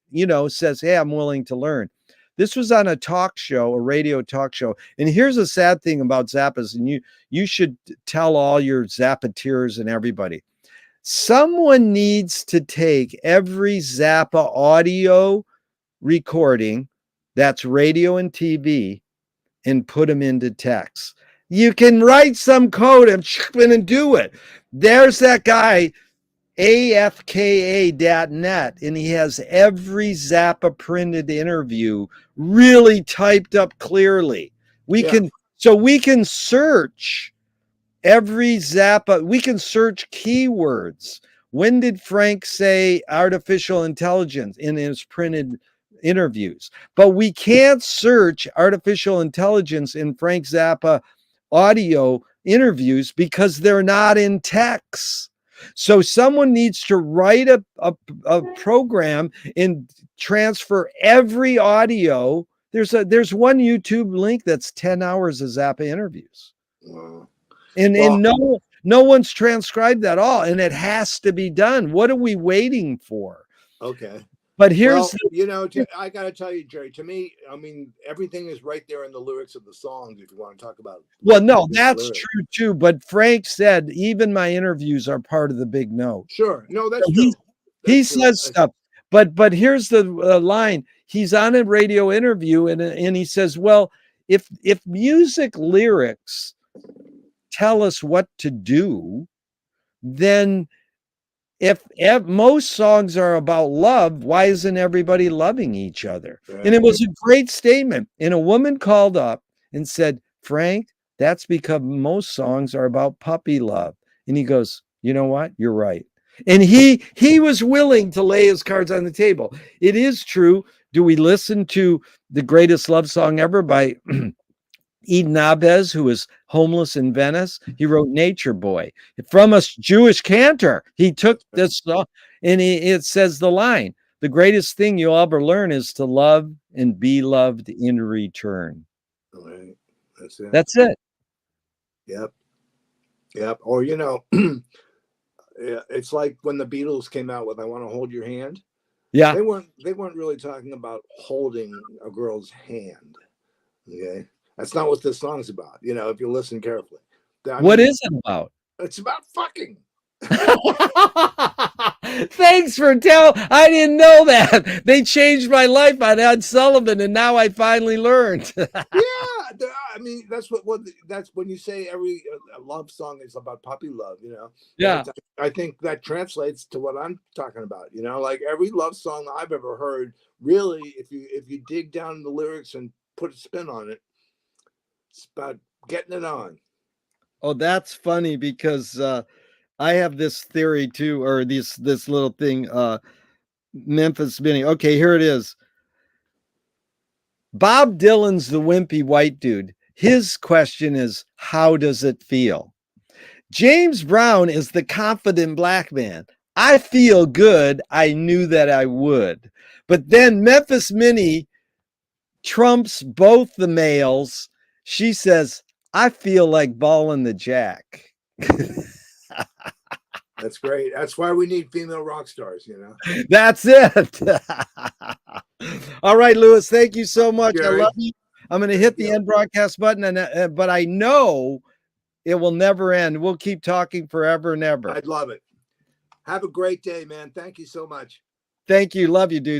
S1: says, hey, I'm willing to learn. This was on a talk show, a radio talk show. And here's a sad thing about Zappas, and you should tell all your Zappateers and everybody. Someone needs to take every Zappa audio recording, that's radio and TV, and put them into text. You can write some code and do it. There's that guy, afka.net, and he has every Zappa printed interview really typed up clearly. We can search every Zappa, we can search keywords. When did Frank say artificial intelligence in his printed interviews? But we can't search artificial intelligence in Frank Zappa audio interviews because they're not in text. So someone needs to write a program and transfer every audio. There's one YouTube link that's 10 hours of Zappa interviews.
S2: Wow.
S1: And
S2: Well,
S1: no one's transcribed that all, and it has to be done. What are we waiting for?
S2: okay.
S1: But here's
S2: Well, I got to tell you, Jerry, to me, I mean, everything is right there in the lyrics of the songs if you want to talk about.
S1: well, no, that's
S2: lyrics.
S1: true too. But Frank said even my interviews are part of the big note.
S2: Sure. No, that's
S1: So
S2: true.
S1: He says stuff. But here's the line. He's on a radio interview and he says, well, if music lyrics tell us what to do, then if most songs are about love, why isn't everybody loving each other?
S2: Right.
S1: And it was a great statement. And a woman called up and said, Frank, that's because most songs are about puppy love. And he goes, you know what? You're right. And he was willing to lay his cards on the table. It is true. Do we listen to the greatest love song ever by Eden Abez, who was homeless in Venice? He wrote Nature Boy. From a Jewish cantor, he took this song and it says the line, the greatest thing you'll ever learn is to love and be loved in return.
S2: Right. That's it.
S1: That's it.
S2: Yep. Or, it's like when the Beatles came out with I Want to Hold Your Hand.
S1: Yeah.
S2: They weren't really talking about holding a girl's hand. Okay. That's not what this song's about, if you listen carefully.
S1: What is it about?
S2: It's about fucking.
S1: Thanks for I didn't know that. They changed my life on Ed Sullivan, and now I finally learned.
S2: Yeah, I mean that's that's when you say every love song is about puppy love.
S1: Yeah,
S2: I think that translates to what I'm talking about. Like every love song I've ever heard, really, if you dig down in the lyrics and put a spin on it, it's about getting it on.
S1: Oh, that's funny because I have this theory too, or this little thing. Memphis Minnie. Okay, here it is. Bob Dylan's the wimpy white dude. His question is, how does it feel? James Brown is the confident black man. I feel good. I knew that I would. But then Memphis Minnie trumps both the males. She says, I feel like balling the jack.
S2: That's great. That's why we need female rock stars,
S1: That's it. All right, Lewis, thank you so much.
S2: Jerry.
S1: I love you. I'm going to hit the end broadcast button, but I know it will never end. We'll keep talking forever and ever.
S2: I'd love it. Have a great day, man. Thank you so much.
S1: Thank you. Love you, dude.